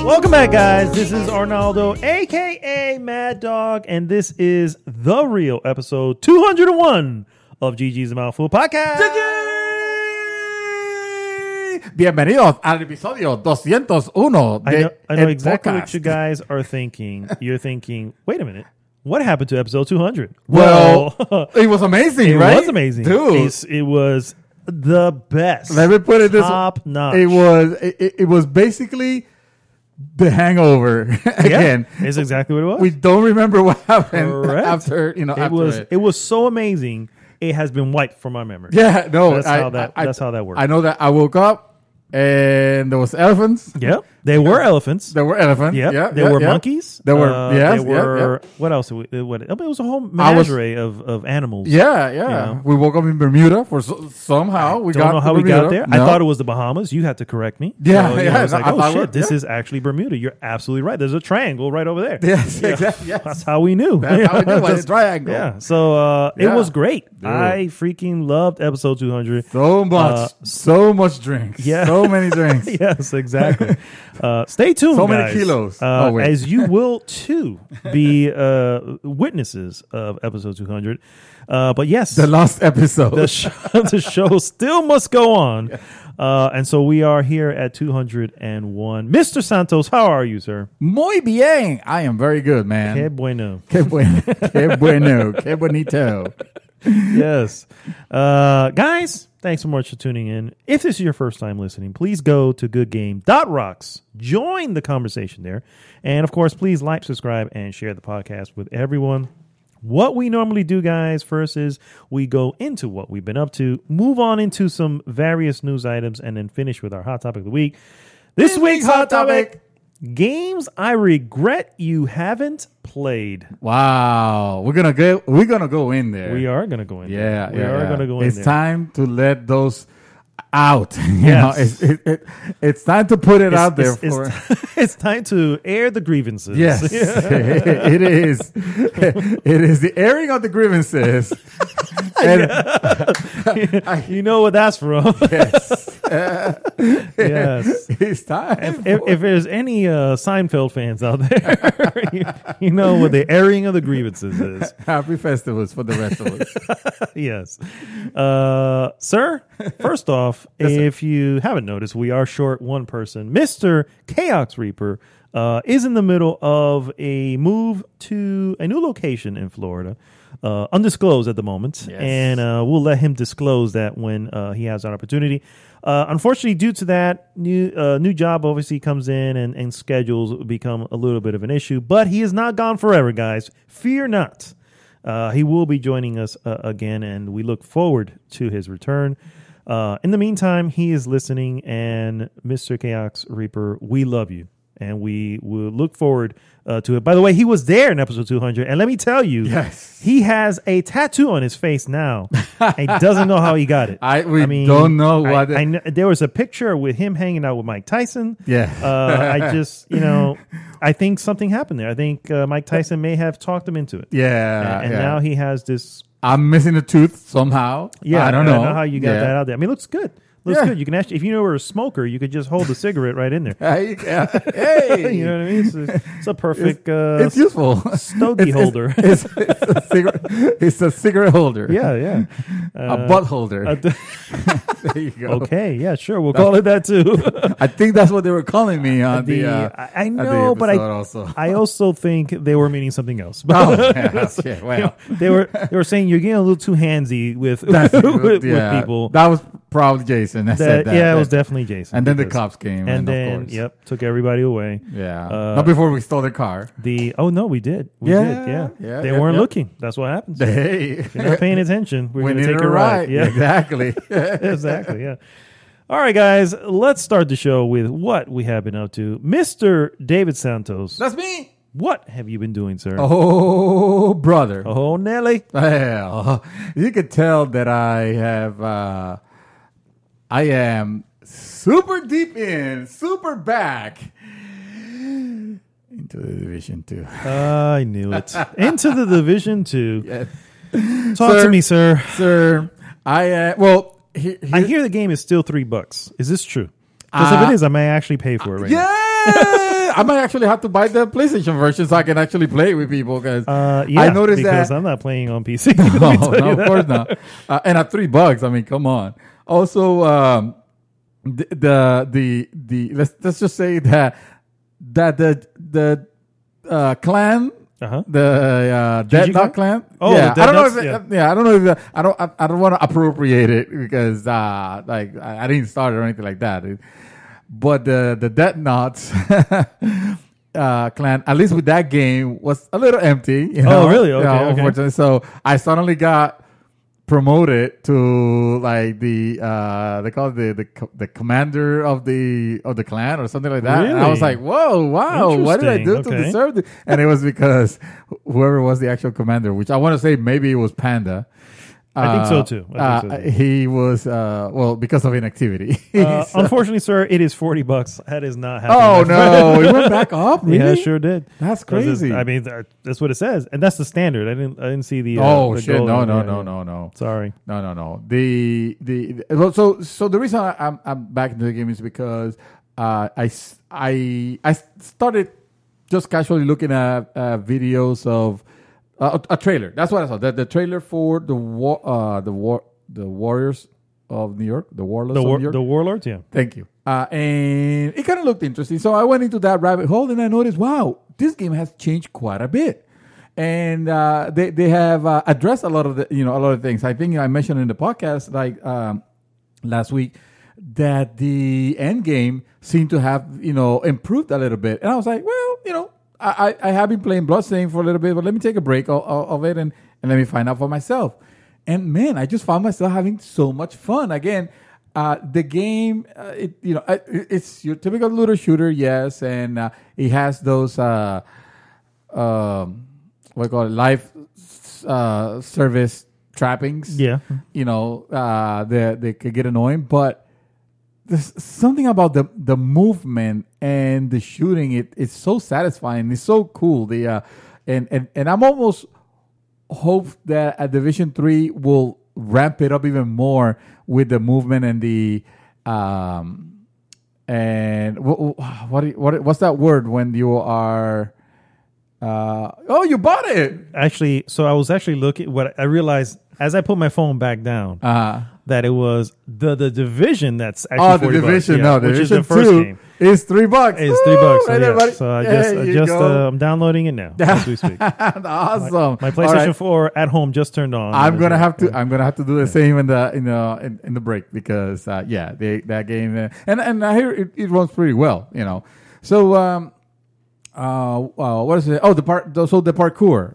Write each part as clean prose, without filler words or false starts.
Welcome back, guys. This is Arnaldo, a.k.a. Mad Dog, and this is The Real, episode 201 of GG's Mouthful Podcast. Bienvenidos al episodio 201 de I know El exactly Podcast. what you guys are thinking. You're thinking, wait a minute. What happened to episode 200? Well, it was amazing, right? It was amazing. Dude. It was the best. Let me put it this way. Top notch. It was basically The Hangover again. Yeah, it's exactly what it was. We don't remember what happened Correct. after It was so amazing. It has been wiped from my memory. Yeah, no. That's how that works. I know that I woke up and there was elephants. Yep. They were elephants. There were elephants. Yep. Yeah, There were monkeys. There were, There were, what else? It was a whole menagerie of animals. Yeah. You know? We woke up in Bermuda for somehow. I don't know how we got there. No. I thought it was the Bahamas. You had to correct me. Yeah, So, yeah. I was like, I shit, this is actually Bermuda. You're absolutely right. There's a triangle right over there. Yes, exactly. Yes. That's how we knew. That's how we knew. It's a triangle. Yeah. So it was great. Dude. I freaking loved episode 200. So much drinks. Yeah. So many drinks. Yes, exactly. Stay tuned, So guys. many kilos. As you will too be witnesses of episode 200. But yes, The last episode. the show still must go on. And so we are here at 201. Mr. Santos, how are you, sir? Muy bien. I am very good, man. Que bueno. Que bueno. Que bueno. Que bonito. Yes. Guys, thanks so much for tuning in. If this is your first time listening, please go to goodgame.rocks. Join the conversation there. And, of course, please like, subscribe, and share the podcast with everyone. What we normally do, guys, first is we go into what we've been up to, move on into some various news items, and then finish with our hot topic of the week. This week's hot topic, games I regret you haven't played. Wow. We're gonna go in there. We are going to go in there. Yeah. We are going to go in there. It's time to let those out. Yes. It's time to put it out there. It's time to air the grievances. Yes, it is. It is the airing of the grievances. You know what that's from. Yes. Yes. It's time. If there's any Seinfeld fans out there, you know what the airing of the grievances is. Happy festivals for the rest of us. Yes. Sir, first off, if you haven't noticed, we are short one person. Mr. Chaos Reaper is in the middle of a move to a new location in Florida. Undisclosed at the moment. Yes. And we'll let him disclose that when he has an opportunity. Unfortunately, due to that, new job obviously comes in and schedules become a little bit of an issue. But he is not gone forever, guys. Fear not. He will be joining us again, and we look forward to his return. In the meantime, he is listening, and Mr. Chaos Reaper, we love you. And we will look forward to it. By the way, he was there in episode 200. And let me tell you, Yes. he has a tattoo on his face now. And he doesn't know how he got it. We don't know what. There was a picture with him hanging out with Mike Tyson. Yeah. I just, I think something happened there. I think Mike Tyson may have talked him into it. Yeah. And now he has this. I'm missing a tooth somehow. Yeah. I don't know how you got that out there. I mean, it looks good. Looks good. You can actually, if you were a smoker, you could just hold the cigarette right in there. Hey. You know what I mean? It's a perfect. It's useful. Stogie holder. It's a cigarette holder. Yeah. A butt holder. There you go. Okay. Yeah. Sure. We'll call it that too. I think that's what they were calling me on I know, but I also think they were meaning something else. Well, they were saying you're getting a little too handsy with people. That was probably Jason that said that. Yeah, it was definitely Jason. And then the cops came. And then, of course. yep, took everybody away. Yeah. Not before we stole their car. Oh, no, we did. We did. Yeah. They weren't looking. That's what happens. Hey. If you're not paying attention, we're going to take a ride. Yeah. Exactly. Exactly, yeah. All right, guys, let's start the show with what we have been up to. Mr. David Santos. That's me. What have you been doing, sir? Oh, brother. Oh, Nelly. Well, you could tell that I am super deep super back into the Division 2. I knew it. Into the Division 2. Yes. Talk to me, sir. Sir, I hear the game is still $3. Is this true? Because if it is, I may actually pay for it right now. I might actually have to buy the PlayStation version so I can actually play it with people. Because I noticed because I'm not playing on PC. No, of course not. And at $3, I mean, come on. Also, let's just say that the clan. The Dead Knot clan. Oh, yeah. I don't know if I don't want to appropriate it because like I didn't start it or anything like that. But the Dead Knots clan, at least with that game, was a little empty. You know? Oh, really? Okay, okay. Unfortunately, so I suddenly got promoted to like they call it the commander of the clan or something like that. Really? And I was like, whoa, wow, what did I do to deserve this? And it was because whoever was the actual commander, which I want to say maybe it was Panda. I think so too. He was because of inactivity. Unfortunately, sir, it is $40. That is not happening. Oh no, it went back up. Really? Yeah, it sure did. That's crazy. I mean, that's what it says, and that's the standard. I didn't see the. Oh the shit! goal No. Sorry. No. So the reason I'm back into the game is because I started just casually looking at videos of. A trailer. That's what I saw. The trailer for the Warriors of New York, the Warlords of New York. The Warlords, yeah. Thank you. And it kind of looked interesting. So I went into that rabbit hole and I noticed, wow, this game has changed quite a bit. And they have addressed a lot of the things. I think I mentioned in the podcast last week that the end game seemed to have improved a little bit. And I was like, well, I have been playing Bloodstained for a little bit, but let me take a break of it and let me find out for myself. And man, I just found myself having so much fun. Again, the game, it's your typical looter shooter, yes, and it has those what I call it, life service trappings. Yeah, they could get annoying, but there's something about the movement and the shooting. It's so satisfying. It's so cool. And I'm almost hope that at Division 3 will ramp it up even more with the movement and the and what's that word when you are you bought it actually. So I was actually looking. What I realized as I put my phone back down. That it was the division that's actually $40. The division, yeah, which is the first game. It's $3. It's $3. So, right yeah. there, So I just I'm downloading it now as we speak. Awesome. My PlayStation 4 at home just turned on. I'm gonna have to do the same in the break because that game and I hear it runs pretty well. So what is it? Oh, the parkour.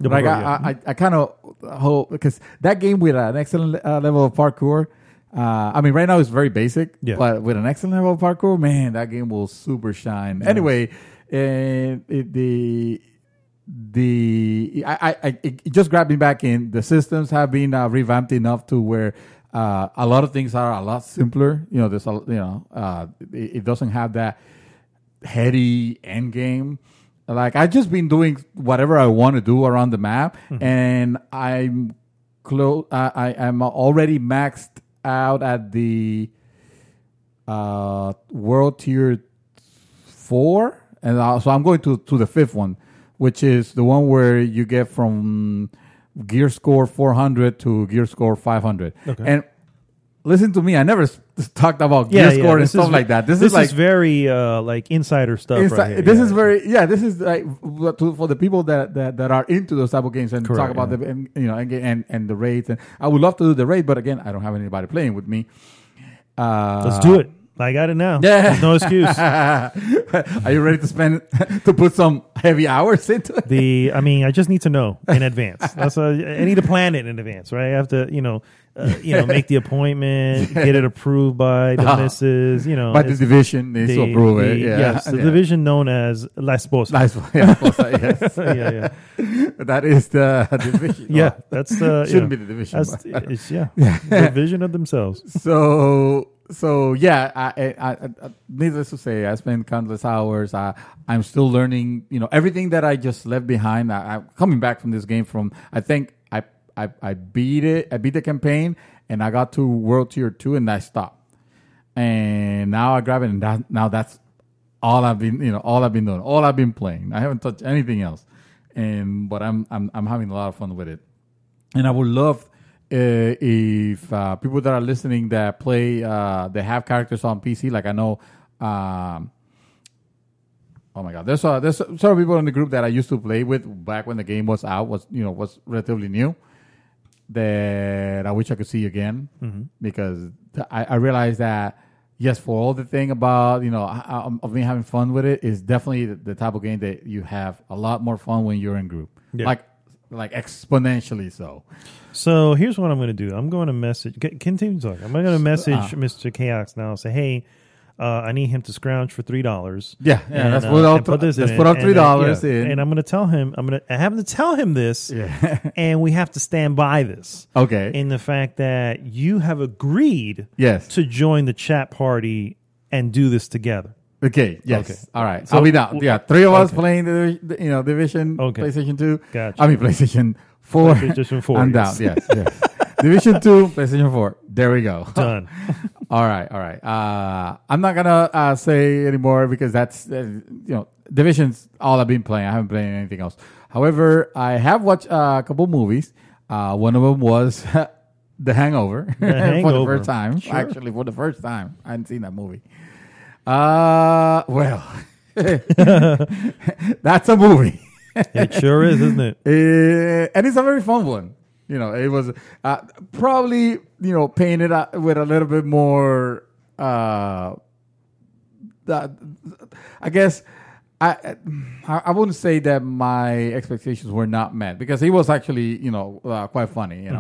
I kind of hope because that game with an excellent level of parkour. I mean, right now it's very basic, but with an excellent level of parkour, man, that game will super shine. Nice. Anyway, it just grabbed me back in. The systems have been revamped enough to where a lot of things are a lot simpler. There's it doesn't have that heady end game. Like I've just been doing whatever I want to do around the map, and I'm I'm already maxed out at the World Tier 4, and so I'm going to the 5th one, which is the one where you get from gear score 400 to gear score 500. Okay. And listen to me, I never talked about gear score and stuff like that. This is very like insider stuff right here. This is this is like for the people that are into those type of games and talk about the and the raids. And I would love to do the raid, but again, I don't have anybody playing with me. Let's do it. I got it now. Yeah. There's no excuse. Are you ready to put some heavy hours into it? I just need to know in advance. I need to plan it in advance, right? I have to, make the appointment, get it approved by the missus, by the division needs to approve it. Yeah. Yes, the division known as La Esposa. La Esposa, yes. Yeah. That is the division. Yeah, that's shouldn't be the division. It's the division of themselves. So yeah, I needless to say, I spent countless hours. I'm still learning, everything that I just left behind. I'm coming back from this game from, I think I beat it. I beat the campaign, and I got to World Tier 2 and I stopped. And now I grab it, and that's all I've been doing, all I've been playing. I haven't touched anything else, but I'm having a lot of fun with it. And I would love if people that are listening that play, they have characters on PC. Like I know, oh my God, there's several people in the group that I used to play with back when the game was out, was relatively new. That I wish I could see again, because I realized that. Yes, for all the thing about, of me having fun with it, is definitely the type of game that you have a lot more fun when you're in group. Yeah. Like exponentially so. So here's what I'm going to do. I'm going to message, continue talking. I'm going to message Mr. Chaos now and say, hey, I need him to scrounge for $3. Yeah, and, let's put out $3 in. And I'm going to tell him, I have to tell him this, and we have to stand by this. Okay. In the fact that you have agreed to join the chat party and do this together. Okay, yes. Okay. All right. So, I'll be down. Yeah, 3 of us playing the Division, PlayStation 2. Gotcha. I mean, PlayStation 4. PlayStation 4. I'm down, yes. Division 2, PlayStation 4. There we go. Done. All right. I'm not gonna say anymore because that's Division's all I've been playing. I haven't played anything else. However, I have watched a couple movies. One of them was The Hangover. For the first time. Sure. Actually, for the first time, I hadn't seen that movie. Well, that's a movie. It sure is, isn't it? And it's a very fun one. It was probably, painted with a little bit more, I guess, I wouldn't say that my expectations were not met because he was actually, quite funny,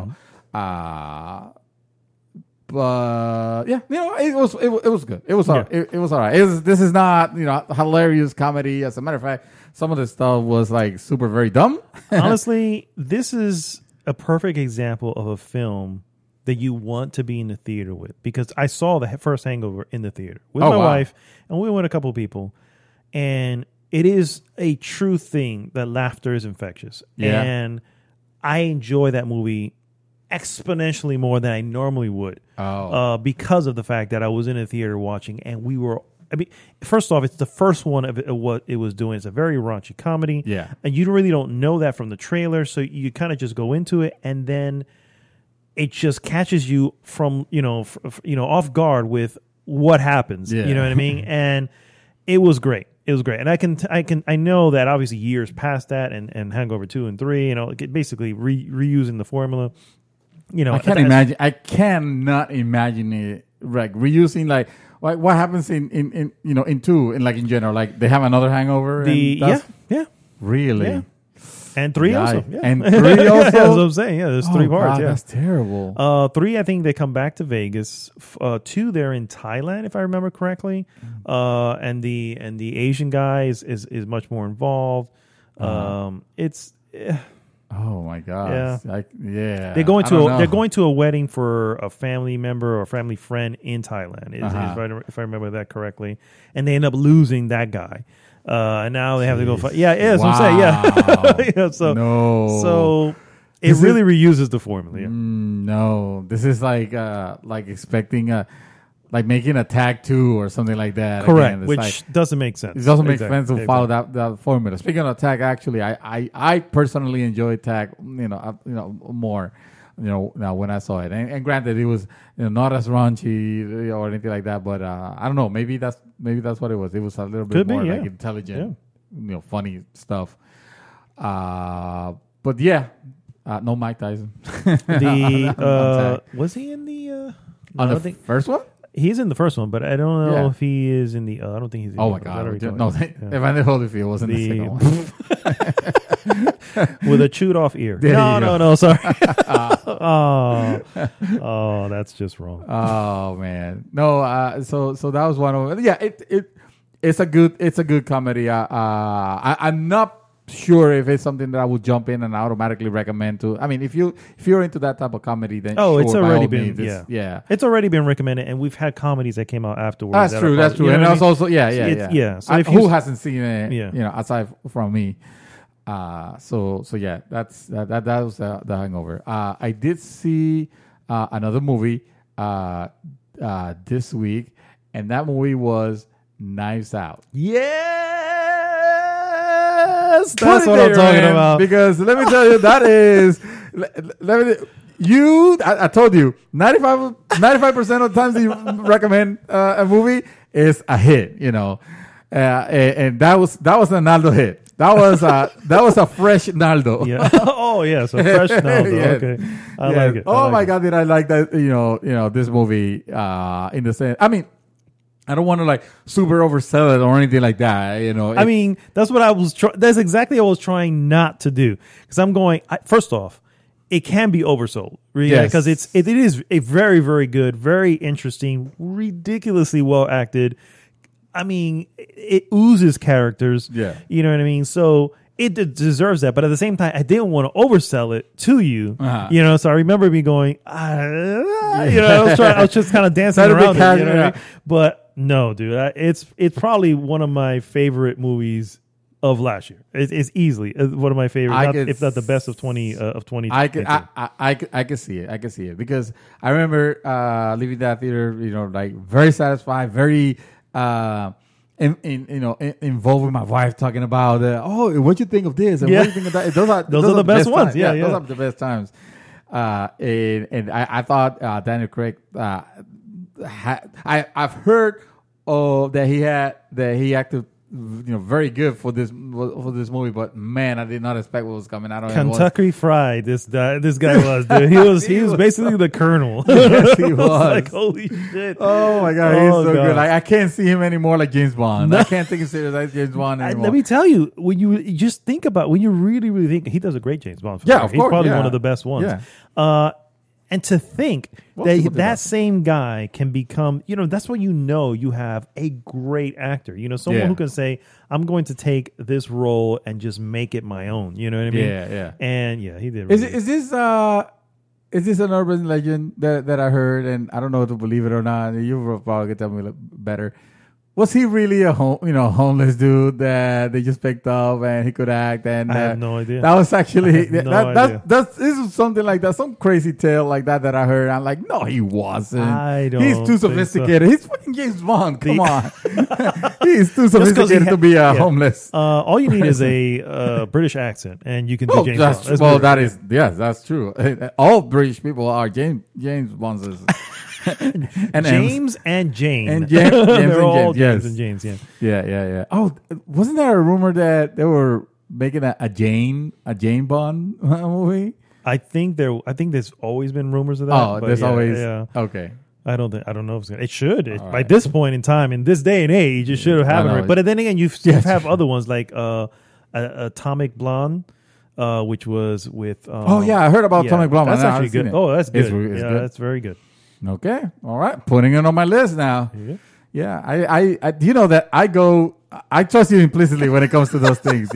but yeah, it was good. It was all right. It was all right. This is not, hilarious comedy. As a matter of fact, some of the stuff was like super very dumb. Honestly, this is a perfect example of a film that you want to be in the theater with, because I saw the first Hangover in the theater with my wife, and we went a couple of people, and it is a true thing that laughter is infectious. Yeah. And I enjoy that movie exponentially more than I normally would, because of the fact that I was in a theater watching, and we were. I mean, first off, it's the first one of what it was doing. It's a very raunchy comedy, and you really don't know that from the trailer, so you kind of just go into it, and then it just catches you from off guard with what happens. You know what I mean? And it was great. It was great, and I know that obviously years past that, and Hangover 2 and 3, basically reusing the formula. I cannot imagine it like reusing like what happens in 2 and like in general, like they have another hangover. Yeah, really. Yeah. And 3 also. Yeah. And 3 also. That's what I'm saying. Yeah, there's 3 parts. God, yeah, that's terrible. 3, I think they come back to Vegas. 2, they're in Thailand, if I remember correctly. And the Asian guy is much more involved. It's. Oh my God! Yeah, they're going to a wedding for a family member or a family friend in Thailand. If I remember that correctly, and they end up losing that guy. And now they have to go fight. Yeah, that's what I'm saying. Yeah. So it really reuses the formula. Yeah. No, this is like expecting like making a tag 2 or something like that. Correct, which doesn't make sense. It doesn't make sense to follow that formula. Speaking of tag, actually, I personally enjoy tag, more, now when I saw it. And granted, it was not as raunchy or anything like that, but I don't know. Maybe that's what it was. It was a little bit more like intelligent, funny stuff. But yeah, no Mike Tyson. Was he in the on the first one? He's in the first one, but I don't know if he is in the. I don't think he's. In my God! No, Evander Holyfield was in the second one with a chewed off ear. No, sorry. Oh, that's just wrong. Oh man, no. So that was one of them. Yeah, it's a good comedy. I'm not sure if it's something that I would jump in and automatically recommend to. I mean, if you're into that type of comedy, then it's already been it's already been recommended, and we've had comedies that came out afterwards. That's true. And that's also So who hasn't seen it? Aside from me. So yeah, that was the Hangover. I did see another movie this week, and that movie was Knives Out. Yes, that's what I'm talking about. Because let me tell you, that is. I told you, 95% of the times you recommend a movie is a hit, and that was a Naldo hit. That was a fresh Naldo. Yeah. Oh yes, a fresh Naldo. Yes. Okay, I like it. My God, did I like that? This movie. In the sense, I mean, I don't want to like super oversell it or anything like that. I mean, that's what I was. That's exactly what I was trying not to do, because I'm going. First off, it can be oversold, really, because it is a very, very good, very interesting, ridiculously well acted. I mean, it oozes characters. Yeah, you know what I mean. So it deserves that, but at the same time, I didn't want to oversell it to you. Uh-huh. So I remember me going, I was just kind of dancing around it. What I mean? But no, dude, it's probably one of my favorite movies of last year. It's easily one of my favorites, if not the best of 2020. I can see it. I can see it because I remember leaving that theater, like very satisfied, very involved with my wife, talking about what you think of this and what you think of that. Those are the best ones. Yeah, those are the best times. And I thought Daniel Craig. I've heard that he acted very good for this movie, but man, I did not expect what was coming out of him. Kentucky Fried, this guy was, dude. He was basically the Colonel. Yes, he was. Like, holy shit! Oh my God, he's so good. Like, I can't see him anymore like James Bond. I can't take him serious like James Bond anymore. Let me tell you, when you just think about, when you really, really think, he does a great James Bond film. Yeah, of course. He's probably one of the best ones. Yeah. And to think that same guy can become, that's when you have a great actor. Someone who can say, I'm going to take this role and just make it my own. You know what I mean? Yeah. And he did. Really is this an urban legend that I heard, and I don't know if to believe it or not? You probably could tell me better. Was he really a homeless dude that they just picked up and he could act? And I have no idea. That was actually idea. This is something like that, some crazy tale like that I heard. I'm like, no, he wasn't. I don't. He's too sophisticated. So. He's fucking James Bond. Come on, he's too sophisticated to be homeless. All you need is a British accent, and you can do James Bond. That's true. All British people are James Bonds. and James and Jane. And James they're all James. Yes. and James. Yeah. Oh, wasn't there a rumor that they were making a Jane Bond movie? I think there's always been rumors of that. Oh, there's always. Yeah. Okay. I don't know if it's gonna. It should. By this point in time, in this day and age, it should have happened. But then again, you have other ones like Atomic Blonde. Which was with. I heard about Atomic Blonde. That's actually good. Oh, that's good. It's good. That's very good. Okay, all right, putting it on my list now. Yeah, I that I trust you implicitly when it comes to those things.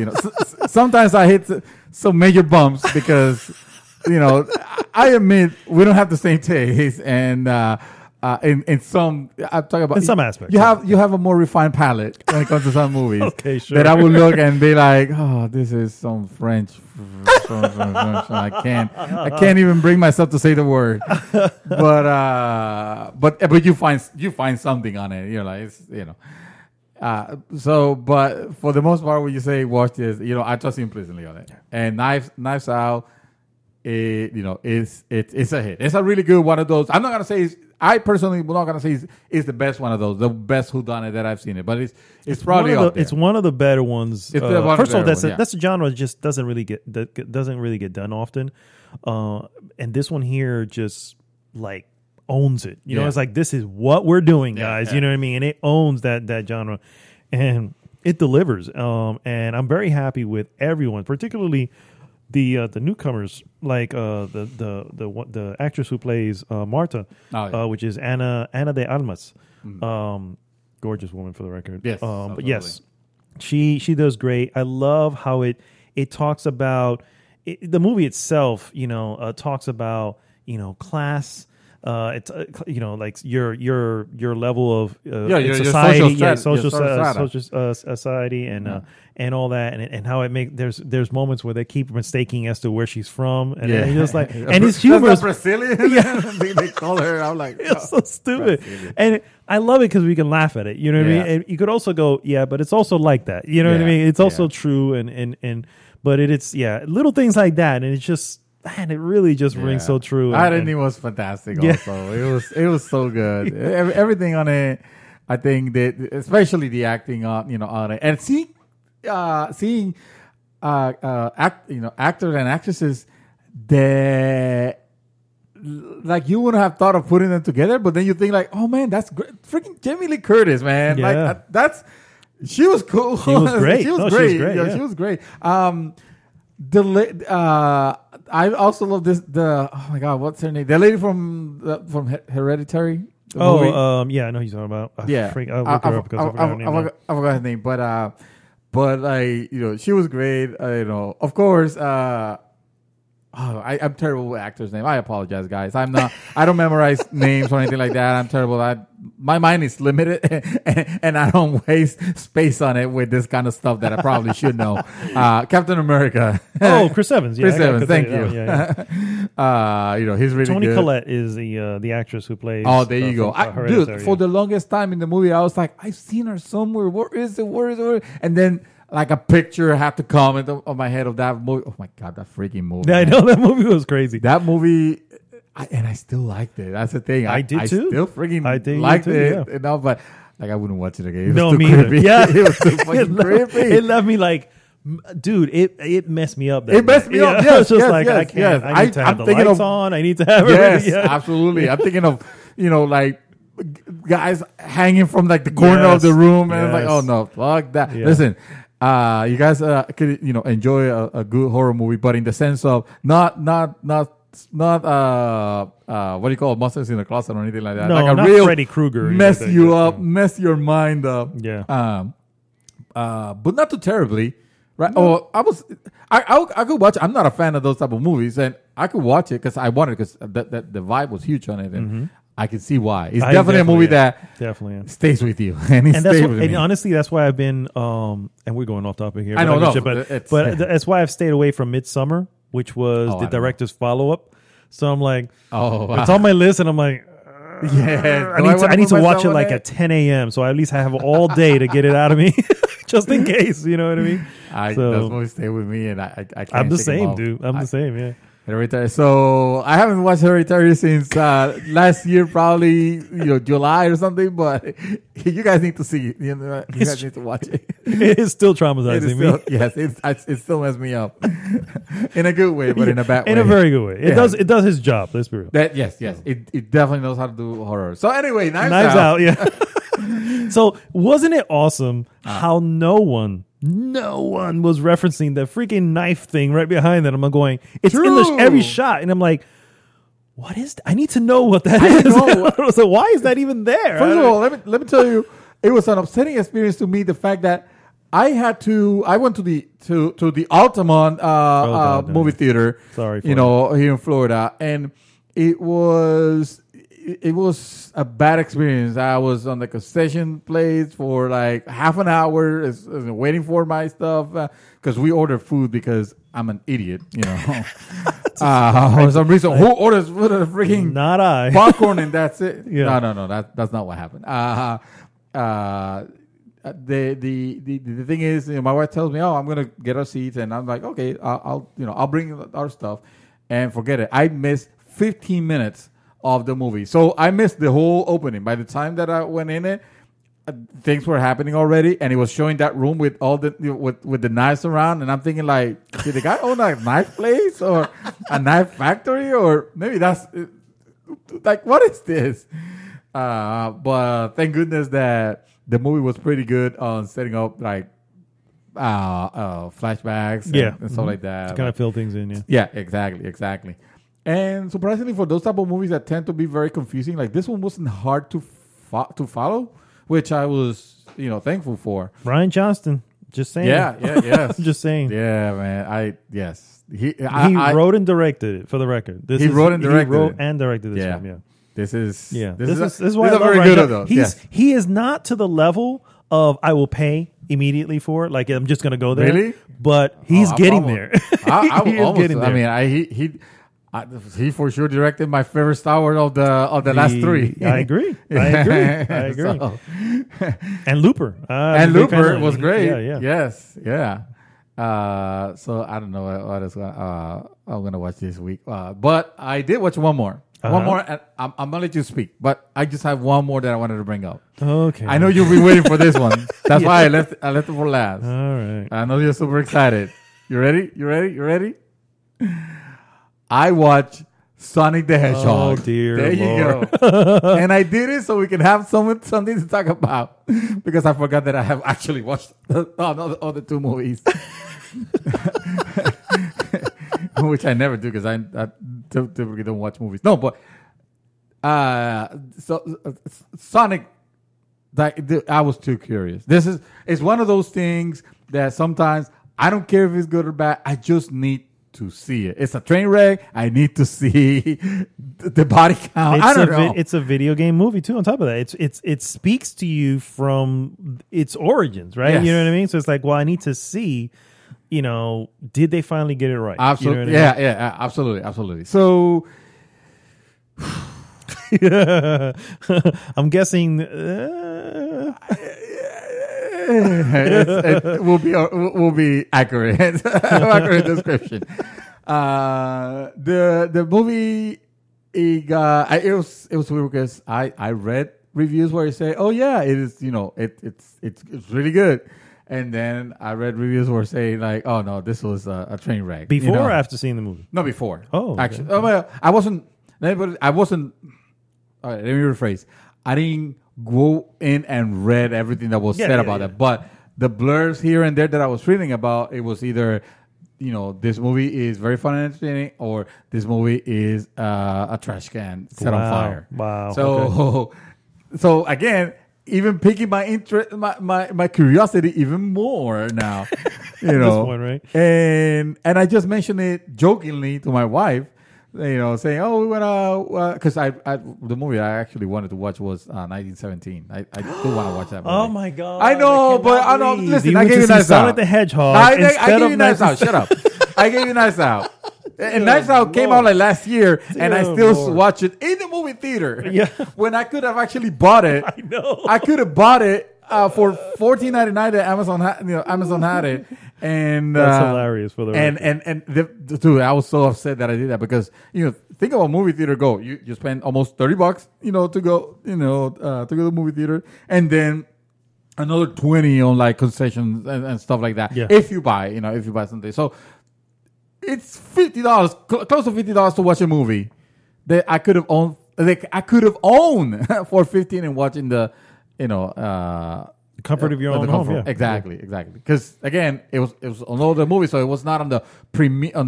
Sometimes I hit some major bumps because I admit we don't have the same taste, and in some I'm talking about in some aspects you have a more refined palate when it comes to some movies. Okay, sure. That I would look and be like, oh, this is some French. I can't even bring myself to say the word, but you find something on it. You're like, but for the most part, when you say watch this, I trust you implicitly on it. And Knives Out, it's a hit. It's a really good one of those. I'm not gonna say I personally am not gonna say it's the best one of those, the best whoddunit that I've seen it, but it's probably up there. It's one of the better ones. First of all, that's a genre that just doesn't really get done often, and this one here just like owns it. It's like, this is what we're doing, guys. Yeah. You know what I mean? And it owns that genre, and it delivers. And I'm very happy with everyone, particularly the newcomers, like the actress who plays Marta, which is Ana de Almas, gorgeous woman for the record. Yes, but yes, she does great. I love how it talks about the movie itself. Talks about class, it's like your level of your society, social society, and all that, and how it there's moments where they keep mistaking as to where she's from, and it's just like, and it's humorous. Brazilian. They call her. I'm like, it's so stupid, Brazilian. And I love it because we can laugh at it. You know what I mean? And you could also go, yeah, but it's also like that. You know what I mean? It's also true, and but it's little things like that, and it's just. Man, it really just rings so true. I think it was fantastic. Also, it was so good. Everything on it, I think that especially the acting on it, and seeing actors and actresses that like you wouldn't have thought of putting them together, but then you think like, oh man, that's great. Freaking Jamie Lee Curtis, man. Yeah. Like she was cool. She was great. She was great. She was great. I also love this. Oh my god, what's her name? The lady from Hereditary. I know who you're talking about. I'll look her up because I forgot her name. I forgot her name, but like she was great. Of course. I'm terrible with actors' names. I apologize, guys. I don't memorize names or anything like that. I'm terrible. My mind is limited, and I don't waste space on it with this kind of stuff that I probably should know. Captain America. Oh, Chris Evans. Yeah, Chris Evans. Thank you. He's really Toni good. Collette is the actress who plays. Oh, there you go. Dude, for the longest time in the movie, I was like, I've seen her somewhere. Where is it? And then. Like a picture had to comment on my head of that movie. Oh my god, that freaking movie! Yeah, I know that movie was crazy. That movie, and I still liked it. That's the thing. I did too. Still freaking liked it. Yeah. But like I wouldn't watch it again. It was no, too me creepy. either. Yeah, it was too fucking creepy. It left me like, dude, it messed me up. It messed me up. Yes, it's just I can't. Yes. I need to have the lights on. I need to have everything. Yes, absolutely. I'm thinking of like guys hanging from like the corner of the room, and like, oh no, fuck that. Yeah. Listen. You guys could enjoy a good horror movie, but in the sense of not what do you call it, monsters in the closet or anything like that. No, like not real Freddy Krueger. Mess you up, mess your mind up. Yeah. But not too terribly, right? No. I could watch. I'm not a fan of those type of movies, and I could watch it because I wanted because the vibe was huge on it, and I can see why. It's definitely a movie that stays with you, and stays with me. And honestly, that's why I've been. And we're going off topic here. I don't know, but that's why I've stayed away from Midsummer, which was the director's follow up. So I'm like, it's on my list, and I'm like, I need to watch it like at 10 a.m. So I at least have all day to get it out of me, just in case. You know what I mean? Those movies stay with me, and I can't. I'm the same, dude. I'm the same. Yeah. Hereditary. So I haven't watched Hereditary since last year, probably July or something. But you guys need to see it. You guys need to watch it. It is still traumatizing me. Yes, it still messes me up in a good way, but in a bad way. In a very good way. It does his job. Let's be real. Yes. It definitely knows how to do horror. So anyway, Knives Out. Yeah. So wasn't it awesome how no one was referencing the freaking knife thing right behind that. I'm going, it's in every shot. And I'm like, what is that? I need to know what that is. So why is that even there? First of all, let me tell you, it was an upsetting experience to me, the fact that I went to the Altamont movie theater. Sorry, here in Florida. And it was a bad experience. I was on the concession place for like half an hour waiting for my stuff because we ordered food because I'm an idiot, for some reason. Who orders food at a freaking not I popcorn and that's it? Yeah. No, that's not what happened. The thing is, my wife tells me, "Oh, I'm gonna get our seats," and I'm like, "Okay, I'll bring our stuff," and forget it. I missed 15 minutes of the movie. So I missed the whole opening. By the time that I went in it, things were happening already, and it was showing that room with all the with the knives around, and I'm thinking like, did the guy own a knife place or a knife factory, or maybe that's like, what is this? But thank goodness that the movie was pretty good on setting up like flashbacks and stuff like that. To kind of fill things in, yeah, exactly. And surprisingly, for those type of movies that tend to be very confusing, like this one wasn't hard to follow, which I was, thankful for. Ryan Johnston, just saying. Yeah. Just saying. Yeah, man. He wrote and directed it, for the record. He wrote and directed this film, yeah. This is This is why I love very Ryan good of Johnson. those. He is not to the level of I will pay immediately for it. Like I'm just going to go there. Really? But he's getting there. I He is almost. getting there. I mean, he for sure directed my favorite Star Wars of the last three. I agree. So- And Looper. and Looper was great. Yeah. Yes. Yeah. So I don't know what is I'm gonna watch this week. But I did watch one more. One more. And I'm gonna let you speak. But I just have one more that I wanted to bring up. Okay. I know you've been waiting for this one. That's why I left it for last. All right. I know you're super excited. You ready? You ready? I watched Sonic the Hedgehog. Oh, dear There Lord. you go. And I did it so we can have something to talk about because I forgot that I have actually watched the other two movies. Which I never do because I typically don't watch movies. No, but Sonic, I was too curious. It's one of those things that sometimes I don't care if it's good or bad. I just need to see it. It's a train wreck. I need to see the body count. I don't know. It's a video game movie too. On top of that, it speaks to you from its origins, right? Yes. You know what I mean. So it's like, well, I need to see. Did they finally get it right? Absolutely. You know what I mean? Yeah, absolutely. So I'm guessing. it will be accurate. Accurate description. The movie it was weird because I read reviews where it say, oh yeah, it is, it's really good. And then I read reviews where saying like, oh no, this was a train wreck. Before or after seeing the movie? No, before. Oh, okay. Actually. Well, I wasn't. All right, let me rephrase. I didn't go in and read everything that was said about it, but the blurs here and there that I was reading about, it was either, this movie is very fun and entertaining, or this movie is a trash can set on fire. Wow. So again, even piquing my interest, my curiosity even more now. This one, right? And I just mentioned it jokingly to my wife. Saying, "Oh, we went because the movie I actually wanted to watch was 1917. I do want to watch that movie. Oh my god! I know, but I know. Listen, I gave you Nice Sonic Out. the Hedgehog. I gave you Nice Out. Shut up. I gave you Nice Out. And Nice Out came out like last year, and I still watch it in the movie theater. Yeah. When I could have actually bought it. I know. I could have bought it for $14.99 that Amazon had it. And that's hilarious for the record. Dude, I was so upset that I did that because think about movie theater go. You spend almost $30, to go to the movie theater, and then another 20 on like concessions and stuff like that. Yeah. If you buy something, so it's $50, close to $50 to watch a movie that I could have owned. I could have owned for $15 and watching the comfort of your own home. Yeah. Exactly. Because again, it was on all the movies, so it was not on the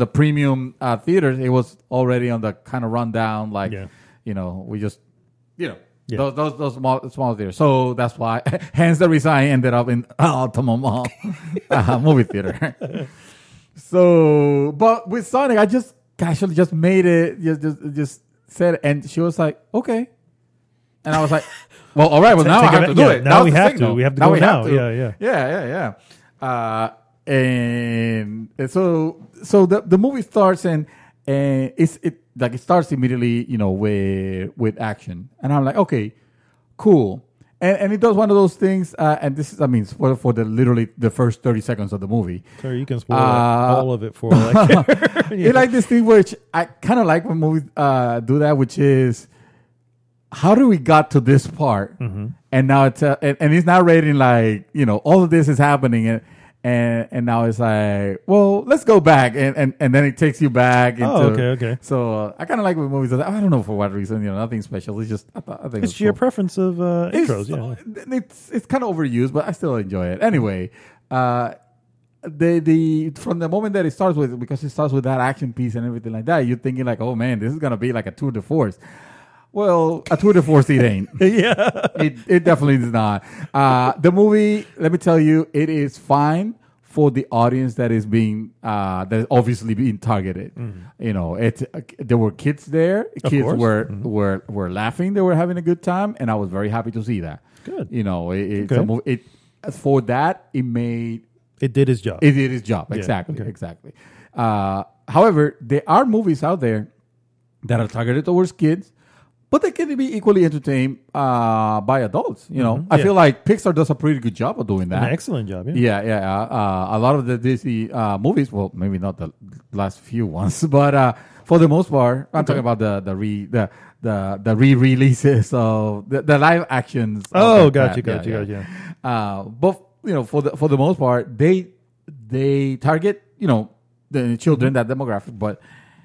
premium theaters. It was already on the kind of rundown, like we just those small theaters. So that's why, hence the reason I ended up in Altamont Mall movie theater. So, but with Sonic, I just casually just made it, just said it, and she was like, okay. And I was like, well, all right. Well, now I have to do it. Now we have to. We have to go now. Yeah. And so the movie starts and it starts immediately, with action, and I'm like, okay, cool. And it does one of those things, and this is, for literally the first 30 seconds of the movie. Sorry, you can spoil all of it for It like this thing which I kind of like when movies do that, which is, how do we got to this part? Mm-hmm. And now it's and he's narrating like, all of this is happening, and now it's like, well, let's go back, and then it takes you back into. Oh, okay. So I kind of like when movies do that. I don't know for what reason, nothing special. It's just I think it's your cool. preference of intros. Yeah, it's kind of overused, but I still enjoy it. Anyway, from the moment that it starts with, because it starts with that action piece and everything like that, you're thinking like, oh man, this is gonna be like a tour de force. Well, a tour de force it ain't. Yeah. It definitely is not. The movie, let me tell you, it is fine for the audience that is being that is obviously being targeted. You know, there were kids there. Kids were laughing. They were having a good time, and I was very happy to see that. Good. You know, for that it made it did its job. It did its job. Exactly. Exactly. However, there are movies out there that are targeted towards kids, but they can be equally entertained by adults. You know, I feel like Pixar does a pretty good job of doing that. An excellent job. A lot of the Disney movies, well, maybe not the last few ones, but for the most part, I'm talking about the re-releases of the live actions. Oh, gotcha. But you know, for the most part, they target, you know, the children, that demographic, but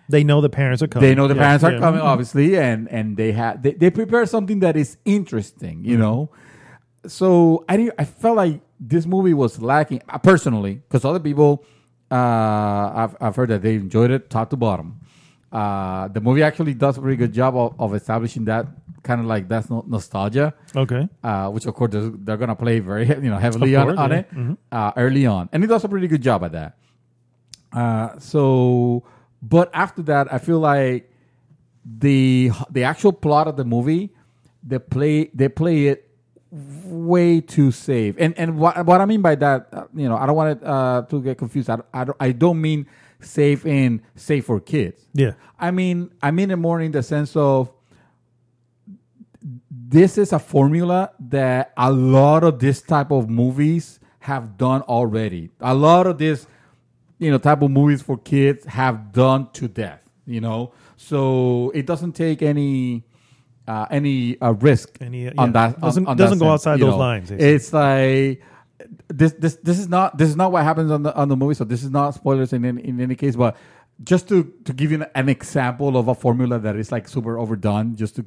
they know the parents are coming. They know the parents are coming, obviously, and they prepare something that is interesting, you know. So I felt like this movie was lacking personally, because other people I've heard that they enjoyed it top to bottom. The movie actually does a pretty good job of establishing that kind of like that's nostalgia. Okay. Which of course they're gonna play very heavily on it early on, and it does a pretty good job at that. But after that, I feel like the actual plot of the movie, they play it way too safe. And what I mean by that, I don't want it to get confused. I don't mean safe for kids. Yeah. I mean it more in the sense of this is a formula that a lot of this type of movies have done already. A lot of this type of movies for kids have done to death, so it doesn't take any risk on that. Doesn't go outside those lines. It's like this is not what happens on the movie. So this is not spoilers in any case, but just to give you an example of a formula that is like super overdone, just to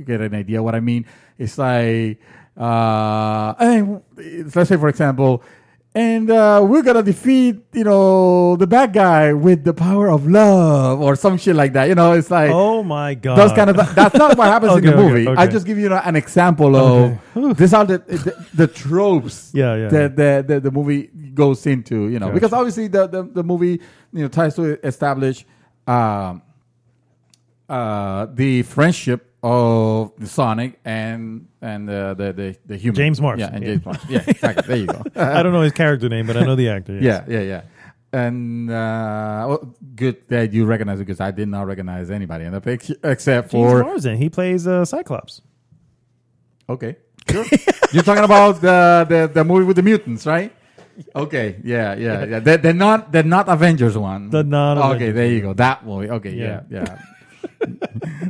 get an idea what I mean. It's like, let's say for example, and we're gonna defeat, the bad guy with the power of love or some shit like that. It's like, oh my god, those kind of. That's not what happens in the movie. I just give you an example of these are the tropes. That the movie goes into. Gotcha. Because obviously the movie tries to establish the friendship of the Sonic and the human James Marsh. James Marsh. Yeah, exactly. There you go. I don't know his character name, but I know the actor. Yes. Yeah. And good that you recognize it, because I did not recognize anybody in the picture except for James Marsden. He plays Cyclops. Okay, sure. You're talking about the movie with the mutants, right? Okay, yeah. They're not Avengers one. The non. Okay, there you go. That movie. Okay, yeah.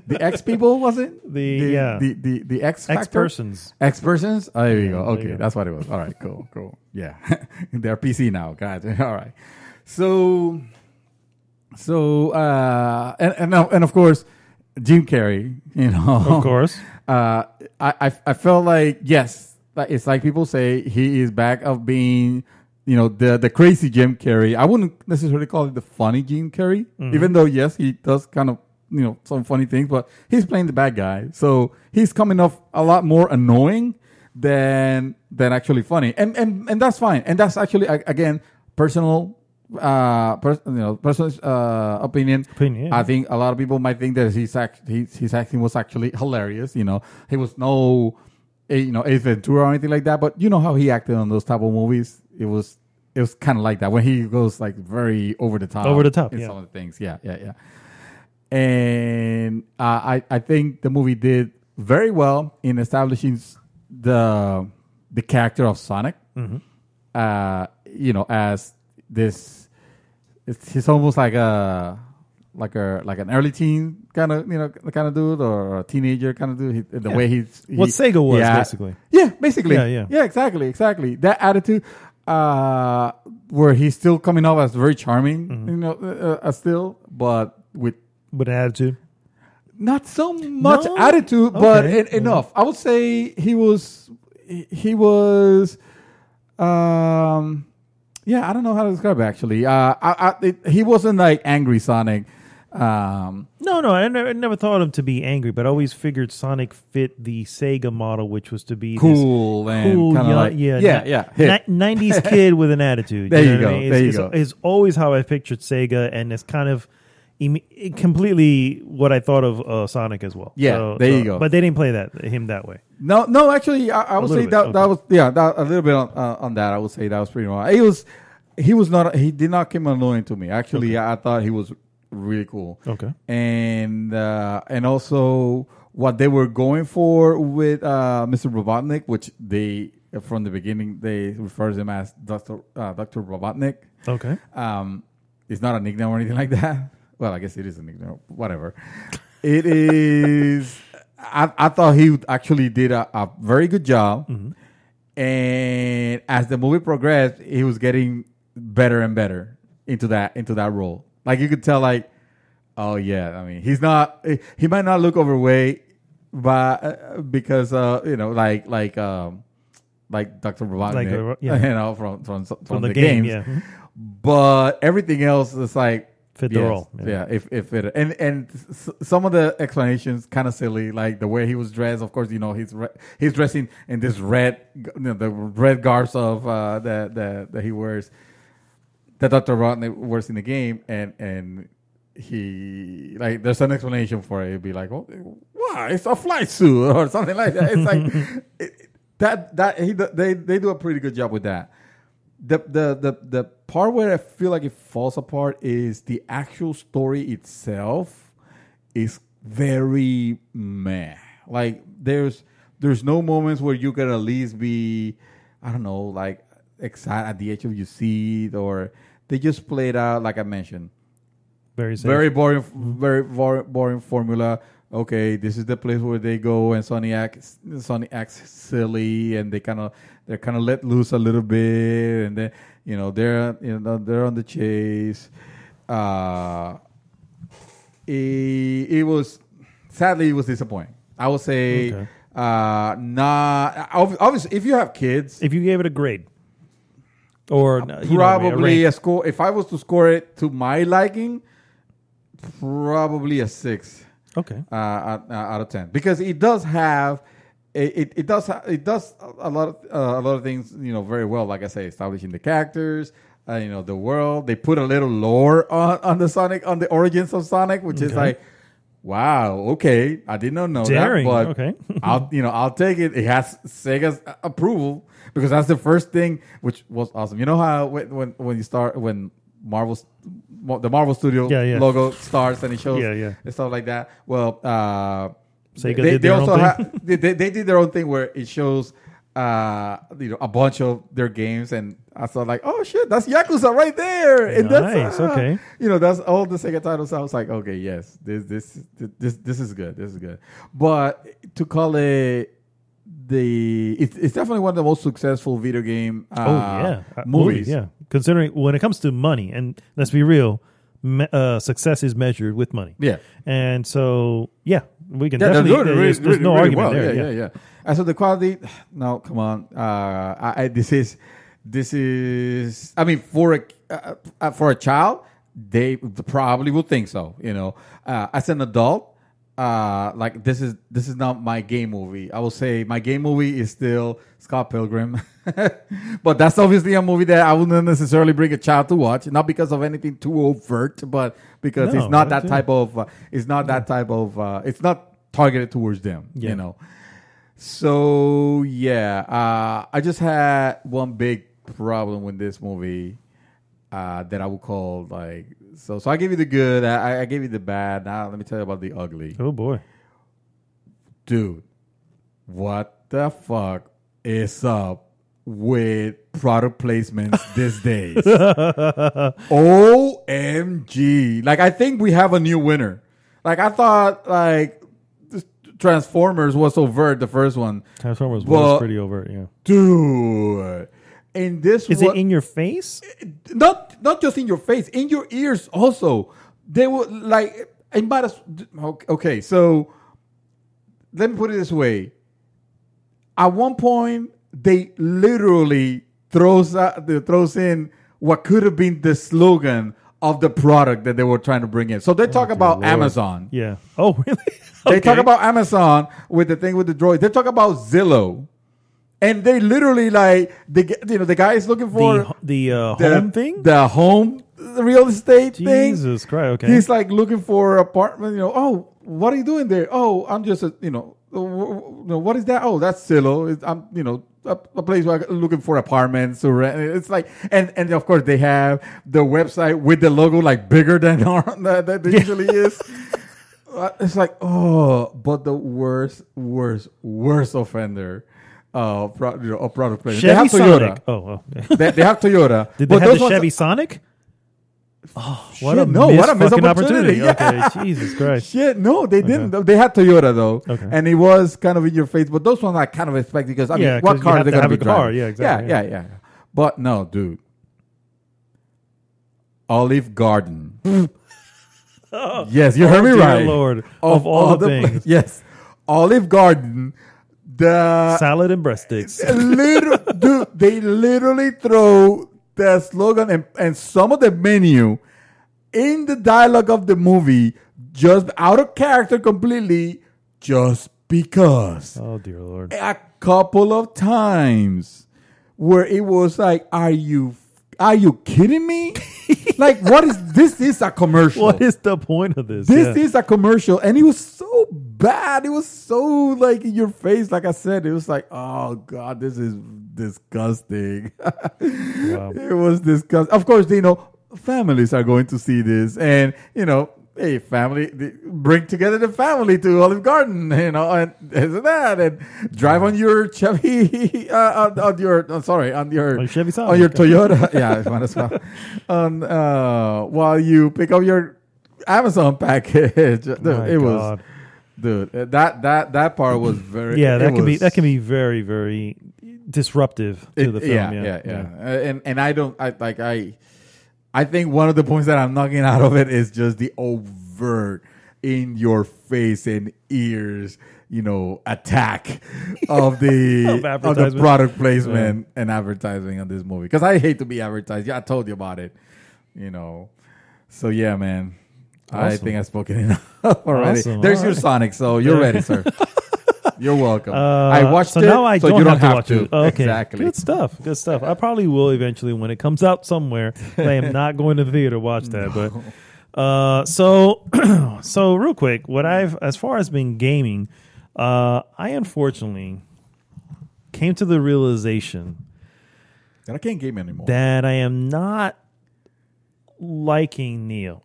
The X people, was it? The X Factor? X persons. Oh, there you go. Okay, that's what it was. All right, cool. Yeah, they're PC now. Gotcha. All right. So and of course, Jim Carrey. Of course. I felt like yes, it's like people say he is back of being. The crazy Jim Carrey. I wouldn't necessarily call it the funny Jim Carrey, even though yes, he does kind of. Some funny things, but he's playing the bad guy. So he's coming off a lot more annoying than actually funny. And that's fine. And that's actually, again, personal opinion. Yeah. I think a lot of people might think that his acting was actually hilarious. He was no, Ace Ventura or anything like that. But you know how he acted on those type of movies? It was kind of like that when he goes like very over the top in some of the things. Yeah. And I think the movie did very well in establishing the character of Sonic. As this, he's almost like an early teen kind of dude, or a teenager kind of dude. The way what Sega was basically. Yeah, basically. Yeah. Exactly. That attitude, where he's still coming off as very charming, still, but with attitude. Not so much attitude, but enough. I would say he was. I don't know how to describe it actually. He wasn't like angry Sonic. No, I never thought of him to be angry, but I always figured Sonic fit the Sega model, which was to be cool this and cool, kind of like hip. 90s kid with an attitude. There you you know go. what I mean? There you It's, go. it's always how I pictured Sega, and it's kind of completely what I thought of Sonic as well. Yeah, there you go. But they didn't play him that way. No. Actually, I would say that was a little bit on that. I would say that was pretty wrong. He did not come annoying to me. Actually, I thought he was really cool. Okay. And also what they were going for with Mr. Robotnik, which they from the beginning they refer to him as Dr. Robotnik. Okay. It's not a nickname or anything like that. Well, I guess it is a nickname. Whatever. It is. I thought he actually did a very good job. Mm-hmm. And as the movie progressed, he was getting better and better into that role. Like you could tell, like, oh yeah. I mean, he might not look overweight, but because like Dr. Robotnik, from the games. Yeah. Mm-hmm. But everything else is like fit the role. Yeah, if it and some of the explanations kind of silly, like the way he was dressed. Of course, he's dressing in this red, the red garbs of that he wears, that Dr. Robotnik wears in the game, and he like there's an explanation for it. It'd be like, oh, wow, it's a flight suit or something like that. It's like they do a pretty good job with that. The part where I feel like it falls apart is the actual story itself is very meh. Like there's no moments where you can at least be, I don't know, like excited at the edge of your seat, or they just play it out like I mentioned. Very boring formula. Okay, this is the place where they go and Sonic acts silly, and they're kind of let loose a little bit, and then they're on the chase. It was disappointing. I would say not obviously. If you have kids, if you gave it a grade, or probably a score. If I was to score it to my liking, probably a 6. Okay. Out of 10, because it does have it does a lot of things very well. Like I say, establishing the characters, the world. They put a little lore on the origins of Sonic, which is like, wow, okay, I did not know Daring, that, but okay. I'll take it. It has Sega's approval, because that's the first thing, which was awesome. You know how when the Marvel Studio logo starts and it shows and stuff like that. Well, Sega they did their own thing where it shows a bunch of their games, and I thought like, oh shit, that's Yakuza right there, and nice. That's okay. That's all the Sega titles. I was like, okay, yes, this is good. This is good. But to call it it's definitely one of the most successful video game movies. Yeah, considering when it comes to money, and let's be real, success is measured with money. Yeah, and so we can definitely. There's no argument there. Yeah. And so the quality, no, come on. This is. I mean, for a child, they probably would think so. As an adult. Like this is not my game movie. I will say my game movie is still Scott Pilgrim, but that's obviously a movie that I wouldn't necessarily bring a child to watch. Not because of anything too overt, but because it's not that type of. It's not that type of. It's not targeted towards them. Yeah. So I just had one big problem with this movie that I would call like. So I gave you the good. I gave you the bad. Now let me tell you about the ugly. Oh boy, dude, what the fuck is up with product placements these days? OMG! Like I think we have a new winner. Like I thought, like Transformers was overt. The first one, Transformers was pretty overt. Yeah, dude. And this is it in your face? Not just in your face, in your ears also. They were like, okay. So let me put it this way. At one point, they literally throws in what could have been the slogan of the product that they were trying to bring in. So they talk about Lord. Amazon. Yeah. Oh, really? They talk about Amazon with the thing with the droid. They talk about Zillow. And they literally the guy is looking for the home thing? The home real estate thing. Jesus Christ, okay. He's like looking for an apartment, oh, what are you doing there? Oh, I'm just, what is that? Oh, that's Zillow. I'm, a place where I'm looking for apartments to rent. It's like, and of course they have the website with the logo like bigger than that usually is. It's like, but the worst offender of product placement. They have Toyota. Sonic. Oh, okay. They have Toyota. Did they have the Chevy Sonic? Oh, what a missed opportunity. Yeah. Okay, Jesus Christ. Shit, no, they didn't. They had Toyota, though. Okay. And it was kind of in your face. But those ones I kind of expect because, what car are they going to be driving? Yeah, exactly. Yeah. But no, dude. Olive Garden. Yes, you heard me right. Lord, of all the things. Yes. Olive Garden. The salad and breast sticks. Dude, they literally throw the slogan and some of the menu in the dialogue of the movie just out of character completely just because. Oh, dear Lord. A couple of times where it was like, are you kidding me? Like, what is this? Is a commercial. What is the point of this? This is a commercial. And it was so bad. It was so like in your face. Like I said, it was like, oh God, this is disgusting. Wow. It was disgusting. Of course, families are going to see this and, hey, family, bring together the family to Olive Garden, and that, and drive on your Chevy, on your Chevy Sonic. on your Toyota, yeah, might as well, while you pick up your Amazon package. Dude, God. That part was very, that can be very, very disruptive to the film. And I think one of the points that I'm knocking out of it is just the overt, in your face and ears, attack of the product placement and advertising on this movie. Because I hate to be advertised. Yeah, I told you about it. So yeah, man. Awesome. I think I've spoken enough already. Awesome. There's your Sonic, so you're ready, sir. You're welcome. I watched it, now I so don't you don't have watch to. It. Okay. Exactly. Good stuff. I probably will eventually when it comes out somewhere. I am not going to the theater to watch that. But so real quick, as far as been gaming, I unfortunately came to the realization that I can't game anymore. That I am not liking Neo.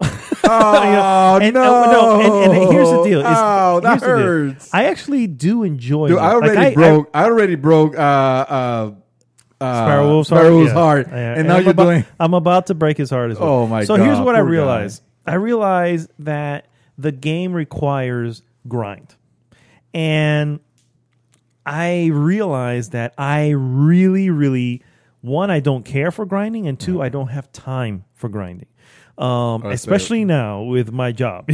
Oh, and here's the deal. That hurts. I actually do enjoy. Dude, I already broke Sparrow's heart, and now I'm about to break his heart as well. Oh my god! So here's what I realized. I realized that the game requires grind, and I realized that I really, really, one, I don't care for grinding, and two, I don't have time for grinding. Especially now with my job.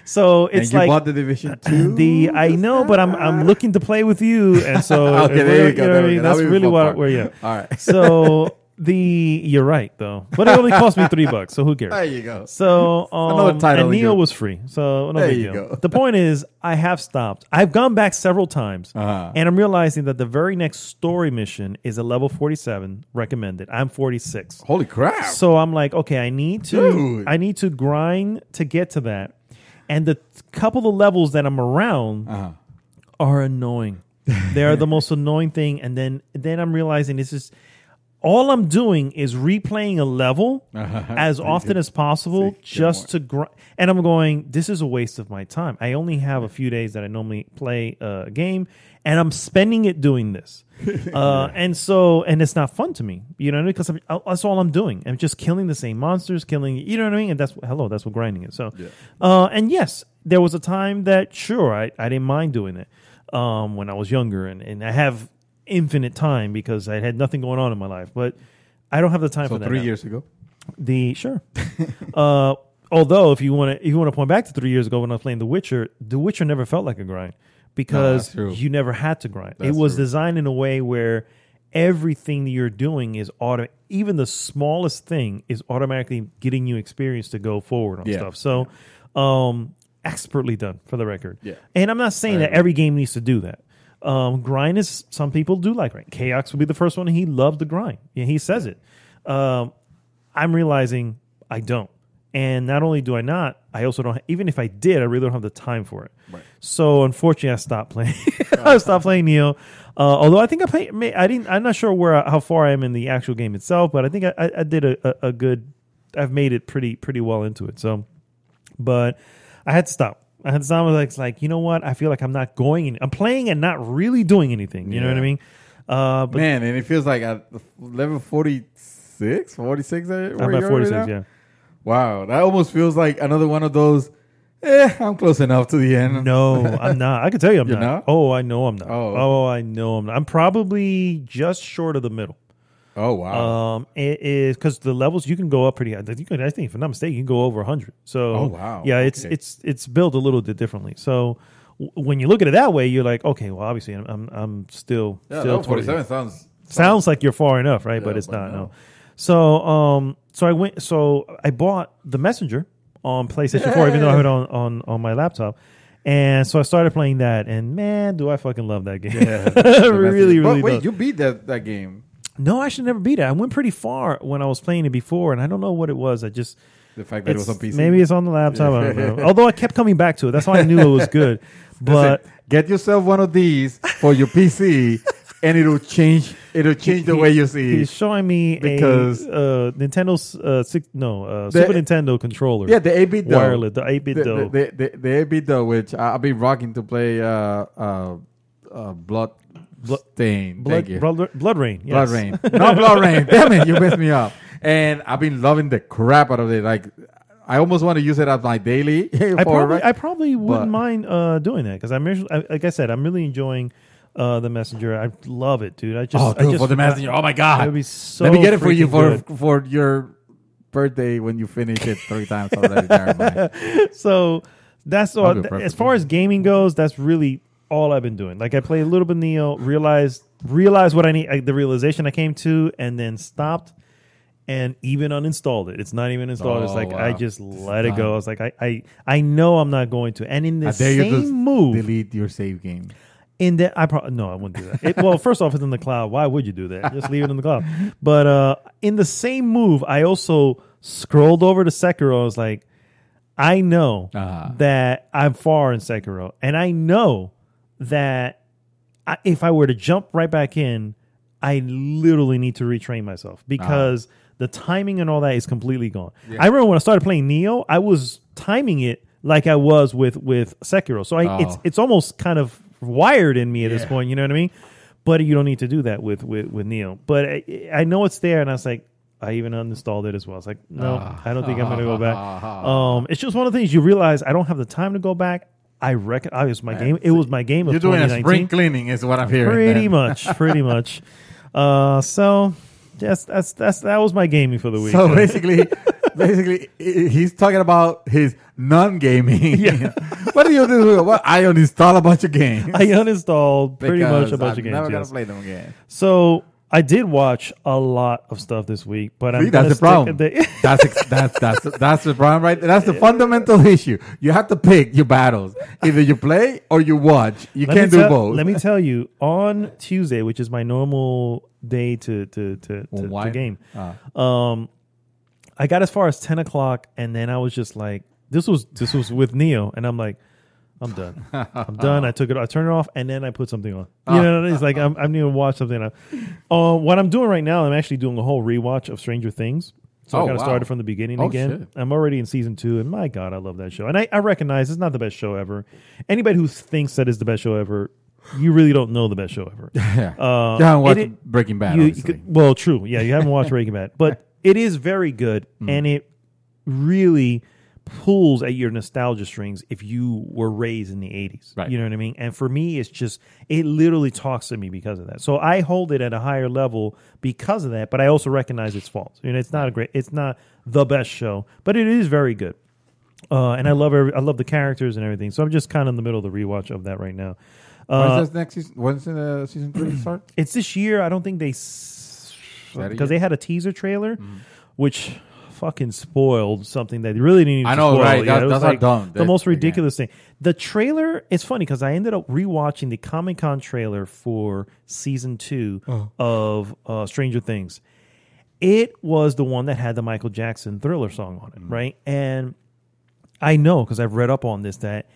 So it's and you bought the Division 2? I know, but I'm looking to play with you, and so okay, there you go. That's really where you're. All right. So you're right though, but it only cost me $3, so who cares? There you go. So another title, and Neo was free, so no big deal. Go. The point is, I have stopped. I've gone back several times, and I'm realizing that the very next story mission is a level 47 recommended. I'm 46. Holy crap! So I'm like, okay, I need to grind to get to that, and the couple of levels that I'm around are annoying. They are the most annoying thing, and then I'm realizing this is. All I'm doing is replaying a level as often as possible just to grind. And I'm going, this is a waste of my time. I only have a few days that I normally play a game, and I'm spending it doing this. And it's not fun to me, because that's all I'm doing. I'm just killing the same monsters, you know what I mean? And that's what grinding is. So, and yes, there was a time that, sure, I didn't mind doing it when I was younger, and I have infinite time because I had nothing going on in my life, but I don't have the time for that. 3 years ago, sure. Although if you want to point back to 3 years ago when I was playing The Witcher never felt like a grind because you never had to grind. It was designed in a way where everything that you're doing is even the smallest thing is automatically getting you experience to go forward on stuff. So, expertly done for the record. Yeah. And I'm not saying that every game needs to do that. Grind is, some people do like grind. Chaos will be the first one. He loves the grind. Yeah, he says it. I'm realizing I don't. And not only do I not, I also don't. Even if I did, I really don't have the time for it. Right. So unfortunately, I stopped playing. I stopped playing Neo. Although I think I'm not sure how far I am in the actual game itself, but I think I did a good. I've made it pretty well into it. So, but I had to stop. I was like, you know what? I feel like I'm not going. I'm playing and not really doing anything. You know what I mean? But Man, and it feels like at level 46, 46. I'm at 46. Yeah. Wow, that almost feels like another one of those. I'm close enough to the end. No, I'm not. I can tell you I'm You're not. not. Oh, I know I'm not. Oh. I know I'm not. I'm probably just short of the middle. Oh wow. It is because the levels you can go up pretty high. I think if I'm not mistaken, you can go over 100. So Oh, wow. Yeah, Okay. it's built a little bit differently. So when you look at it that way, you're like, okay, well, obviously I'm still level toward 47 sounds like you're far enough, right? But Yeah, it's but not. no. No. So I bought the Messenger on PlayStation 4, even though I have it on my laptop. And so I started playing that, and man, do I fucking love that game. Yeah, really But wait, do. you beat that game. No, I actually never beat it. I went pretty far when I was playing it before, and I don't know what it was. The fact that it was on PC. Maybe it's on the laptop. I don't know. Although I kept coming back to it. That's why I knew it was good. But Listen, get yourself one of these for your PC, and it'll change the way you see he's it. showing me Because a Nintendo's Super Nintendo controller. Yeah, the 8-bit wireless, the 8-bit dough. The 8-bit dough, which I've been rocking to play Blood Stain. Thank you. Blood Rain. Yes. Blood Rain. No, Blood Rain. Damn it, you messed me up. And I've been loving the crap out of it. Like, I almost want to use it as my daily. I probably wouldn't mind doing that because like I said, I'm really enjoying the Messenger. I love it, dude. For the Messenger. Oh my god, it would be so. Let me get it for you freaking for your birthday when you finish it 3 times already. Never mind. So that's all. As far as gaming goes, that's really all I've been doing. Like I played a little bit of Neo, realized what I need, the realization I came to, and then stopped. And even uninstalled it. It's not even installed. It's like I just let it go. I was like, I know I'm not going to. And in the same move, delete your save game. In that, I wouldn't do that. Well, first off, it's in the cloud. Why would you do that? Just leave it in the cloud. But in the same move, I also scrolled over to Sekiro. I was like, I know that I'm far in Sekiro, and I know that if I were to jump right back in, I literally need to retrain myself because the timing and all that is completely gone. Yeah. I remember when I started playing Neo, I was timing it like I was with Sekiro. So it's almost kind of wired in me at this point, you know what I mean? But you don't need to do that with Neo. But I know it's there, and I was like, I even uninstalled it as well. I was like, no, I don't think I'm going to go back. It's just one of the things you realize I don't have the time to go back. I reckon it was my game. It was my game of 2019. You're doing a spring cleaning is what I'm hearing. Pretty much. So yes, that was my gaming for the week. So basically, he's talking about his non-gaming. Yeah. What do you do? Well, I uninstall a bunch of games. I uninstalled pretty much a bunch of games. Never gonna play them again. So I did watch a lot of stuff this week, but that's the problem. That's the problem, right? That's the fundamental issue. You have to pick your battles. Either you play or you watch. You can't do both. Let me tell you, on Tuesday, which is my normal day to game, I got as far as 10 o'clock, and then I was just like, this was with Neo, and I'm like, I'm done. I'm done. I turned it off, and then I put something on. You know, it's like I'm going to watch something. What I'm doing right now, I'm actually doing a whole rewatch of Stranger Things. So I got to start it from the beginning again. Shit. I'm already in season 2, and my God, I love that show. And I recognize it's not the best show ever. Anybody who thinks that is the best show ever, you really don't know the best show ever. You haven't watched Breaking Bad, well, true. Yeah, you haven't watched Breaking Bad. But it is very good, and it really pulls at your nostalgia strings if you were raised in the 80s. Right. You know what I mean? And for me, it's just, it literally talks to me because of that. So I hold it at a higher level because of that, but I also recognize its faults. You know, it's not the best show, but it is very good. And I love the characters and everything. So I'm just kind of in the middle of the rewatch of that right now. When's this next season? When's the season 3 start? It's this year. I don't think because they had a teaser trailer, which fucking spoiled something that they really didn't need to spoil. Right? Yeah, That's like dumb. The most ridiculous thing. The trailer, it's funny because I ended up rewatching the Comic-Con trailer for season 2 of Stranger Things. It was the one that had the Michael Jackson Thriller song on it, right? And I know because I've read up on this that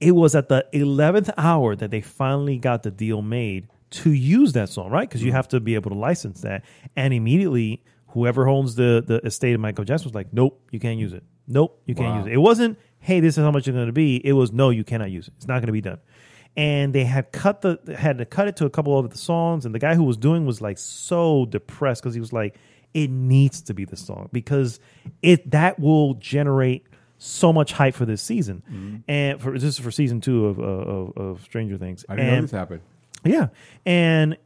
it was at the 11th hour that they finally got the deal made to use that song, right? Because you have to be able to license that. And immediately, whoever owns the estate of Michael Jackson was like, nope, you can't use it. Nope, you can't use it. It wasn't, hey, this is how much it's going to be. It was, no, you cannot use it. It's not going to be done. And they had had to cut it to a couple of the songs. And the guy who was doing was like so depressed because he was like, it needs to be the song because that will generate so much hype for this season. And this is for season 2 of Stranger Things. I didn't know this happened. Yeah. And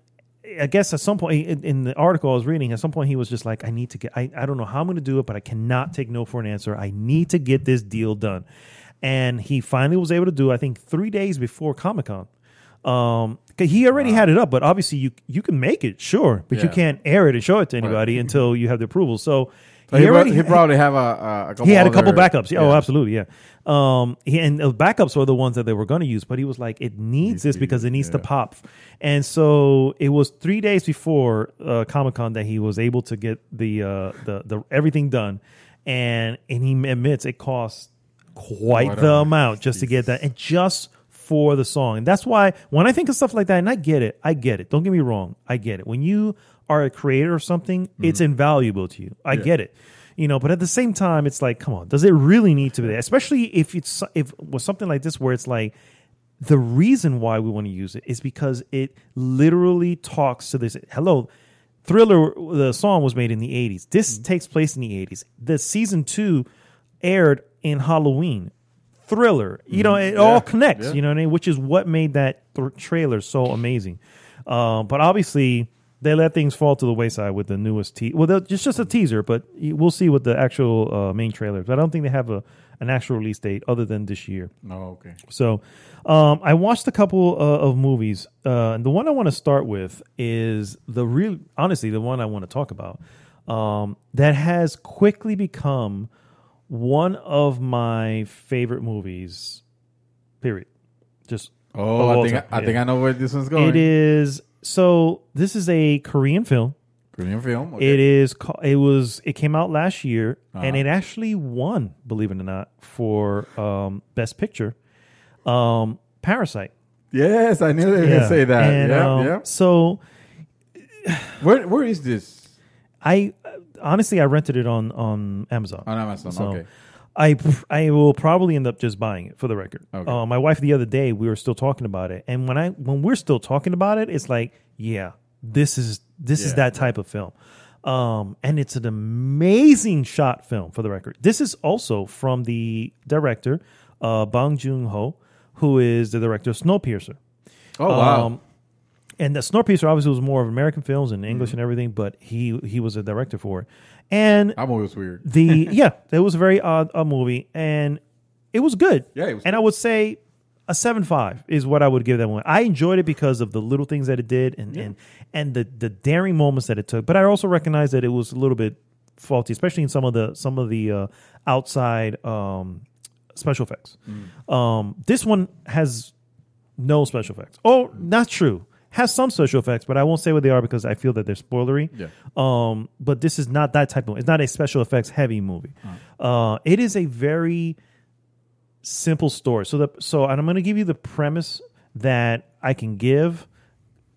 I guess at some point in the article I was reading, at some point he was just like, I need to get, I don't know how I'm going to do it, but I cannot take no for an answer. I need to get this deal done. And he finally was able to do, I think, 3 days before Comic-Con. Cause he already had it up, but obviously you can make it, sure, but you can't air it and show it to anybody until you have the approval. So he probably have a couple. He had a couple backups. Yeah. Oh, absolutely. Yeah. And the backups were the ones that they were going to use, but he was like, it needs this because it needs to pop. And so it was 3 days before Comic-Con that he was able to get the everything done. And he admits it costs quite the amount just to get that. And just for the song. And that's why when I think of stuff like that, and I get it. Don't get me wrong. I get it. When you are a creator of something, it's invaluable to you. I get it. But at the same time, it's like, come on, does it really need to be there? Especially if it was something like this where it's like, the reason why we want to use it is because it literally talks to this. Hello, Thriller, the song was made in the 80s. This takes place in the 80s. The season 2 aired in Halloween. Thriller, it all connects, you know what I mean? Which is what made that trailer so amazing. But obviously, they let things fall to the wayside with the newest just a teaser, but we'll see what the actual main trailer is. But I don't think they have an actual release date other than this year. Oh, okay. So I watched a couple of movies. And the one I want to start with is the one I want to talk about that has quickly become one of my favorite movies, period. Just I think I know where this one's going. It is. So this is a Korean film. Okay. It came out last year, and it actually won, believe it or not, for Best Picture. Parasite. Yes, I knew they were going to say that. And, So where is this? Honestly, I rented it on Amazon. On Amazon, so okay. I will probably end up just buying it, for the record. Okay. My wife the other day, we were still talking about it, and when we're still talking about it, it's like, yeah, this is that type of film, and it's an amazing shot film, for the record. This is also from the director Bong Joon-ho, who is the director of Snowpiercer. Oh wow. And the Snowpiercer obviously was more of American films and English and everything, but he was a director for it. And that movie was weird. It was a very odd movie, and it was good. Yeah, it was. And I would say a 7.5 is what I would give that one. I enjoyed it because of the little things that it did and the daring moments that it took. But I also recognize that it was a little bit faulty, especially in some of the outside special effects. This one has no special effects. Oh, not true. Has some special effects, but I won't say what they are because I feel that they're spoilery. Yeah. But this is not that type of. It's not a special effects heavy movie. It is a very simple story. So and I'm going to give you the premise that I can give,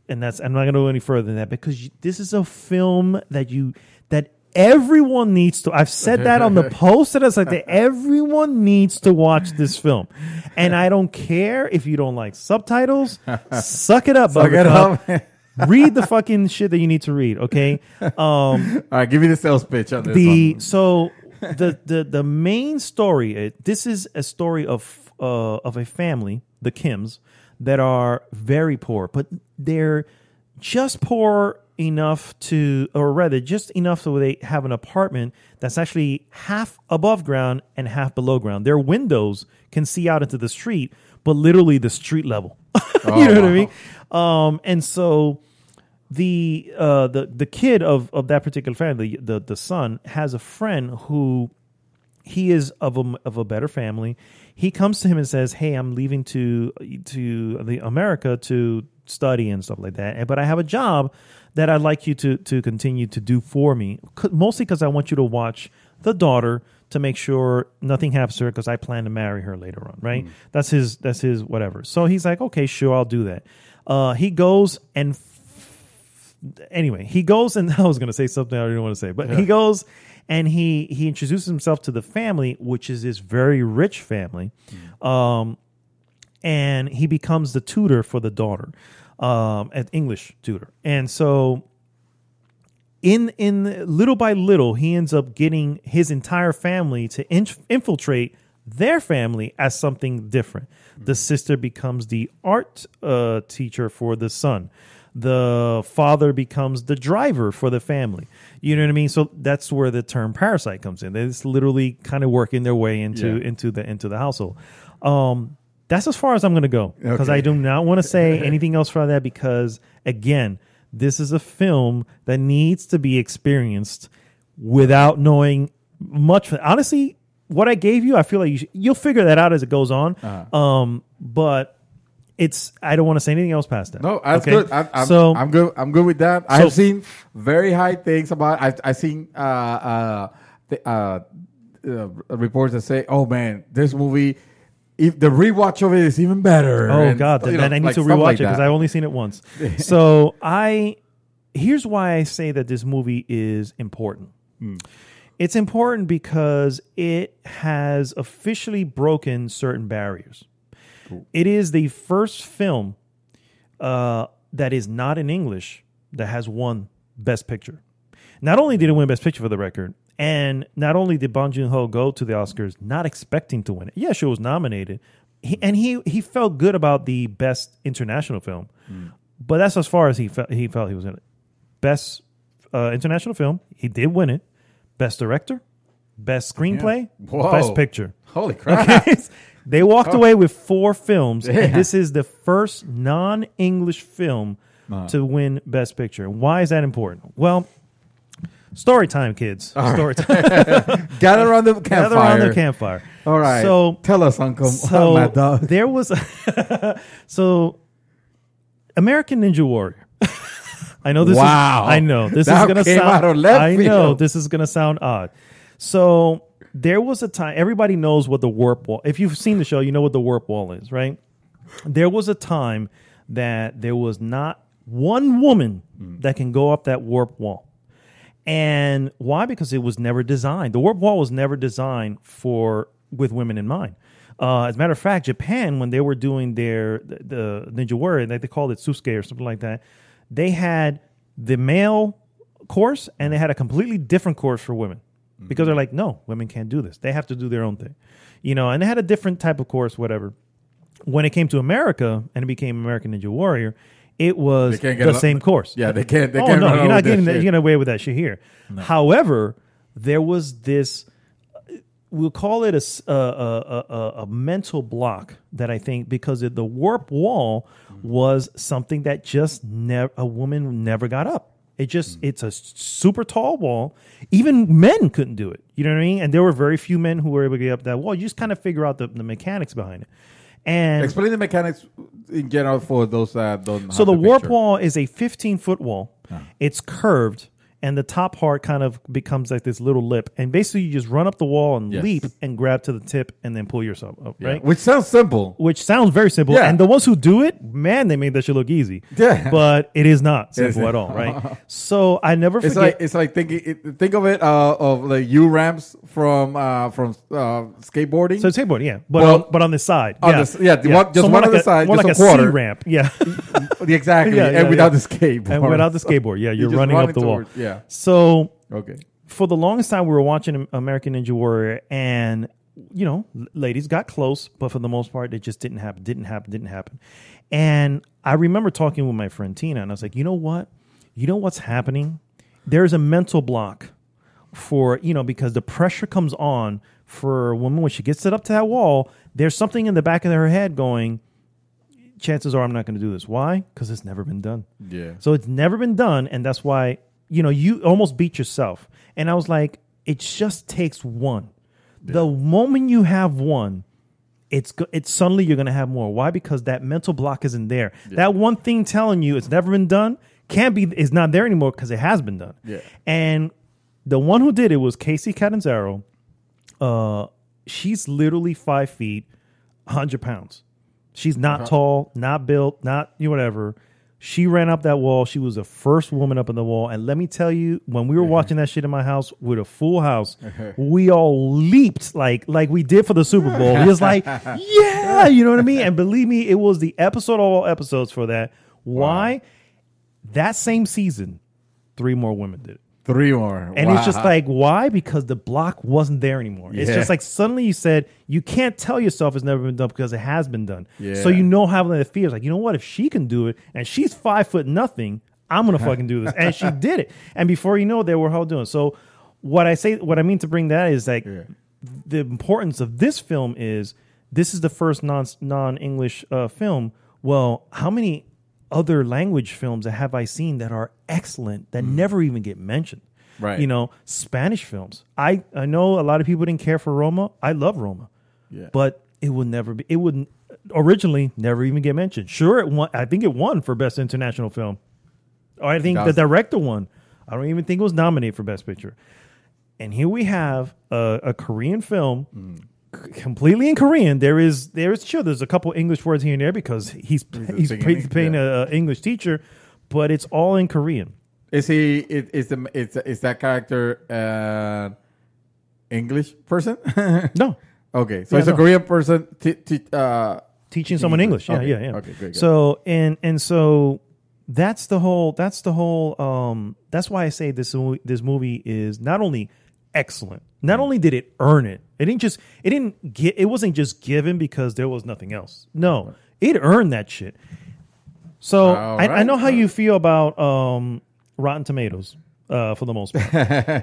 and I'm not going to go any further than that because this is a film that everyone needs to. I've said that on the post that I was like that everyone needs to watch this film, and I don't care if you don't like subtitles. Suck it up, Buttercup. Read the fucking shit that you need to read. Okay. All right, give me the sales pitch on this one. So the main story. This is a story of a family, the Kims, that are very poor, but they're just poor enough just enough so they have an apartment that's actually half above ground and half below ground. Their windows can see out into the street, but literally the street level. You know what I mean? And so the kid of that particular family, the son, has a friend who he is of a better family. He comes to him and says, "Hey, I'm leaving to the America to study and stuff like that, but I have a job that I'd like you to continue to do for me, mostly because I want you to watch the daughter to make sure nothing happens to her because I plan to marry her later on, right?" That's his whatever. So he's like, "Okay, sure, I'll do that." He goes and anyway, he goes and I was going to say something I didn't want to say, but he goes and he introduces himself to the family, which is this very rich family, and he becomes the tutor for the daughter, an English tutor, and so. In little by little, he ends up getting his entire family to infiltrate their family as something different. The sister becomes the art teacher for the son. The father becomes the driver for the family. You know what I mean? So that's where the term parasite comes in. It's literally kind of working their way into the household. That's as far as I'm going to go because I do not want to say anything else for that because again. This is a film that needs to be experienced without knowing much. Honestly, what I gave you, I feel like you'll figure that out as it goes on. But I don't want to say anything else past that. No, that's good. I'm good. I'm good with that. I've seen very high things about. I've seen reports that say, "Oh man, this movie." If the rewatch of it is even better. Oh God! Then I need to rewatch it because I've only seen it once. So here's why I say that this movie is important. It's important because it has officially broken certain barriers. Cool. It is the first film that is not in English that has won Best Picture. Not only did it win Best Picture for the record. And not only did Bong Joon-ho go to the Oscars not expecting to win it. Yes, it was nominated. He felt good about the Best International Film. But that's as far as he felt he was in it. Best International Film, he did win it. Best Director, Best Screenplay, Best Picture. Holy crap. Okay? They walked away with 4 films. Yeah. And this is the first non-English film to win Best Picture. Why is that important? Well... Story time, kids. Story time. Gather around the campfire. All right. So tell us, Uncle. My dog. There was American Ninja Warrior. I know this. Wow. I know this is gonna sound. I know this is gonna sound odd. So there was a time. Everybody knows what the warp wall. If you've seen the show, you know what the warp wall is, right? There was a time that there was not one woman that can go up that warp wall. And why? Because it was never designed. The warp wall was never designed with women in mind. As a matter of fact, Japan, when they were doing the Ninja Warrior, they called it Susuke or something like that, they had the male course and they had a completely different course for women. Because they're like, no, women can't do this. They have to do their own thing. And they had a different type of course, whatever. When it came to America and it became American Ninja Warrior, it was the same course. Yeah, they can't. No, you're not getting away with that shit here. No. However, there was this. We'll call it a mental block that I think because the warp wall was something that just a woman never got up. It's a super tall wall. Even men couldn't do it. You know what I mean? And there were very few men who were able to get up that wall. You just kind of figure out the mechanics behind it. And explain the mechanics in general for those that don't. So the warp wall is a 15-foot wall. It's curved, and the top part kind of becomes like this little lip. And basically, you just run up the wall and leap and grab to the tip and then pull yourself up, right? Which sounds simple. Which sounds very simple. Yeah. And the ones who do it, man, they made that shit look easy. Yeah. But it is not simple at all, right? So I never forget. It's like think of it of like U-ramps from skateboarding. So skateboarding, yeah. But on the side. Just one on the side. More like a C-ramp. Yeah. Exactly. And without the skateboard. And without the skateboard, yeah. You're running up the wall. Yeah. So for the longest time, we were watching American Ninja Warrior, and ladies got close, but for the most part, it just didn't happen. And I remember talking with my friend Tina, and I was like, you know what? You know what's happening? There's a mental block for because the pressure comes on for a woman when she gets it up to that wall. There's something in the back of her head going, chances are I'm not going to do this. Why? Because it's never been done. Yeah. So it's never been done, and that's why, you almost beat yourself. And I was like, it just takes one. Yeah. The moment you have one, it's suddenly you're going to have more. Why? Because that mental block isn't there. Yeah. That one thing telling you it's never been done is not there anymore because it has been done. Yeah. And the one who did it was Casey Catanzaro. She's literally 5 feet, 100 pounds. She's not tall, not built, not whatever. She ran up that wall. She was the first woman up on the wall. And let me tell you, when we were watching that shit in my house with a full house, we all leaped like we did for the Super Bowl. It was like, yeah, you know what I mean? And believe me, it was the episode of all episodes for that. Why? Wow. That same season, 3 more women did it. 3 more. And it's just like, why? Because the block wasn't there anymore. Yeah. It's just like suddenly you said, you can't tell yourself it's never been done because it has been done. Yeah. So you know how the fear is like, you know what? If she can do it and she's 5 foot nothing, I'm going to fucking do this. And she did it. And before you know it, they were all doing it. So what I mean to bring that is like the importance of this film is this is the first non-English film. Well, how many other language films that have I seen that are excellent that never even get mentioned? Right. Spanish films. I know a lot of people didn't care for Roma. I love Roma. Yeah. But it wouldn't originally never even get mentioned. Sure, I think it won for Best International Film. Or I think the director won. I don't even think it was nominated for Best Picture. And here we have a Korean film completely in Korean. There's a couple English words here and there because he's paying an English teacher, but it's all in Korean. Is that character English person? No. Okay, so it's a Korean person teaching someone English. Yeah, okay. yeah. Okay, good. So and so that's the whole. That's why I say this movie is not only excellent. Not only did it earn it, it wasn't just given because there was nothing else. No, it earned that shit. So I know how you feel about Rotten Tomatoes for the most part.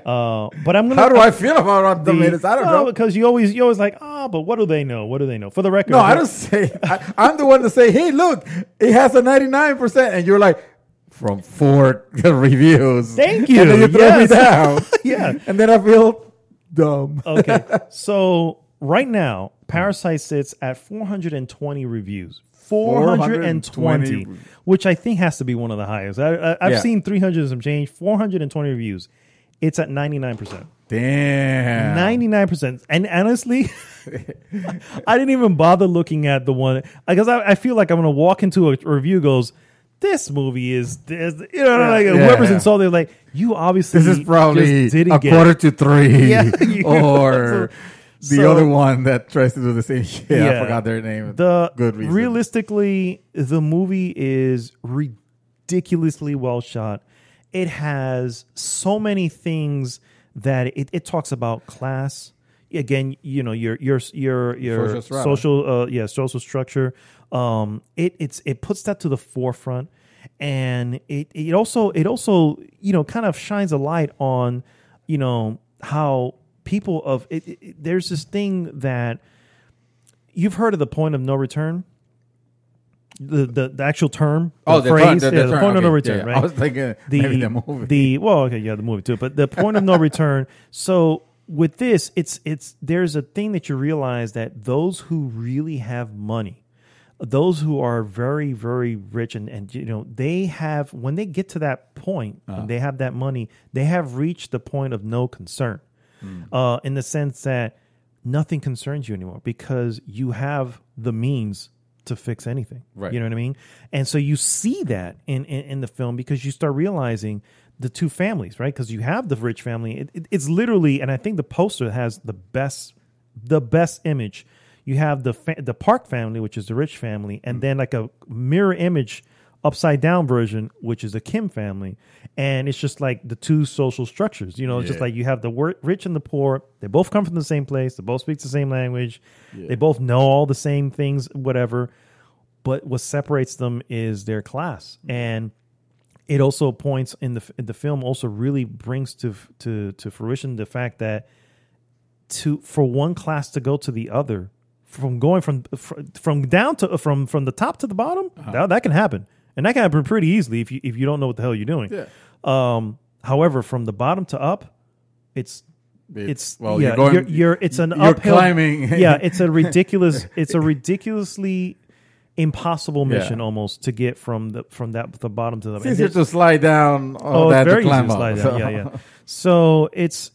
But I'm gonna. How do I feel about Rotten Tomatoes? I don't know, because you always like, but what do they know? What do they know? For the record, no, I don't say. I'm the one to say, hey, look, it has a 99%, and you're like, from 4 reviews. Thank you. And then you throw me down. Yeah, and then I feel dumb. Okay, so right now, Parasite sits at 420 reviews. 420, which I think has to be one of the highest. I've seen 300 and some change. 420 reviews. It's at 99%. Damn. 99%. And honestly, I didn't even bother looking at the one because I feel like I'm going to walk into a review goes, this movie is this, whoever's insulted, like, you obviously this is probably didn't a quarter to 3 or the other one that tries to do the same shit. I forgot their name. Good reason. Realistically, the movie is ridiculously well shot. It has so many things that it talks about class. Again, your social structure. It puts that to the forefront, and it also kind of shines a light on how people of it. There's this thing that you've heard of, the point of no return. The actual term, the phrase, term. The point of no return. Right? I was thinking maybe the movie. The movie too, but the point of no return. So with this, there's a thing that you realize that those who really have money, those who are very, very rich, and they have, when they get to that point, and they have that money, they have reached the point of no concern, in the sense that nothing concerns you anymore because you have the means to fix anything. Right. You know what I mean? And so you see that in the film because you start realizing the two families, right? Because you have the rich family. It's literally, and I think the poster has the best image. You have the Park family, which is the rich family, and then like a mirror image, upside down version, which is the Kim family. And it's just like the two social structures. It's just like you have the rich and the poor. They both come from the same place. They both speak the same language. Yeah. They both know all the same things, whatever. But what separates them is their class. And it also points in the film also really brings to fruition the fact that for one class to go to the other from going from down to from the top to the bottom, that can happen, and that can happen pretty easily if you don't know what the hell you're doing. Yeah. However, from the bottom to up, it's well, yeah, it's an you're uphill climbing. Yeah, it's a ridiculously impossible mission almost to get from the bottom to the. It's easier to slide down. It's very to climb easy to slide down. Yeah. So it's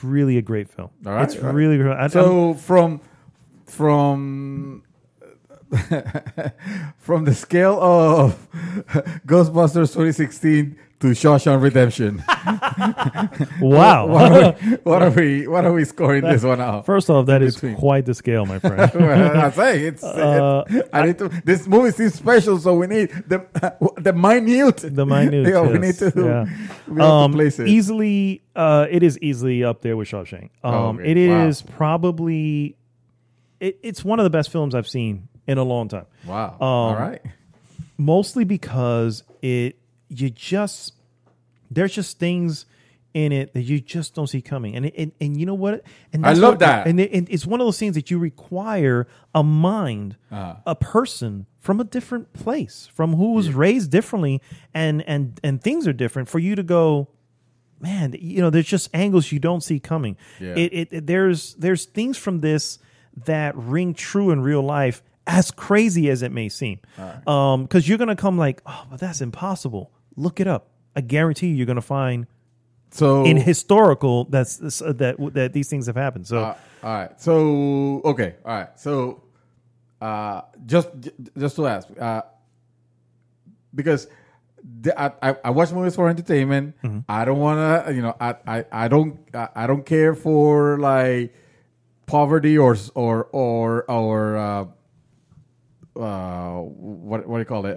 really a great film. All right, it's really great. So from from the scale of Ghostbusters 2016 to Shawshank Redemption. Wow. What are we scoring this one out? First off, that is quite the scale, my friend. Well, I'm saying I need to. This movie seems special, so we need the minute. The minute. Yeah, yes. we need to. Yeah. We have to place it. Easily, it is easily up there with Shawshank. Okay. It is probably. It's one of the best films I've seen in a long time. Wow. All right. Mostly because there's just things in it that you just don't see coming, and you know what? And I love that. And it's one of those things that you require a mind, a person from a different place, from who was raised differently, and things are different for you to go. Man, there's just angles you don't see coming. Yeah. There's things from this that ring true in real life, as crazy as it may seem. Because you're gonna come like, oh, but that's impossible. Look it up. I guarantee you're gonna find in historical that these things have happened. So all right. So okay. All right. So just to ask, because I watch movies for entertainment. Mm-hmm. I don't want to. I don't care for like poverty or what do you call it?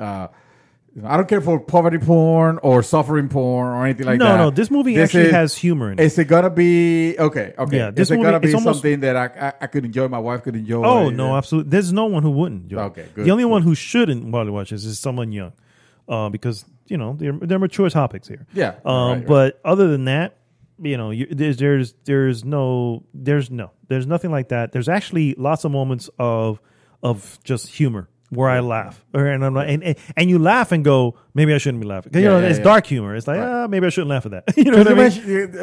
I don't care for poverty porn or suffering porn or anything like that. No, this movie actually has humor in it. Is it gonna be okay? Yeah, is it gonna be something that I could enjoy? My wife could enjoy. Oh no, absolutely. There's no one who wouldn't enjoy. Okay, good. The only one who shouldn't while watch this is someone young, because they're mature topics here. Yeah. Right. But other than that, there's nothing like that. There's actually lots of moments of just humor where I laugh, and I'm like, and you laugh and go, maybe I shouldn't be laughing. It's dark humor. It's like, maybe I shouldn't laugh at that. You know what I mean?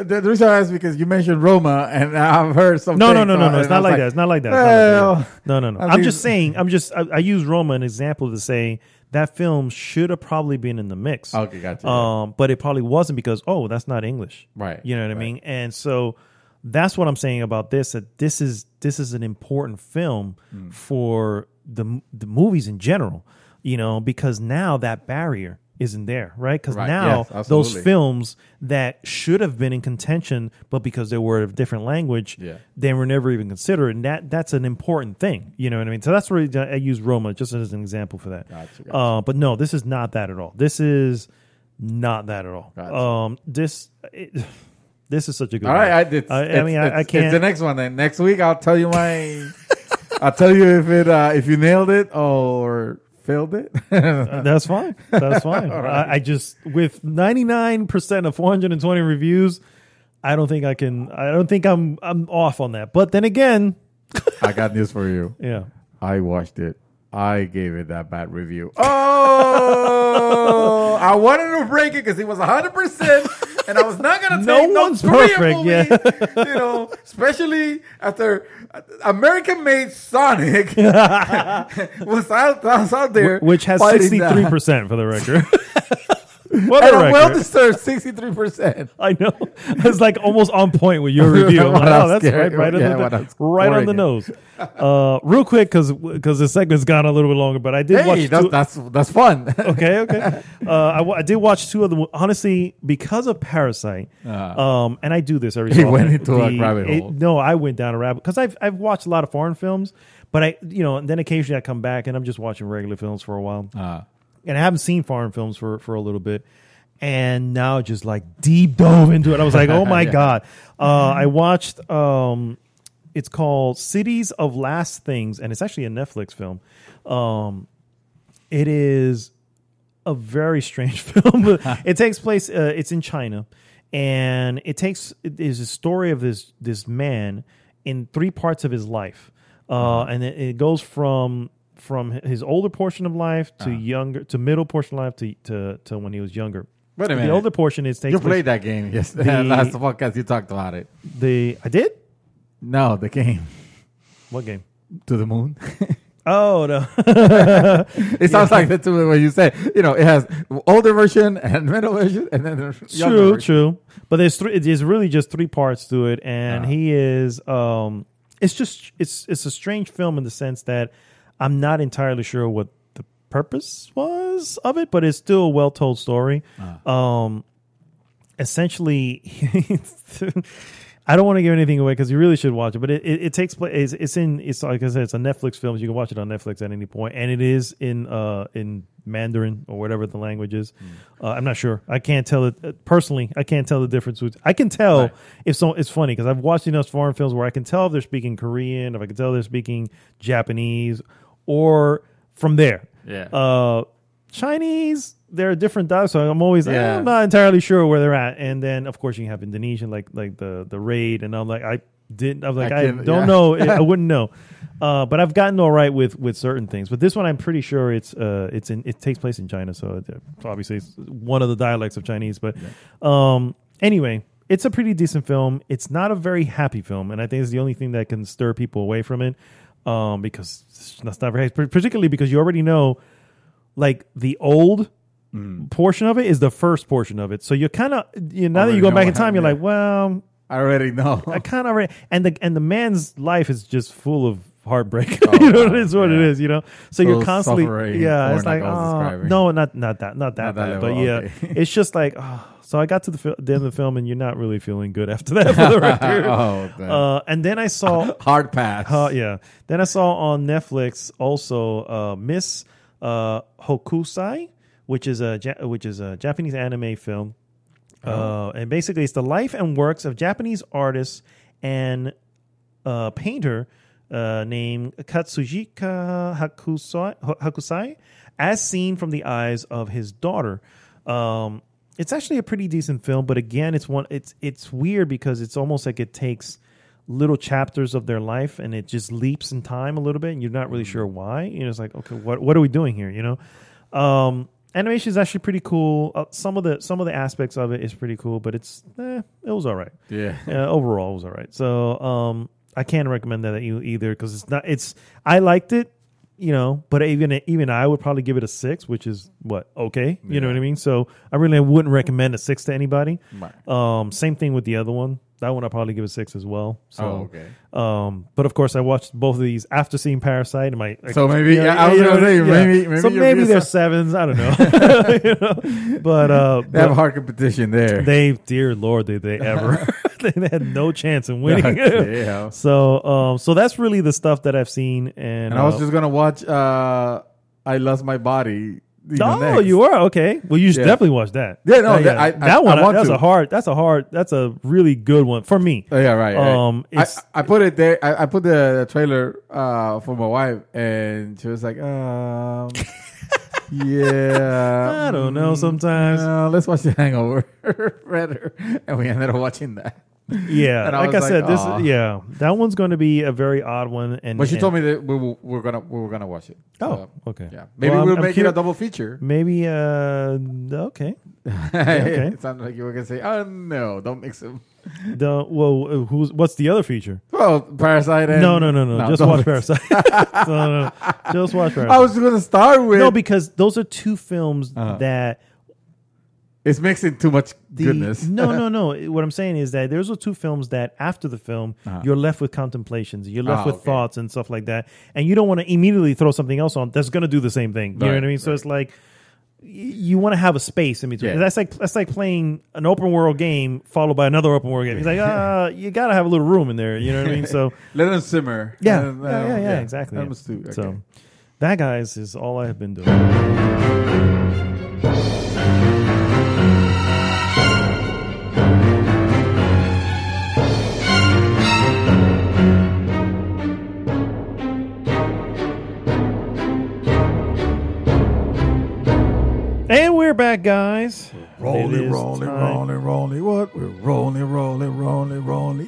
The reason I asked because you mentioned Roma, and I've heard something. No. It's not like that. It's not like that. Well, no. I'm just saying. I use Roma an example to say that film should have probably been in the mix. Okay, gotcha. But it probably wasn't because that's not English. Right. You know what I mean? And so that's what I'm saying about this. That this is an important film for the movies in general. Because now that barrier isn't there, right? Because now those films that should have been in contention, but because they were of different language, they were never even considered. And that's an important thing. You know what I mean? So that's where I use Roma just as an example for that. Gotcha. But no, this is not that at all. This is not that at all. Gotcha. This is such a good. All right, I can't. It's the next one. Then next week I'll tell you I'll tell you if you nailed it or failed it. That's fine. That's fine. Right. I just with 99% of 420 reviews, I don't think I'm off on that. But then again, I got news for you. Yeah, I watched it. I gave it that bad review. Oh, I wanted to break it because it was 100%, and I was not gonna take no one's perfect. Movie, yeah, especially after American-made Sonic was out there, which has 63% for the record. What a well-deserved 63%. I know. It's like almost on point with your review. That's right on the nose. Real quick, because the segment's gone a little bit longer, but I did watch. That's fun. Okay. I did watch two of them. Honestly, because of Parasite, and I do this every. He went into a rabbit hole. No, I went down a rabbit because I've watched a lot of foreign films, but and then occasionally I come back and I'm just watching regular films for a while. And I haven't seen foreign films for a little bit. And now just like deep dove into it. I was like, oh my God. I watched, it's called Cities of Last Things. And it's actually a Netflix film. It is a very strange film. It takes place, it's in China. And it is a story of this man in three parts of his life. and it goes from his older portion of life to middle portion of life to when he was younger. Wait a minute. The older portion is You played that game. Yes, last podcast you talked about it. I did? No, the game. What game? To the Moon. Oh no! It sounds like that's what you said. You know, it has older version and middle version, and then there's younger version. True. But there's really just 3 parts to it, and he is. It's a strange film in the sense that I'm not entirely sure what the purpose was of it, but it's still a well told story. Essentially. I don't want to give anything away because you really should watch it, but it takes place. It's like I said, it's a Netflix film. So you can watch it on Netflix at any point, and it is in Mandarin or whatever the language is. I'm not sure. I can't tell it personally. I can't tell the difference. I can tell if so. It's funny because I've watched enough foreign films where I can tell if they're speaking Korean, if I can tell they're speaking Japanese, or from there. Yeah. Chinese, there are different dialects, so I'm always I'm not entirely sure where they're at. And then of course you have Indonesian, like the raid, and I'm like I don't know, I wouldn't know. But I've gotten all right with certain things. But this one I'm pretty sure it takes place in China, so obviously it's one of the dialects of Chinese. But anyway, it's a pretty decent film. It's not a very happy film, and I think it's the only thing that can stir people away from it. Because that's not very, particularly because you already know. Like the old portion of it is the first portion of it. So you're kind of, now that you go back in time, you're like, well, I already know. I kind of already, and the man's life is just full of heartbreak. It is what it is, So you're constantly, it's like, no, not that bad, but okay. It's just like, so I got to the end of the film, and you're not really feeling good after that for the record. And then I saw hard pass. Then I saw on Netflix also Miss Hokusai, which is a Japanese anime film, and basically it's the life and works of Japanese artist and painter named Katsujika Hakusai, as seen from the eyes of his daughter. It's actually a pretty decent film, but again, it's weird because it's almost like it takes little chapters of their life and it just leaps in time a little bit and you're not really sure why. It's like, okay, what are we doing here? Animation is actually pretty cool. Some of the aspects of it is pretty cool, but it was all right. Overall it was all right. So I can't recommend that either because I liked it, but even I would probably give it a 6, which is okay. You know what I mean? So I really wouldn't recommend a 6 to anybody. Right. Same thing with the other one. That one I'll probably give a 6 as well. So, okay. But of course, I watched both of these after seeing Parasite. So maybe I was going to say maybe. So maybe they're 7s. I don't know. But they have a hard competition there. Dear Lord, did they ever? They had no chance in winning. Yeah. So that's really the stuff that I've seen. And I was just gonna watch. I Lost My Body. Next. You were okay. Well, you should definitely watch that. Yeah, no, that one. That's a really good one for me. Oh, yeah, right. I put it there. I put the trailer for my wife, and she was like, yeah. I don't know. Sometimes let's watch The Hangover, rather, and we ended up watching that. Yeah, like I said, that one's going to be a very odd one. But she told me that we're gonna watch it. So, okay. Yeah, maybe we'll make it a double feature. Maybe okay. Okay. It sounded like you were gonna say, "Oh no, don't mix them." What's the other feature? Well, Parasite. And no. Just watch Parasite. No. Just watch Parasite. I was gonna start with because those are 2 films that. It's mixing too much goodness. No. What I'm saying is that those are 2 films that after the film, you're left with contemplations. You're left with thoughts and stuff like that. And you don't want to immediately throw something else on that's going to do the same thing. You know what I mean? So it's like you want to have a space in between. Yeah. That's like playing an open world game followed by another open world game. It's like, you got to have a little room in there. You know what I mean? So let them simmer. Yeah, exactly. Okay. So that, guys, is all I have been doing. And we're back, guys. rolling. What? We're rolling.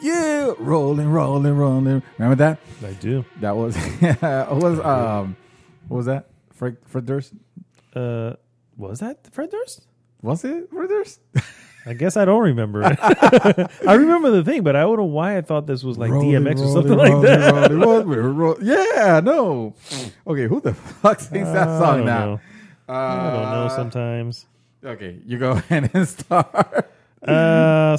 Yeah, rolling. Remember that? I do. That was what was that? Fred Durst? Was that Fred Durst? Was it Fred Durst? I guess I don't remember it. I remember the thing, but I don't know why I thought this was like DMX or something like that. Yeah, no. Okay, who the fuck sings that song now? Know. I don't know sometimes. Okay, you go ahead and start.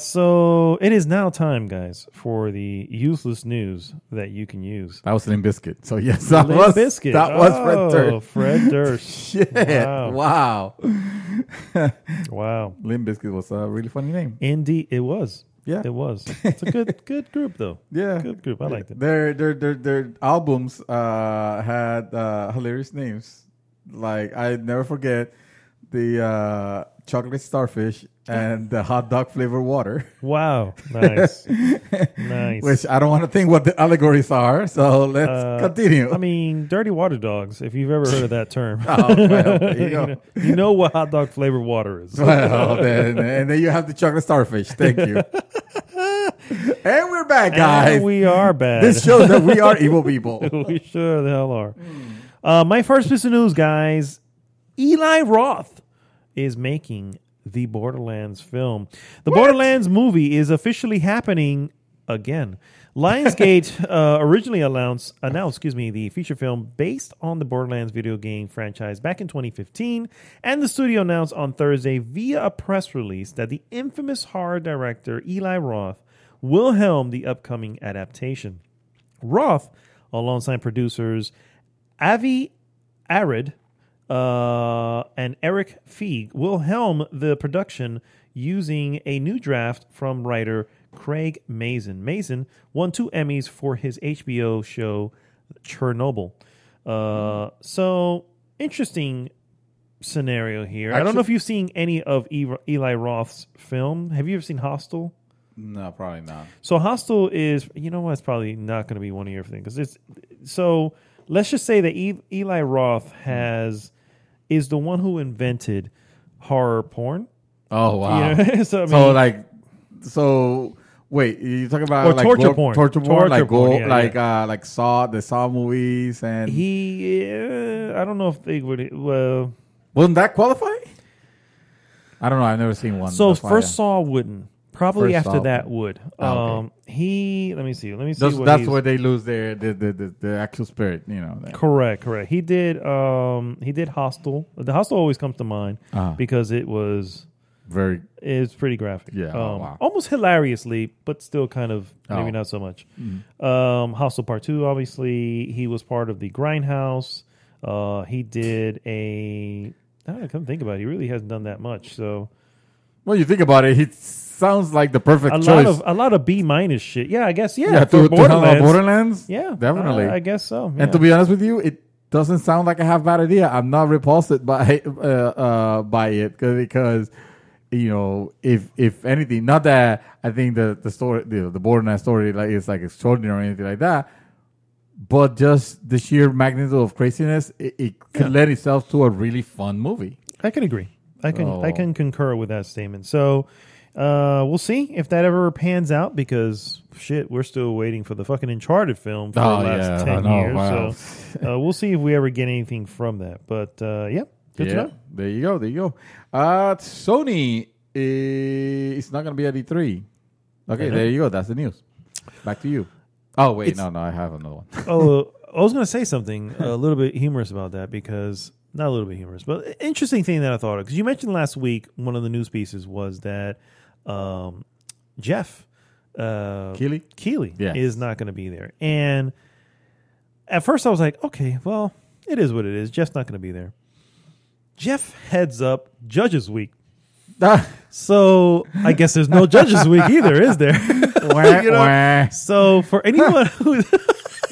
So it is now time, guys, for the useless news that you can use. That was Limp Bizkit. So yes, that was Fred Durst. Fred Durst. Shit. Wow. Wow. Limp Bizkit was a really funny name. Indeed, it was. Yeah, it was. It's a good group, though. Yeah, good group. I liked it. Their albums had hilarious names. Like I never forget the chocolate starfish and the hot dog flavored water. Wow, nice, nice. Which I don't want to think what the allegories are. So let's continue. I mean, dirty water dogs. If you've ever heard of that term, well, there you go. You know what hot dog flavored water is. Well, then you have the chocolate starfish. Thank you. And we're back, guys. And we are bad. This shows that we are evil people. We sure the hell are. My first piece of news, guys. Eli Roth is making the Borderlands film. The Borderlands movie is officially happening again. Lionsgate originally announced the feature film based on the Borderlands video game franchise back in 2015, and the studio announced on Thursday via a press release that the infamous horror director Eli Roth will helm the upcoming adaptation. Roth, alongside producers Avi Arad and Eric Feig, will helm the production using a new draft from writer Craig Mazin. Mazin won 2 Emmys for his HBO show Chernobyl. So, interesting scenario here. I don't know if you've seen any of Eli Roth's film. Have you ever seen Hostel? No, probably not. So Hostel is, you know what, it's probably not going to be one of your things. So let's just say that Eli Roth is the one who invented horror porn. Oh, wow. You know? So wait, you talking about like torture porn? Torture porn, like Saw, the Saw movies, and I don't know if they would. Well, wouldn't that qualify? I don't know. I've never seen one. So first Saw wouldn't. Probably First after Saw. that would. Okay. Let me see. That's where they lose the actual spirit. You know. Correct. He did Hostel. The Hostel always comes to mind because it was. It's pretty graphic. Yeah. Wow. Almost hilariously, but still kind of maybe not so much. Mm-hmm. Hostel Part 2, obviously, he was part of the Grindhouse. He did I come think about it. He really hasn't done that much. So, well, you think about it, he sounds like the perfect choice. A lot of B- shit. Yeah, I guess. Yeah, to Borderlands. Yeah, definitely. I guess so. Yeah. And to be honest with you, it doesn't sound like a half bad idea. I'm not repulsed by it because. You know, if anything, not that I think the story, the Borderlands story, is extraordinary or anything like that, but just the sheer magnitude of craziness, it could lend itself to a really fun movie. I can agree. I can concur with that statement. So we'll see if that ever pans out because shit, we're still waiting for the fucking Uncharted film for the last 10 years. Wow. So we'll see if we ever get anything from that. But good to know. There you go. Sony is not going to be at E3. Okay, there you go. That's the news. Back to you. Oh, wait. No, I have another one. I was going to say something a little bit humorous about that because, not a little bit humorous, but interesting thing that I thought of. Because you mentioned last week, one of the news pieces was that Jeff Keighley is not going to be there. And at first I was like, okay, well, it is what it is. Jeff's not going to be there. Jeff heads up Judges Week. So I guess there's no Judges Week either, is there? You know? So for anyone who...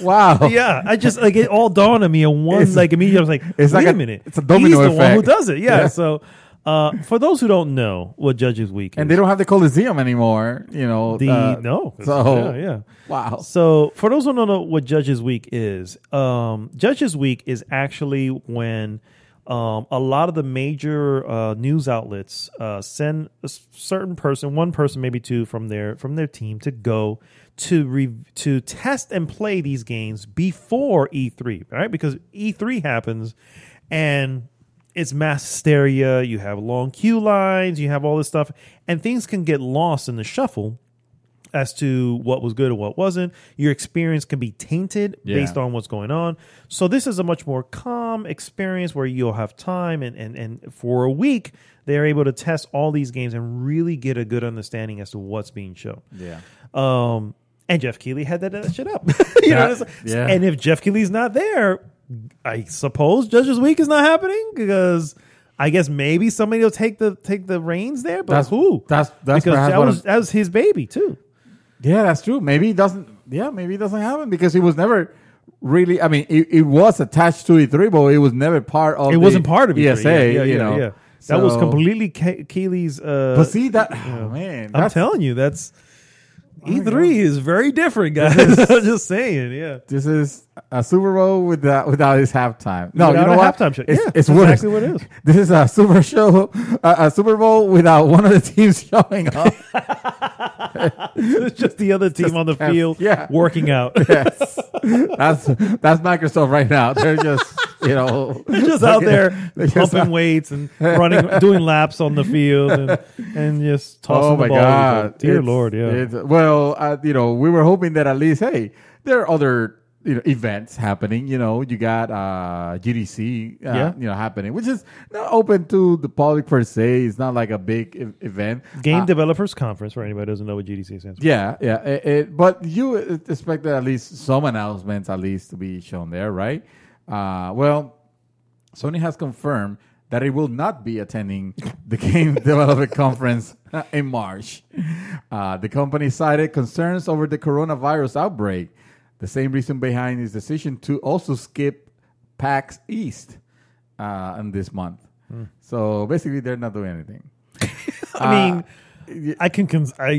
Wow. Yeah, I just it all dawned on me in one immediately. I was like, wait a minute. It's a domino He's the effect. one who does it. Yeah. So for those who don't know what Judges Week is. And they don't have the Coliseum anymore, you know. No. So, yeah. Wow. So for those who don't know what Judges Week is, Judges Week is actually when A lot of the major news outlets send a certain person, one person, maybe two from their team to go to test and play these games before E3, right? Because E3 happens and it's mass hysteria. You have long queue lines. You have all this stuff, and things can get lost in the shuffle as to what was good and what wasn't. Your experience can be tainted based on what's going on. So this is a much more calm experience where you'll have time, and for a week they're able to test all these games and really get a good understanding as to what's being shown. Yeah. And Jeff Keighley had that shit up. And if Jeff Keighley's not there, I suppose Judges Week is not happening because I guess maybe somebody will take the reins there. But who? That's because that was his baby too. Yeah, that's true. Maybe it doesn't. Yeah, maybe it doesn't happen because he was never really. I mean, it was attached to E3, but it was never part of. It wasn't part of ESA. Yeah. That was completely Keighley's. But see that, man, I'm telling you, that's. E3 is very different, guys. I'm just saying, yeah. This is a Super Bowl without his halftime. No, without you know what? Halftime show. It's exactly what it is. This is a a Super Bowl without one of the teams showing up. It's just the other team on the field working out. Yes. That's Microsoft right now. They're just, they're just out there pumping weights and doing laps on the field and just tossing the ball. God. Dear Lord, Well, we were hoping that at least, hey, there are other events happening. You got GDC, happening, which is not open to the public per se. It's not like a big event. Game Developers Conference, for anybody who doesn't know what GDC stands for. Yeah. But you expect at least some announcements at least to be shown there, right? Well, Sony has confirmed that it will not be attending the Game Development Conference in March. The company cited concerns over the coronavirus outbreak, the same reason behind its decision to also skip PAX East in this month. So basically, they're not doing anything. I mean, I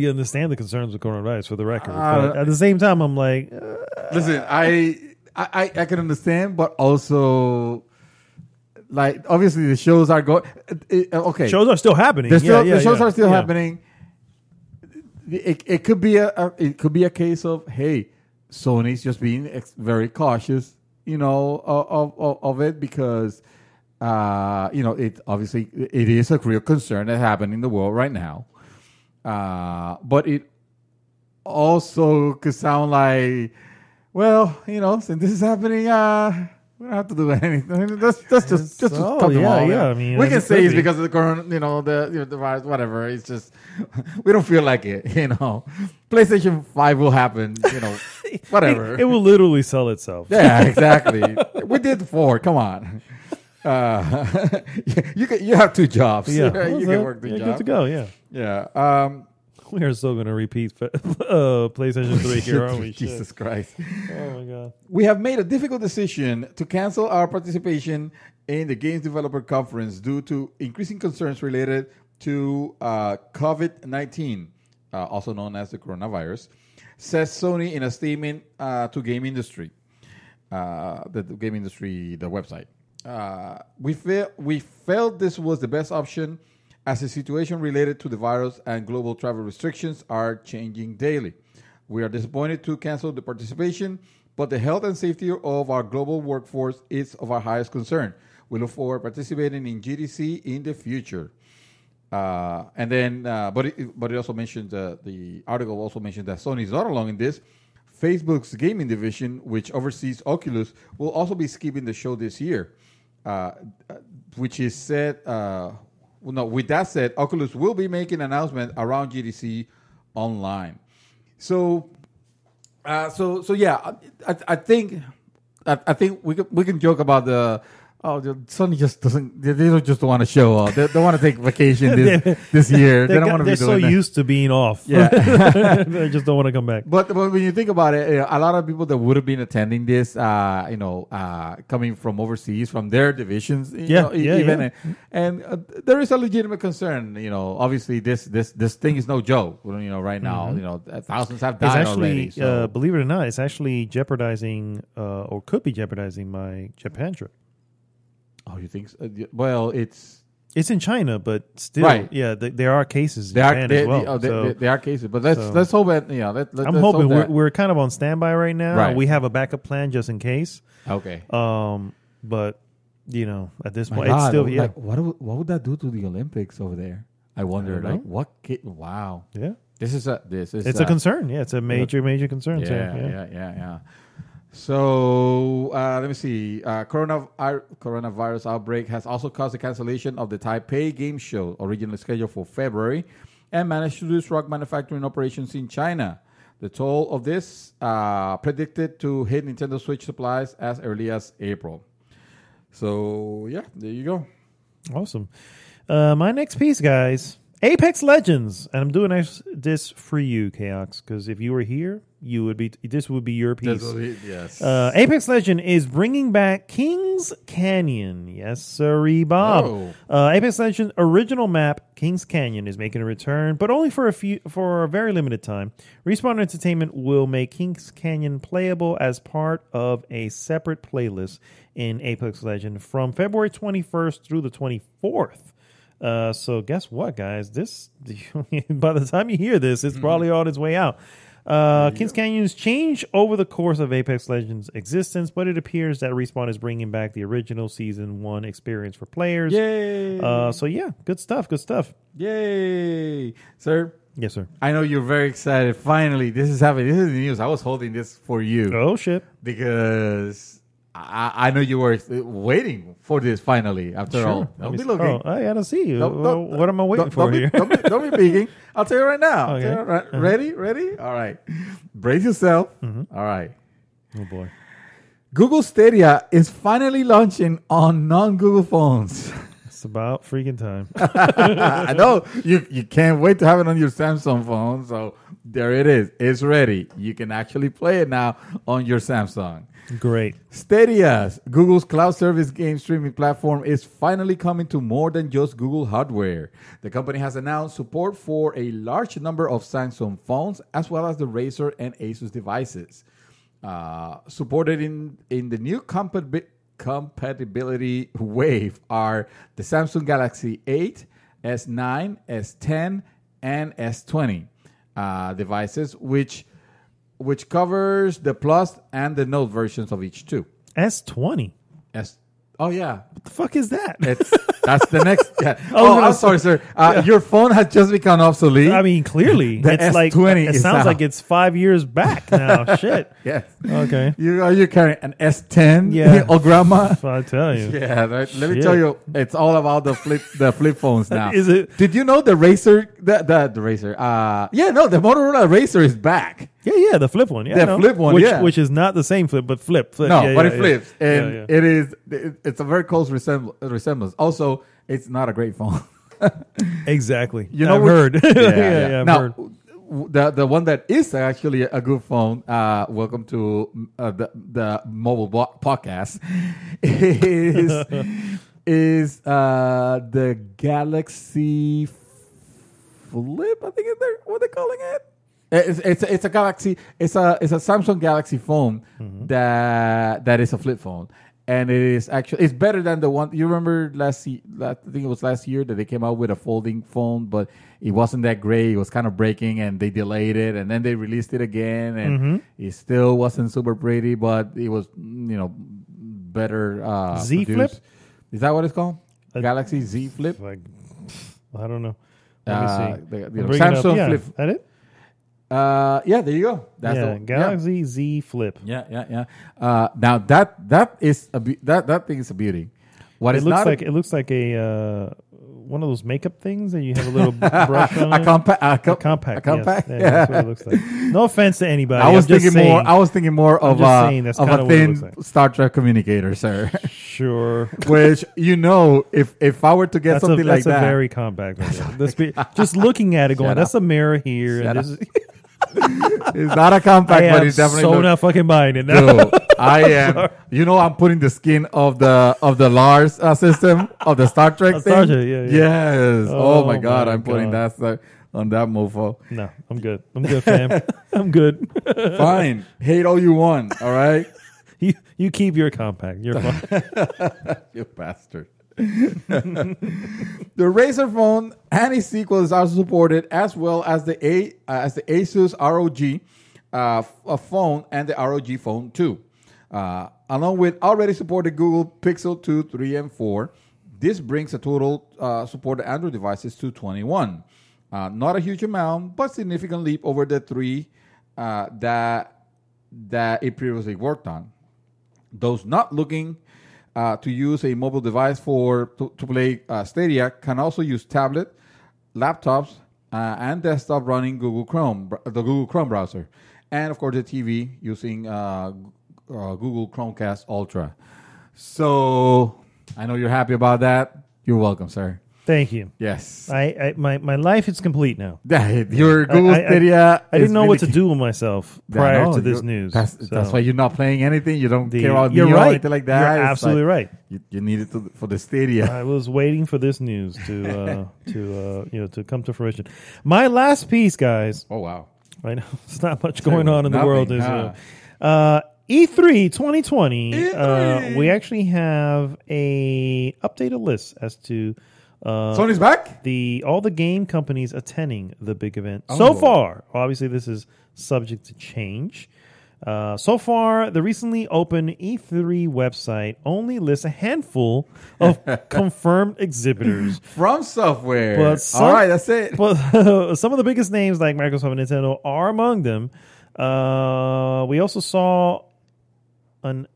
understand the concerns with coronavirus for the record, but at the same time, I'm like, listen, I can understand, but also. Like, obviously, the shows are going. Okay, shows are still happening. The shows are still happening. It could be a case of, hey, Sony's just being very cautious, of it because, it obviously it is a real concern that happening in the world right now. But it also could sound like, well, since this is happening, we don't have to do anything. Let's just cut them all. I mean, we can say it's because of the corona, the virus, whatever. It's just we don't feel like it. PlayStation 5 will happen. Whatever. It will literally sell itself. Yeah, exactly. We did 4. Come on. You have 2 jobs. Yeah, you can work the job. Good to go. Yeah. Yeah. We are still going to repeat PlayStation 3 here, aren't we? Jesus Christ. Oh, my God. We have made a difficult decision to cancel our participation in the Games Developer Conference due to increasing concerns related to COVID-19, also known as the coronavirus, says Sony in a statement to Game Industry, the Game Industry, the website. We felt this was the best option as the situation related to the virus and global travel restrictions are changing daily. We are disappointed to cancel the participation, but the health and safety of our global workforce is of our highest concern. We look forward to participating in GDC in the future. But it also mentioned, the article also mentioned that Sony is not alone in this. Facebook's gaming division, which oversees Oculus, will also be skipping the show this year, which is said... with that said, Oculus will be making an announcement around GDC online. So yeah, I think we can joke about Sony just doesn't. They don't just want to show up. They don't want to take vacation this year. They don't want to be doing that. They're so used to being off. Yeah, they just don't want to come back. But when you think about it, a lot of people that would have been attending this, coming from overseas, from their divisions, and there is a legitimate concern. Obviously this thing is no joke. Right now, thousands have died already. So. Believe it or not, it's actually jeopardizing or could be jeopardizing my Japan trip. Oh, you think so? Well, it's in China, but still, Right. yeah, there are cases in there are Japan as well. there are cases, but let's hope that I'm hoping we're kind of on standby right now. Right. We have a backup plan just in case. okay. But at this My point, God, it's still like, what would that do to the Olympics over there? I wonder. don't know. Wow. yeah. It's It's a concern. Yeah, it's a major concern. Yeah. So let me see. Coronavirus outbreak has also caused the cancellation of the Taipei game show, originally scheduled for February, and managed to disrupt manufacturing operations in China. The toll of this predicted to hit Nintendo Switch supplies as early as April. So yeah, there you go. Awesome. My next piece, guys. Apex Legends, and I'm doing this for you, Chaos, because if you were here, this would be your piece. Yes. Apex Legend is bringing back Kings Canyon. Yes, sirree, Bob. Apex Legend original map Kings Canyon is making a return, but only for a very limited time. Respawn Entertainment will make Kings Canyon playable as part of a separate playlist in Apex Legend from February 21st through the 24th. So guess what, guys? This by the time you hear this, it's probably on its way out. Kings Canyon's changed over the course of Apex Legends' existence, but it appears that Respawn is bringing back the original Season 1 experience for players. Yay! So yeah, good stuff. Yay! Sir? Yes, sir. I know you're very excited. Finally, this is happening. This is the news. I was holding this for you. Oh, shit. Because I know you were waiting for this finally, after all. Don't be looking. Oh, I gotta see you. What am I waiting for here? Don't be peeking. I'll tell you right now. Okay. Ready? All right. Brace yourself. Mm-hmm. All right. Oh, boy. Google Stadia is finally launching on non-Google phones. It's about freaking time. I know. You can't wait to have it on your Samsung phone. So there it is. It's ready. You can actually play it now on your Samsung. Great. Stadia, Google's cloud service game streaming platform, is finally coming to more than just Google hardware. The company has announced support for a large number of Samsung phones, as well as the Razer and Asus devices. Supported in the new compatibility wave are the Samsung Galaxy 8, S9, S10, and S20 devices, which covers the Plus and the Note versions of each two. S20. Oh, yeah. What the fuck is that? That's the next. Yeah. I'm sorry, sir. Your phone has just become obsolete. I mean, clearly. The It's S20 like, it is sounds out. like it's 5 years back now. Shit. Yes. Okay. You're carrying an S10? Yeah. Oh, grandma? I tell you. Yeah. Let me tell you, it's all about the flip phones now. Is it? Did you know the Razer? The Razer. The Motorola Razer is back. Yeah, the flip one. Yeah, The flip one, which is not the same flip, but flip. No, yeah, but yeah, it flips, and Yeah. it's a very close resemblance. Also, it's not a great phone. Exactly. You know, I've heard. Yeah. I've Now, heard. the one that is actually a good phone. Welcome to the mobile podcast. is the Galaxy Flip? I think what they're calling it. It's a Galaxy. It's a Samsung Galaxy phone that is a flip phone, and it's better than the one you remember I think it was last year that they came out with a folding phone, but it wasn't that great. It was kind of breaking, and they delayed it, and then they released it again, and it still wasn't super pretty, but it was better. Z produced. Flip? Is that what it's called? Galaxy Z Flip. Like, I don't know. Let me see. Samsung Flip. Is that it? Yeah, there you go. That's the Galaxy Z Flip. Yeah. Now that thing is a beauty. It looks like a one of those makeup things that you have a little brush on. A compact. Yes. Yeah, that's what it looks like. No offense to anybody. I was thinking more of a thin like. Star Trek communicator, sir. Sure. Which if I were to get something like that, that's a very compact. Just looking at it, going, that's a mirror here, and this is. It's not a compact, but it's definitely not fucking buying it now. Dude, I am. I'm putting the skin of the Lars system of the Star Trek thing. Star Trek, yeah. Yes. Oh my God, I'm God. putting that on that mofo. No, I'm good. I'm good, fam. I'm good. Fine. Hate all you want. All right. You keep your compact. You're fine. You bastard. The Razer phone and its sequels are supported, as well as the Asus ROG phone and the ROG Phone 2. Along with already supported Google Pixel 2, 3, and 4, this brings the total supported Android devices to 21. Not a huge amount, but significant leap over the 3 that it previously worked on. Those not looking to use a mobile device to play Stadia can also use tablet, laptops, and desktop running the Google Chrome browser, and of course the TV using Google Chromecast Ultra. So I know you're happy about that. You're welcome, sir. Thank you. Yes. My life is complete now. Your Google Stadia. I didn't know what to do with myself prior to this news. That's why you're not playing anything. You don't care about you're Neo right. or anything like that. You're absolutely right. You need it for the Stadia. I was waiting for this news to come to fruition. My last piece, guys. Oh wow! I know there's not much going on in the world. Huh? E3 2020. E3. We actually have a updated list as to Sony's back? All the game companies attending the big event. Oh. So far, obviously this is subject to change. So far, the recently opened E3 website only lists a handful of confirmed exhibitors. From Software. But All right, that's it. But some of the biggest names like Microsoft and Nintendo are among them. We also saw an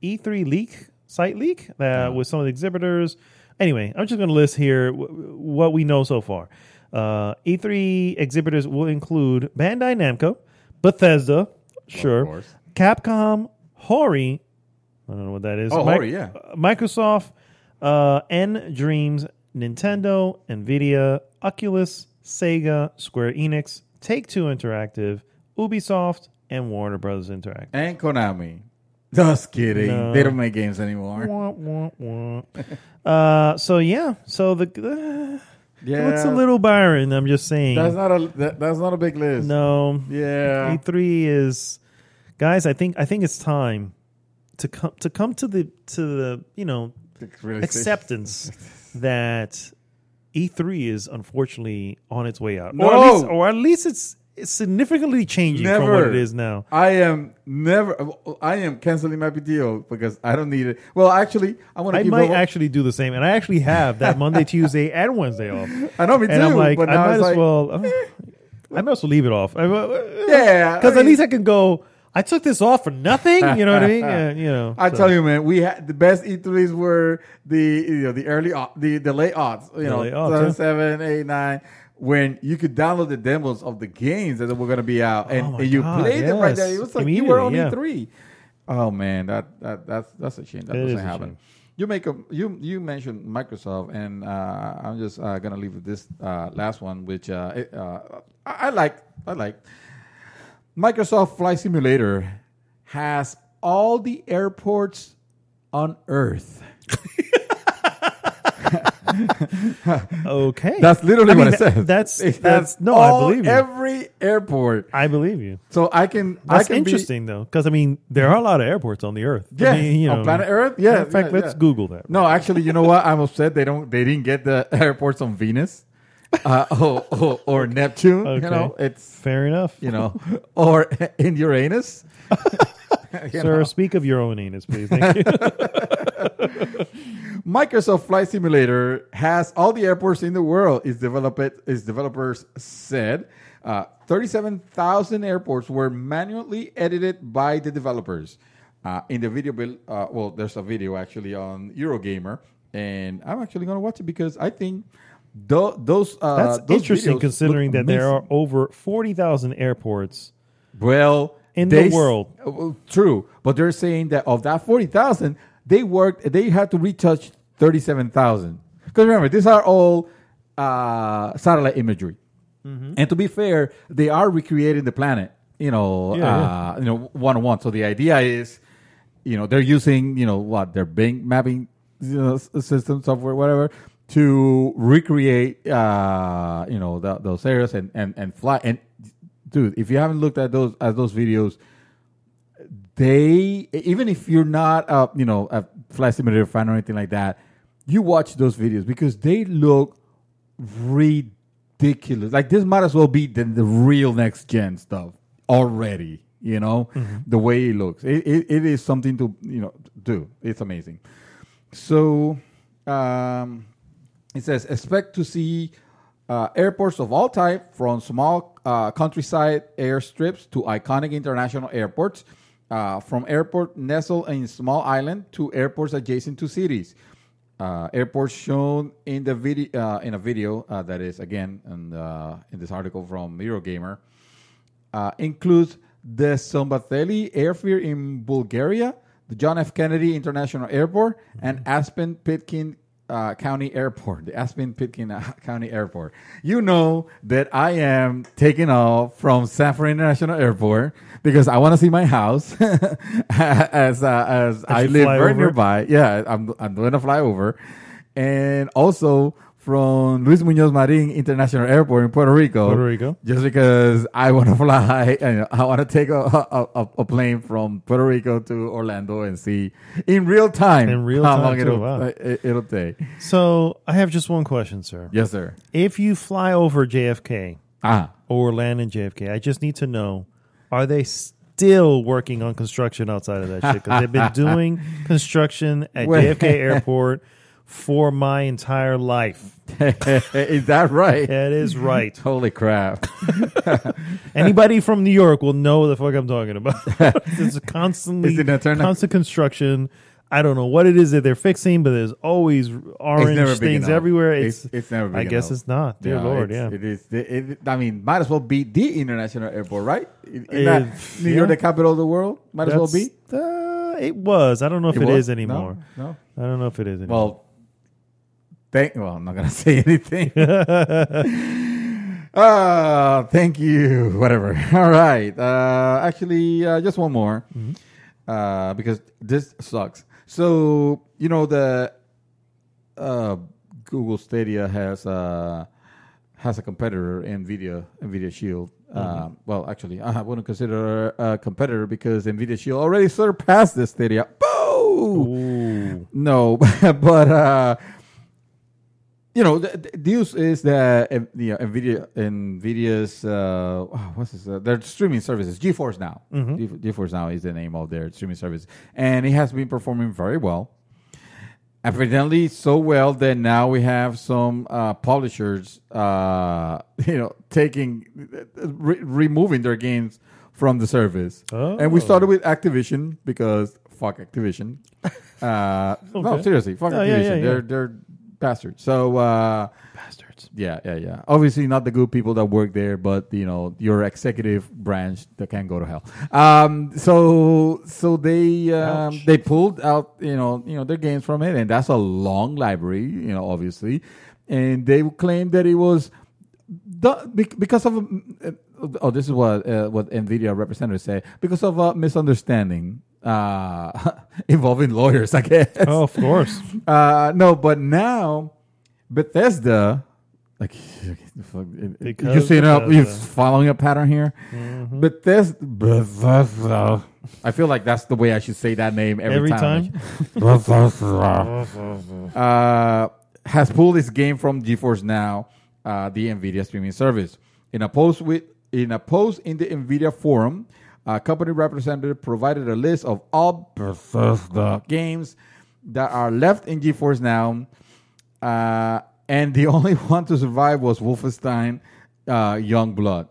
E3 site leak with some of the exhibitors. Anyway, I'm just going to list here what we know so far. E3 exhibitors will include Bandai Namco, Bethesda, sure, Capcom, Hori, I don't know what that is. Hori, yeah. Microsoft, N Dreams, Nintendo, Nvidia, Oculus, Sega, Square Enix, Take-Two Interactive, Ubisoft, and Warner Brothers Interactive. And Konami. Just kidding. No. They don't make games anymore. Wah, wah, wah. So the it's a little barren. I'm just saying. That's not a big list. No. Yeah. E3 is, guys. I think it's time to come to the acceptance that E3 is unfortunately on its way out, No. or at least it's significantly changing from what it is now. I am canceling my PTO because I don't need it. Well, actually, I might actually do the same, and I actually have that Monday, Tuesday, and Wednesday off. I know, me too. And I'm like, but I might as well leave it off. Yeah, because at least I can go. I took this off for nothing. You know what I mean? I tell you, man, we had the best E3s were the early the late odds. Late odds, 7, 8, 9. When you could download the demos of the games that were going to be out, and you played them right there. It was like you were on E3. Oh man, that's a shame. That doesn't happen. You mentioned Microsoft, and I'm just gonna leave with this last one, which I like. Microsoft Flight Simulator has all the airports on Earth. Okay, that's literally what it says. That's no, I believe you. Every airport, I believe you. So I can. That's interesting though, because there are a lot of airports on the Earth. Yeah, on planet Earth. Yeah. In fact, let's Google that. No, actually, you know what? I'm upset they didn't get the airports on Venus, or Neptune. Okay. It's fair enough. Or in Uranus. Sir, speak of your own anus, please. Thank you. Microsoft Flight Simulator has all the airports in the world. Its developers said 37,000 airports were manually edited by the developers. In the video build, there's a video actually on Eurogamer, and I'm actually going to watch it because I think those that's interesting considering that there are over 40,000 airports. In the world. True, but they're saying that of that 40,000, they had to retouch 37,000. Because remember, these are all satellite imagery. Mm-hmm. And to be fair, they are recreating the planet, one-on-one. So the idea is, they're using, their Bing mapping system, software, whatever, to recreate, those areas and fly. And dude, if you haven't looked at those videos, they, even if you're not a flight simulator fan or anything like that, you watch those videos because they look ridiculous. Like this might as well be the real next gen stuff already. The way it looks, it is something to do. It's amazing. So it says expect to see airports of all type, from small countryside airstrips to iconic international airports, from airport nestled in small island to airports adjacent to cities. Airports shown in the video in a video that is again in this article from Eurogamer includes the Sombatheli Airfield in Bulgaria, the John F. Kennedy International Airport, and Aspen Pitkin County Airport, the Aspen Pitkin County Airport. You know that I am taking off from Sanford International Airport because I want to see my house as I live very nearby. Yeah, I'm doing a flyover, and also from Luis Muñoz Marin International Airport in Puerto Rico. Just because I want to fly, I want to take a plane from Puerto Rico to Orlando and see in real time how long it'll take. So I have just one question, sir. Yes, sir. If you fly over JFK or land in JFK, I just need to know, are they still working on construction outside of that shit? Because they've been doing construction at JFK Airport for my entire life. Is that right? That is right. Holy crap. Anybody from New York will know what the fuck I'm talking about. It's constant construction. I don't know what it is that they're fixing, but there's always orange things everywhere. It's never big I guess enough. it's not. Dear Lord, It is. I mean, might as well be the international airport, right? New York, the capital of the world? Might as well be? It was. I don't know if it is anymore. No. I don't know if it is anymore. Well, I'm not going to say anything. Thank you. Whatever. All right. Actually, just one more. Because this sucks. So, the Google Stadia has a competitor, NVIDIA Shield. Well, actually, I wouldn't consider a competitor because NVIDIA Shield already surpassed the Stadia. Boo! No, but... the use is that NVIDIA's what's this? Their streaming services, GeForce Now. GeForce Now is the name of their streaming service, and it has been performing very well. Evidently, so well that now we have some publishers, removing their games from the service. And we started with Activision because fuck Activision. No, seriously, fuck Activision. Yeah. They're bastards. So bastards. Yeah. Obviously not the good people that work there, but your executive branch that can go to hell. So they pulled out their games from it, and that's a long library, obviously, and they claimed that it was because of this is what NVIDIA representatives say, because of a misunderstanding involving lawyers, I guess. Oh, of course. No, but now Bethesda, like, you see you're following a pattern here. Bethesda. I feel like that's the way I should say that name every time. Has pulled this game from GeForce Now, the NVIDIA streaming service. In a post in the NVIDIA forum, a company representative provided a list of all Bethesda games that are left in GeForce Now, and the only one to survive was Wolfenstein Youngblood.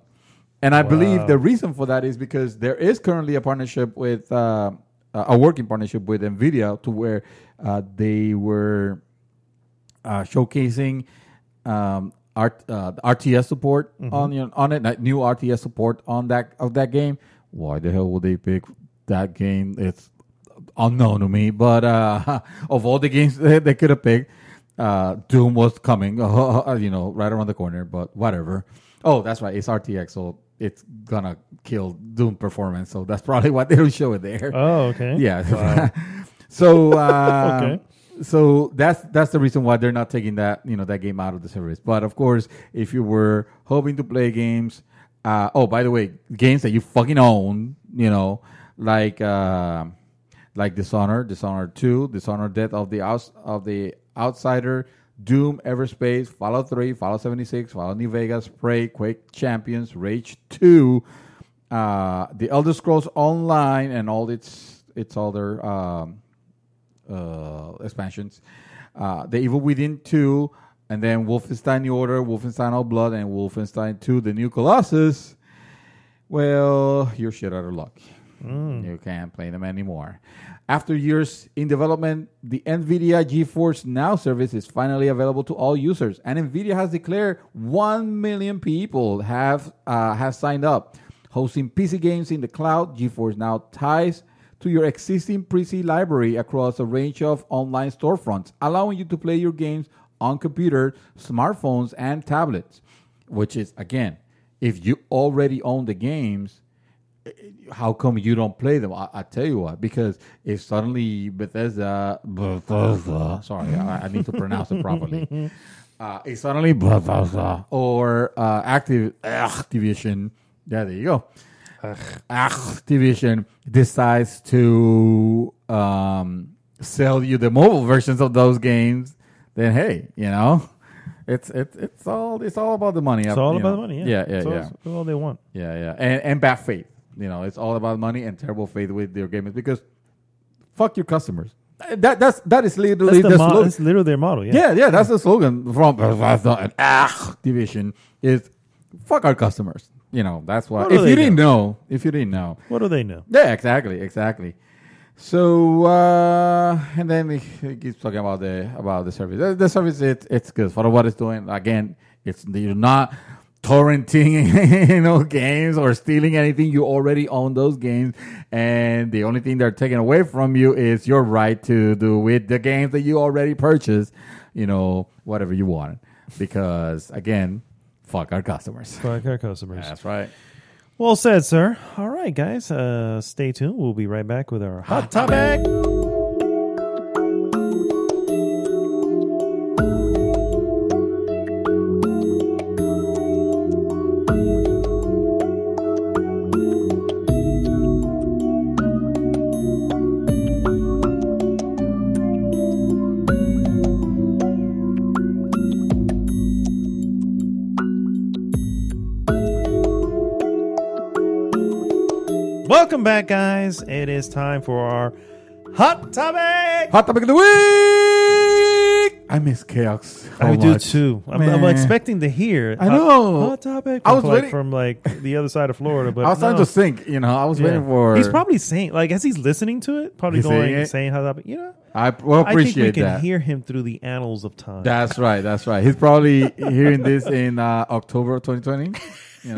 And I believe the reason for that is because there is currently a partnership with a working partnership with NVIDIA to where they were showcasing RTS support on it, like new RTS support on that game. Why the hell would they pick that game? It's unknown to me. But of all the games they could have picked, Doom was coming, right around the corner. But whatever. Oh, that's right. It's RTX, so it's gonna kill Doom performance. So that's probably why they don't show it there. Oh, okay. Yeah. Wow. So okay. So that's the reason why they're not taking that that game out of the service. But of course, if you were hoping to play games, by the way, games that you fucking own, like Dishonored 2, Dishonored Death of the Outsider, Doom, Everspace, Fallout 3, Fallout 76, Fallout New Vegas, Prey, Quake Champions, Rage 2, The Elder Scrolls Online, and all its other expansions, The Evil Within 2, and then Wolfenstein New Order, Wolfenstein All Blood, and Wolfenstein 2, The New Colossus. Well, you're shit out of luck. You can't play them anymore. After years in development, the NVIDIA GeForce Now service is finally available to all users, and NVIDIA has declared 1 million people have signed up. Hosting PC games in the cloud, GeForce Now ties to your existing PC library across a range of online storefronts, allowing you to play your games on computers, smartphones, and tablets. Which is, again, if you already own the games, how come you don't play them? I tell you what, because if suddenly Bethesda, sorry, I need to pronounce it properly. If suddenly Bethesda or Activision, yeah, there you go. Activision decides to sell you the mobile versions of those games, then hey, it's all about the money. It's all about the money. Yeah. That's all they want. Yeah. And bad faith. It's all about money and terrible faith with their gamers because fuck your customers. That is literally the slogan. That's literally their motto. Yeah. Yeah. That's the slogan from Activision is fuck our customers. That's why. If you didn't know, what do they know? Yeah, exactly. So and then he keeps talking about the service. The service it's good for what it's doing. Again, you're not torrenting games or stealing anything. You already own those games, and the only thing they're taking away from you is your right to do with the games that you already purchased. Whatever you want, because again, fuck our customers. Fuck our customers. That's right. Well said, sir. All right, guys. Stay tuned. We'll be right back with our hot topic. Welcome back, guys. It is time for our hot topic. Hot topic of the week. I miss chaos. I do too. I'm expecting to hear. I know. Hot topic. I was waiting from the other side of Florida, but I was trying to think. I was waiting for. He's probably saying as he's listening to it, probably saying hot topic. I appreciate I think we can that. hear him through the annals of time. That's right. He's probably hearing this in October of 2020. He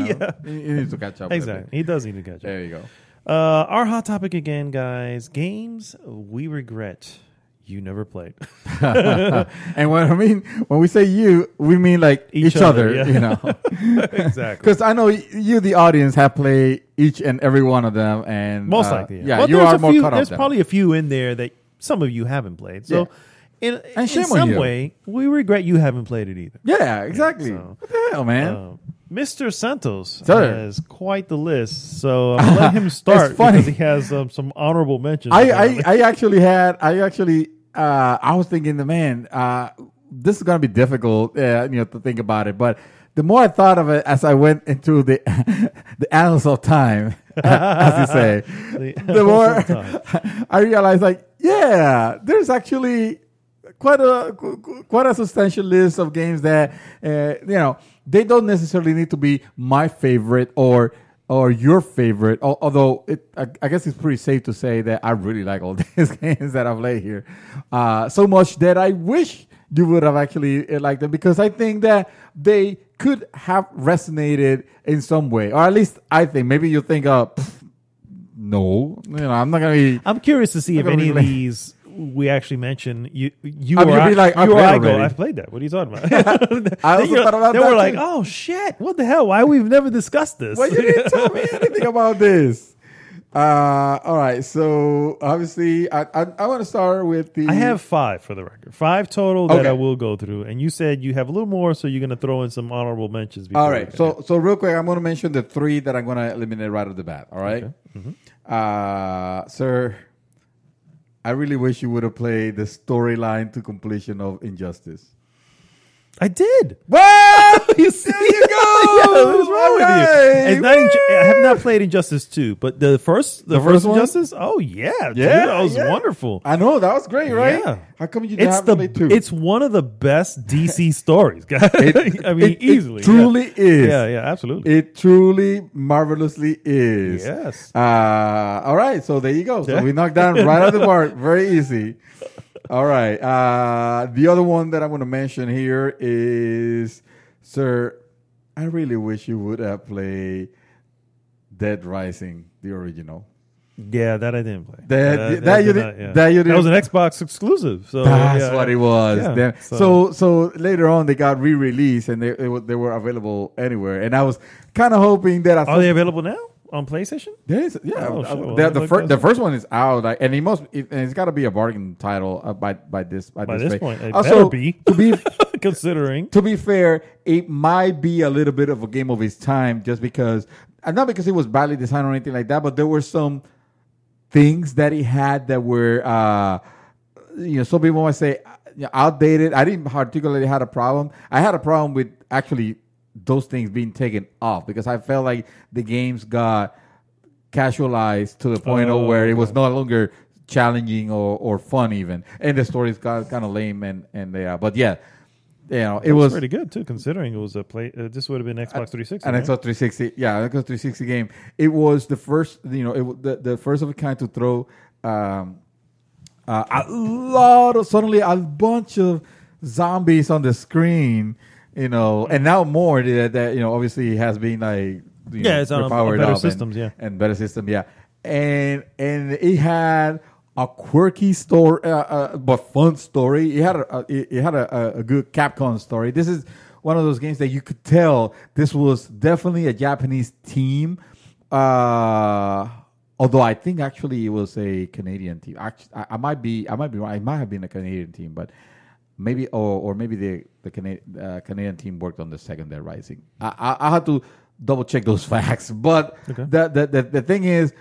needs to catch up. Exactly. He does need to catch up. There you go. Our hot topic again, guys. Games we regret you never played. And when we say you, we mean like each other. Yeah. Exactly. Because I know you, the audience, have played each and every one of them, and most likely, yeah, you are more caught up. There's probably a few in there that some of you haven't played. So, in some way, we regret you haven't played it either. Yeah, exactly. So, what the hell, man? Mr. Santos has quite the list, so I'm going to let him start because he has some honorable mentions. I was thinking, this is going to be difficult, to think about it. But the more I thought of it as I went into the annals of time, as you say, the more I realized, there's actually quite a substantial list of games that they don't necessarily need to be my favorite or your favorite. Although I guess it's pretty safe to say that I really like all these games that I've played here, so much that I wish you would have actually liked them, because I think that they could have resonated in some way, or at least I think. Maybe you think, no, I'm not gonna be. I'm curious to see if any of these we actually mention you or I go, I've played that. What are you talking about? I also thought about that. They were like, oh shit, what the hell? Why we've never discussed this? Well, you didn't tell me anything about this. All right. So obviously, I want to start with the. I have 5 for the record. 5 total that Okay. I will go through. And you said you have a little more, so you're going to throw in some honorable mentions. Before All right. So real quick, I'm going to mention the 3 that I'm going to eliminate right off the bat. All right. Okay. Mm-hmm. Sir, I really wish you would have played the storyline to completion of Injustice. I did. Well, You see? there you go. Yeah, what's wrong with you? Alright. It's not I have not played Injustice 2, but the first first one? Injustice, oh yeah, dude, Yeah, that was yeah. wonderful. I know that was great, right? Yeah. How come you It's haven't played 2? it's one of the best DC stories, guys. I mean, easily. It truly is. Yeah, absolutely. It truly marvelously is. Yes. All right. So there you go. So Yeah. we knocked down right out the park. Very easy. All right. The other one that I'm going to mention here is, sir, I really wish you would have played Dead Rising, the original. Yeah, that I didn't play. That you didn't. was an Xbox exclusive. So That's yeah, what it was. yeah, Damn. So later on they got re-released and they were available anywhere. And I was kind of hoping that Are they available now on PlayStation? Yeah. Oh, sure. Well, The first one is out, like, and it's got to be a bargain title by this By rate. this point, it Also, better be. to be Considering. to be fair, it might be a little bit of a game of its time, just because, and not because it was badly designed or anything like that, but there were some things that it had that were, some people might say outdated. I didn't particularly had a problem. I had a problem with actually those things being taken off, because I felt like the games got casualized to the point of where it was no longer challenging or fun even, and the stories got kind of lame and they are. But yeah, it was pretty good too, considering it was a play. This would have been Xbox 360. and right? Xbox 360. Yeah, Xbox 360 game. It was the first, the first of a kind to throw suddenly a bunch of zombies on the screen. And now more that obviously has been like it's on a better systems, and better system, and it had a quirky story, but fun story. It had a good Capcom story. This is one of those games that you could tell this was definitely a Japanese team. Although I think actually it was a Canadian team. Actually, I might be wrong. It might have been a Canadian team, but maybe or maybe the Canadian team worked on the second Dead Rising. I had to double check those facts, but Okay. the thing is,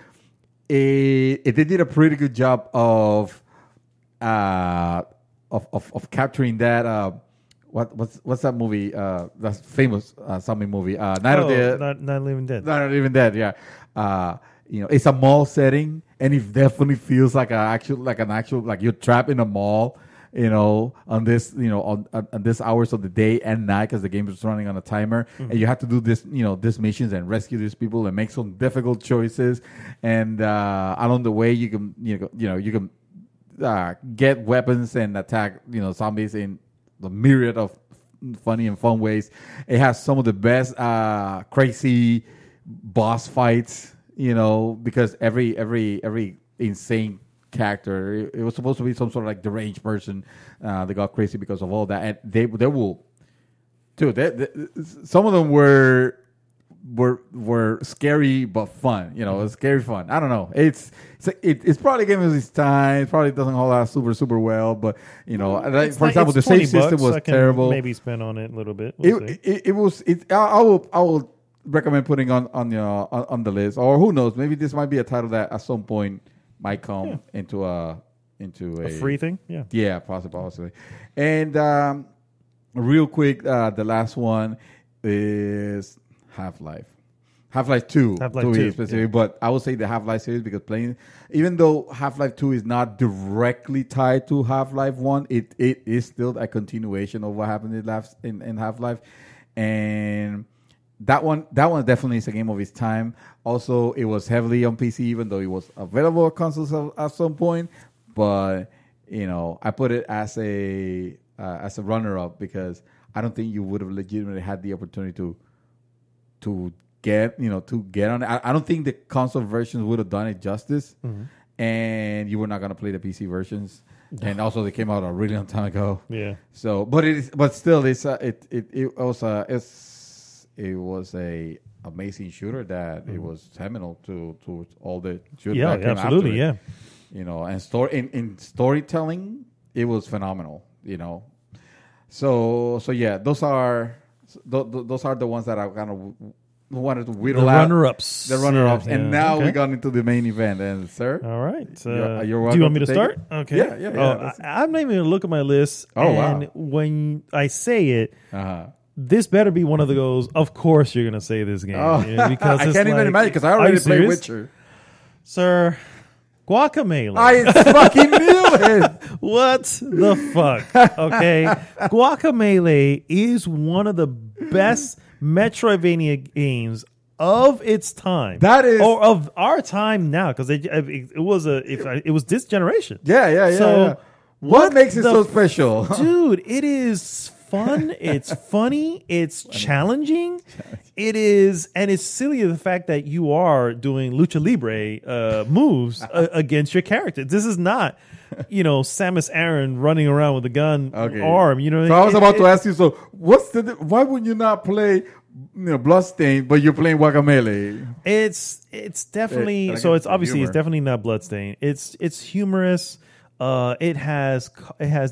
they did a pretty good job of capturing that. What's that movie? That's famous zombie movie. Night of the Not Living Dead. Not even dead. Yeah. It's a mall setting, and it definitely feels like you're trapped in a mall. On this, on this hours of the day and night, because the game is running on a timer, and you have to do this, these missions and rescue these people and make some difficult choices. And along the way, you can get weapons and attack, zombies in the myriad of funny and fun ways. It has some of the best crazy boss fights, because every insane character, it was supposed to be some sort of like deranged person that got crazy because of all that, and they will, dude. Some of them were scary but fun. It was scary fun. I don't know. It's probably a game of its time. It probably doesn't hold out super well, but for example, the save system was terrible. Maybe spend on it a little bit. We'll see. It was. I will recommend putting on the list, or who knows, maybe this might be a title that at some point might come into a free thing. Yeah, possibly. And real quick, the last one is Half-Life 2, Half-Life to 2, be specific, but I would say the Half-Life series, because even though Half-Life 2 is not directly tied to Half-Life 1, it is still a continuation of what happened in Half-Life. And that one definitely is a game of its time. Also, it was heavily on PC, even though it was available on consoles at some point. But I put it as a runner-up, because I don't think you would have legitimately had the opportunity to get on it. I don't think the console versions would have done it justice, and you were not going to play the PC versions. And also, they came out a really long time ago. Yeah. So, but still, it's it was a amazing shooter that it was seminal to all the shooters Yeah, that came absolutely, after it. yeah. You know, and in storytelling, it was phenomenal. You know, so yeah, those are the ones that I kind of wanted to whittle out. Runner-ups. The runner-ups, Yeah, and yeah. now Okay. we got into the main event. And sir, All right. You're Do you welcome want me to to take start? it. Okay. Yeah. Oh, I'm not even going to look at my list. Oh, and wow. when I say it, uh-huh. this better be one of those. Of course, you're going to say this game. Oh, Yeah, because I it's can't even like, imagine because I are already you played serious? Witcher. Sir, Guacamelee. I fucking knew it. What the fuck? Okay. Guacamelee is one of the best Metroidvania games of its time. That is- or of our time now, because it was this generation. Yeah. So what makes it the so special? Dude, it is fun. It's funny. It's challenging. It is, and it's silly the fact that you are doing lucha libre moves against your character. This is not, Samus Aran running around with a gun arm. So I was about to ask you. So why would you not play? Bloodstained, but you're playing Guacamelee. It's definitely It- so. It's obviously humor. it's definitely not Bloodstained. It's humorous. It has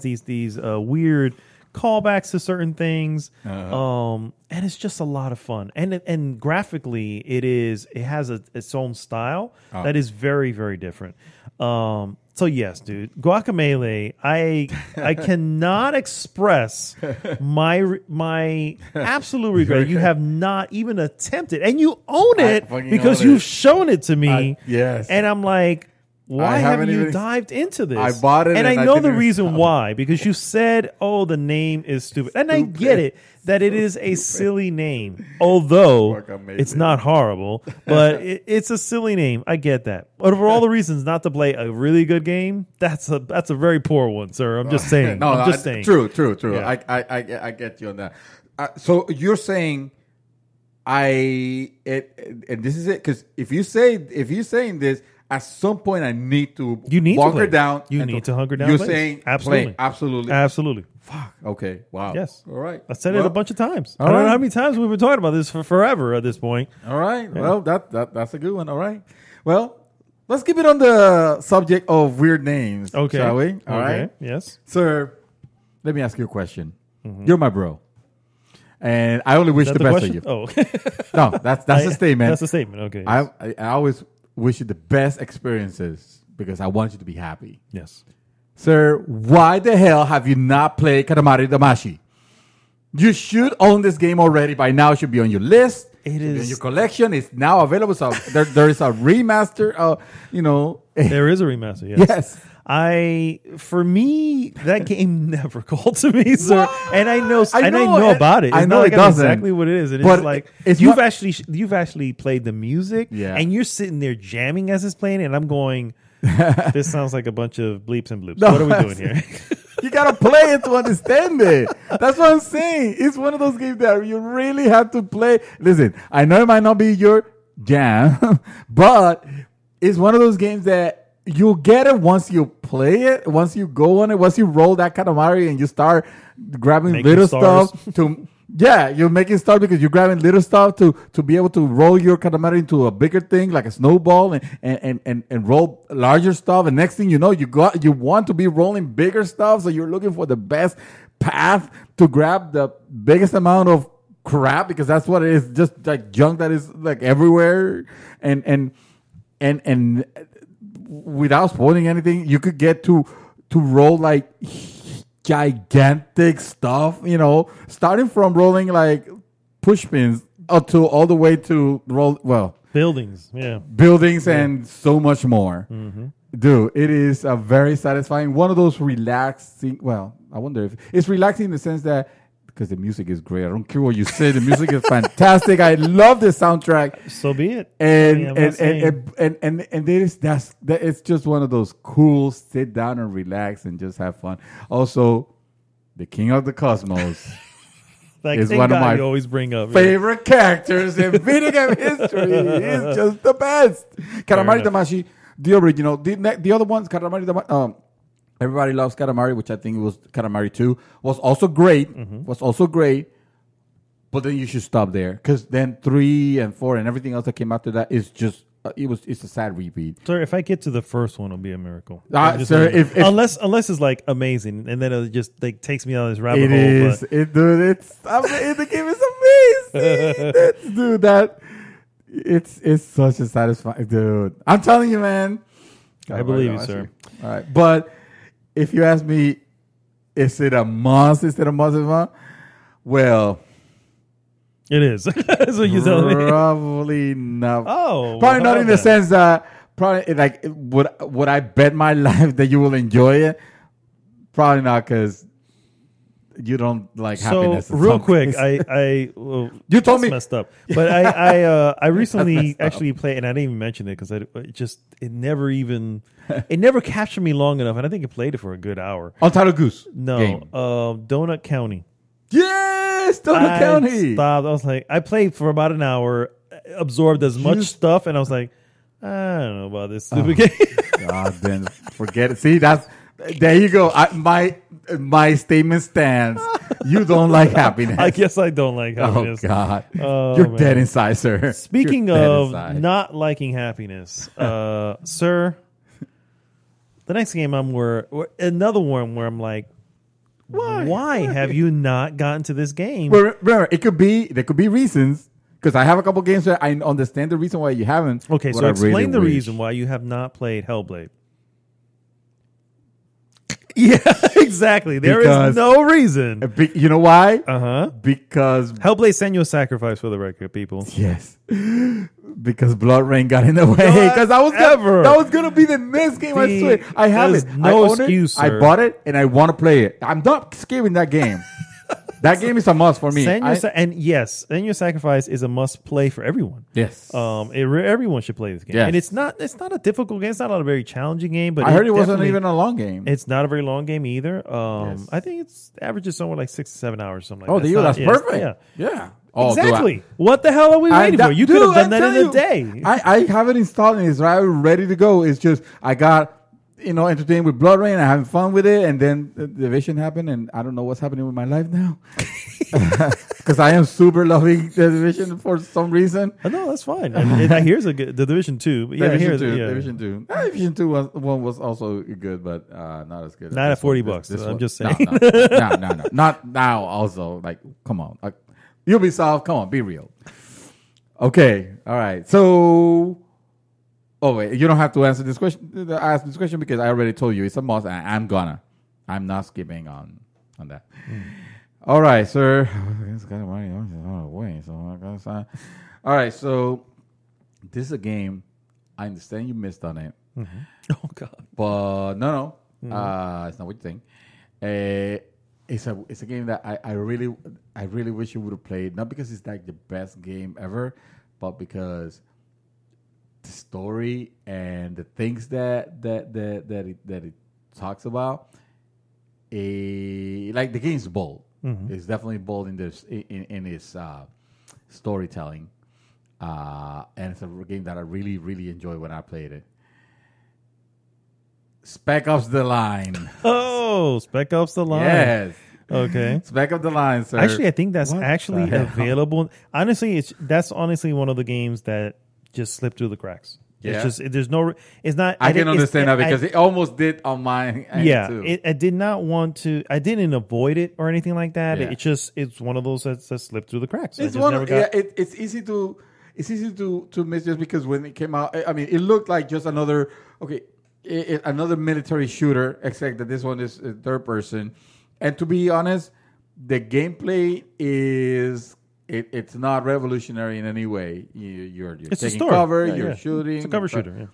these weird callbacks to certain things. And it's just a lot of fun. And graphically, it has its own style that is very, very different. So yes, dude, Guacamelee. I cannot express my absolute regret. You have not even attempted, and you own it fucking because own you've it. shown it to me. Yes. And I'm like, why haven't haven't you even- dived into this? I bought it and I and I know didn't the even reason stop. why, because you said, "Oh, the name is stupid," and I get it that it is a silly name, although Guacamelee. it's not horrible, but it's a silly name. I get that, but for all the reasons not to play a really good game, that's a very poor one, sir. I'm just saying. I'm just saying. True. Yeah. I get you on that. So you're saying, and this is it, because if you're saying this, at some point I need to You need to hunker play. down. You and need to hunker down. You're play. saying absolutely, play. Absolutely. absolutely. Fuck. Okay. Wow. Yes. All right. I said it a bunch of times. I all don't know right. how many times we've been talking about this for forever at this point. All right. Well, that's a good one. All right. Well, let's keep it on the subject of weird names. Okay. Shall we? All Okay. right. Yes. Sir, let me ask you a question. You're my bro. And I only wish Is the that best question? of you. Oh, No, that's a statement. That's a statement. Okay. I always wish you the best experiences because I want you to be happy. yes. Sir, why the hell have you not played Katamari Damacy? You should own this game already. By now, it should be on your list. It should be is- in your collection. It's now available. So there is a remaster. There is a remaster. Yes. Yes. For me, that game never called to me, sir. What? And I know I know it. about it. It's I know not like it I doesn't. exactly what it is. And But it's like it's you've not- you've actually played the music, Yeah. and you're sitting there jamming as it's playing, and I'm going, this sounds like a bunch of bleeps and bloops. No, What are we doing here? You gotta play it to understand it. That's what I'm saying. It's one of those games that you really have to play. Listen, I know it might not be your jam, but it's one of those games that you'll get it once you play it, once you go on it, once you roll that Katamari and you start grabbing Making little stars. stuff to. Yeah, you're making stuff because you're grabbing little stuff to be able to roll your Katamari into a bigger thing like a snowball and roll larger stuff. And next thing you know, you want to be rolling bigger stuff. So you're looking for the best path to grab the biggest amount of crap because that's what it is, just like junk that is like everywhere. And without spoiling anything, you could get to roll like gigantic stuff, starting from rolling like push pins up to all the way to Buildings. Yeah. buildings and so much more. Dude, it is a very satisfying, one of those relaxing. Well, I wonder if it's relaxing in the sense that because the music is great. I don't care what you say. The music is fantastic. I love the soundtrack. So be it. And I'm not saying- it's just one of those cool sit down and relax and just have fun. Also, the King of the Cosmos like, is thank one of God my you always bring up. favorite characters in video game history. He's just the best. Katamari enough. Damacy, the original. The other ones, Katamari Damacy. Everybody loves Katamari, which I think it was Katamari 2, was also great. But then you should stop there because then 3 and 4 and everything else that came after that is just it's a sad repeat. Sir, if I get to the first one, it'll be a miracle. Sir, unless it's like amazing, and then it just like takes me on this rabbit it hole. Is, it, dude, the game is amazing, dude. That it's such a satisfying, dude. I'm telling you, man. I believe you, sir. All right, but if you ask me, is it a must? Is it a must? Well. It is. That's what you're telling me. Probably not. Oh, probably not in the sense that probably like would I bet my life that you will enjoy it? Probably not because you don't like happiness. So real quick, you told me messed up, but I recently actually played, and I didn't even mention it because it never captured me long enough, and I think I played it for a good hour. Untitled Goose. No, game. Donut County. Yes, Donut County. Stopped. I was like, I played for about an hour, absorbed as much stuff, and I was like, I don't know about this stupid game. God, then forget it. See, there you go. My statement stands. You don't like happiness. I guess I don't like happiness. Oh God, you're dead inside, sir. Speaking of not liking happiness, sir, the next game another one where I'm like, Why have you not gotten to this game? Well, remember, there could be reasons because I have a couple games that I understand the reason why you haven't. Okay, so explain the reason why you have not played Hellblade. Yeah, exactly. There is no reason. You know why? Because Hellblade Senua's Sacrifice, for the record, people. Yes. Because Blood Rain got in the way. Because that was gonna be the next game. I swear, I have it. No excuse. I bought it and I want to play it. I'm not skipping that game. That game is a must for me. And yes, Senua's Sacrifice is a must play for everyone. Yes. Everyone should play this game. Yes. And it's not a difficult game. It's not a very challenging game. But I heard it wasn't even a long game. It's not a very long game either. Yes. I think it's averages somewhere like 6 to 7 hours, something like that. That's perfect. Yeah. Oh, exactly. What the hell are we waiting for? You could have done that in a day. I have it installed and it's right ready to go. It's just I got entertained with Blood Rain. I'm having fun with it, and then the Division happened, and I don't know what's happening with my life now because I am super loving the Division for some reason. No, that's fine. And I hear the Division 2. But Division 2. Division 2 one was also good, but not as good. Not at $40. I'm just saying. No. Not now. Also, like, come on, Ubisoft. Come on, be real. Okay, all right. So. Oh wait, you don't have to answer this question. Ask this question because I already told you it's a must, and I'm not skipping on that. All right, sir. All right, so this is a game. I understand you missed on it. Mm-hmm. Oh God! But no, it's not what you think. It's a game that I really wish you would have played. Not because it's like the best game ever, but because the story and the things that it talks about, like the game's bold. Mm-hmm. It's definitely bold in this in its storytelling, and it's a game that I really enjoyed when I played it. Spec Ops: The Line. Oh, Spec Ops: The Line. Yes. Okay. Spec Ops: The Line, sir. Actually, I think that's available. Honestly, that's honestly one of the games that just slipped through the cracks. Yeah. It's just it's not. I can understand that because it almost did on mine. Yeah, I did not want to. I didn't avoid it or anything like that. Yeah. It's one of those that slipped through the cracks. It's easy to miss just because when it came out, I mean, it looked like just another another military shooter, except that this one is third person. And to be honest, the gameplay is. It's not revolutionary in any way. You're taking cover, you're shooting. It's a cover shooter, yeah.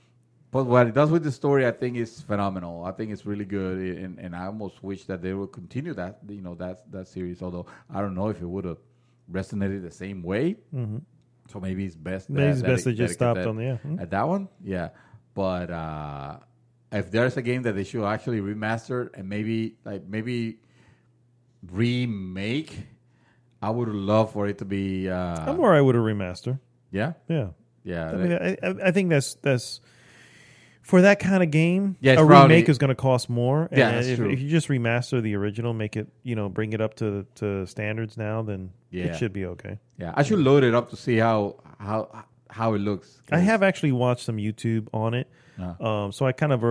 But what it does with the story, I think, is phenomenal. I think it's really good, and I almost wish that they would continue that that series. Although I don't know if it would have resonated the same way. Mm-hmm. So maybe it's best. They just stopped on at that one. Yeah, but if there's a game that they should actually remaster and maybe remake. I would love for it to be. I'm where I would have remastered. Yeah, yeah. I mean, I think that's For that kind of game, Yeah, it's a probably- remake is going to cost more. Yeah, And that's if, true. if you just remaster the original, make it, bring it up to standards now, then Yeah. it should be okay. Yeah, I should load it up to see how it looks. I have actually watched some YouTube on it, so I kind of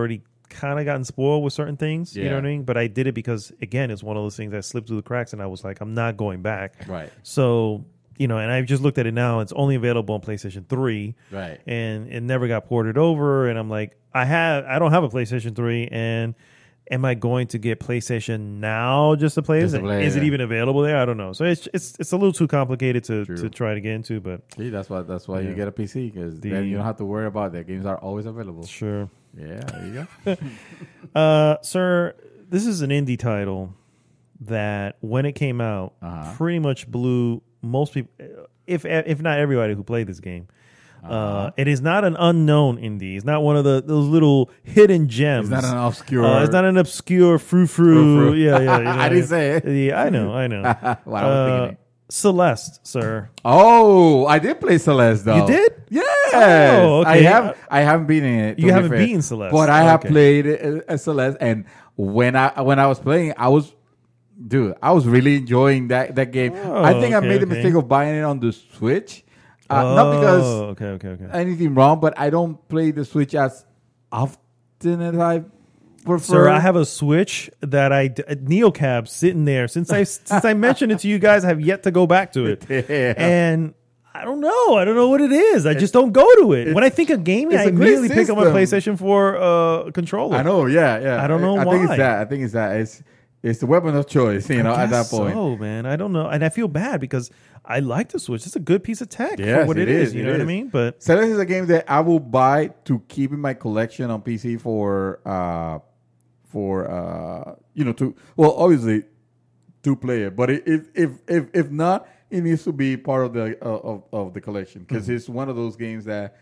gotten spoiled with certain things. You know Yeah. what I mean? But I did it because again, it's one of those things that slipped through the cracks, and I was like, I'm not going back. Right. So and I just looked at it now. It's only available on PlayStation 3, Right. and it never got ported over. And I'm like, I don't have a PlayStation 3, and am I going to get PlayStation Now just to play this? Is it even available there? I don't know. So it's a little too complicated to try to get into. But See, that's why you get a PC, because then you don't have to worry about that. Games are always available. sure. Yeah, there you go. Sir, this is an indie title that when it came out, pretty much blew most people, if not everybody who played this game. It is not an unknown indie. It's not one of those little hidden gems. It's not an obscure. It's not an obscure frou-frou. Yeah. I didn't say it. Yeah, I know. Well, I was thinking it. Celeste, sir. Oh, I did play Celeste though. You did? Yes. Oh, okay. I haven't beaten it. You haven't beaten Celeste, but I have Okay. played Celeste, and when I was playing, I was really enjoying that game. Oh, I think I okay, made the okay. mistake of buying it on the Switch, not because okay. anything wrong, but I don't play the Switch as often as I prefer. Sir, I have a Switch that Neocab sitting there since I mentioned it to you guys. I have yet to go back to it, and I don't know. I don't know what it is. I just don't go to it. When I think of gaming, it's I a great immediately pick up my system. PlayStation 4 controller. I know, yeah. I don't know I think why. it's that. It's the weapon of choice, at that point. So, man, I don't know, and I feel bad because I like the Switch. It's a good piece of tech Yes, for what it it is. is, You it know what I is. mean? But Celeste is a game that I will buy to keep in my collection on PC obviously to play it. But if not, it needs to be part of the collection, because it's one of those games that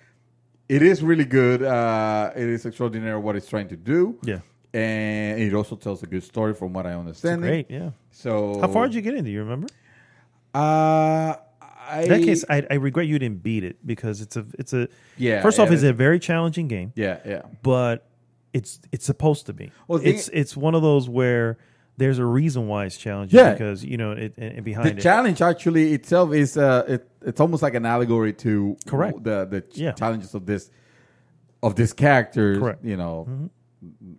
it is really good. It is extraordinary what it's trying to do. yeah, And it also tells a good story from what I understand. great. Yeah. So How far did you get in? Do you remember? In In that case, I regret you didn't beat it because it's a Yeah, First off, yeah, it's a very challenging game. yeah. But it's supposed to be. Well, it's one of those where there's a reason why it's challenging because it behind The challenge actually itself is it's almost like an allegory to Correct. the challenges of this character. Correct.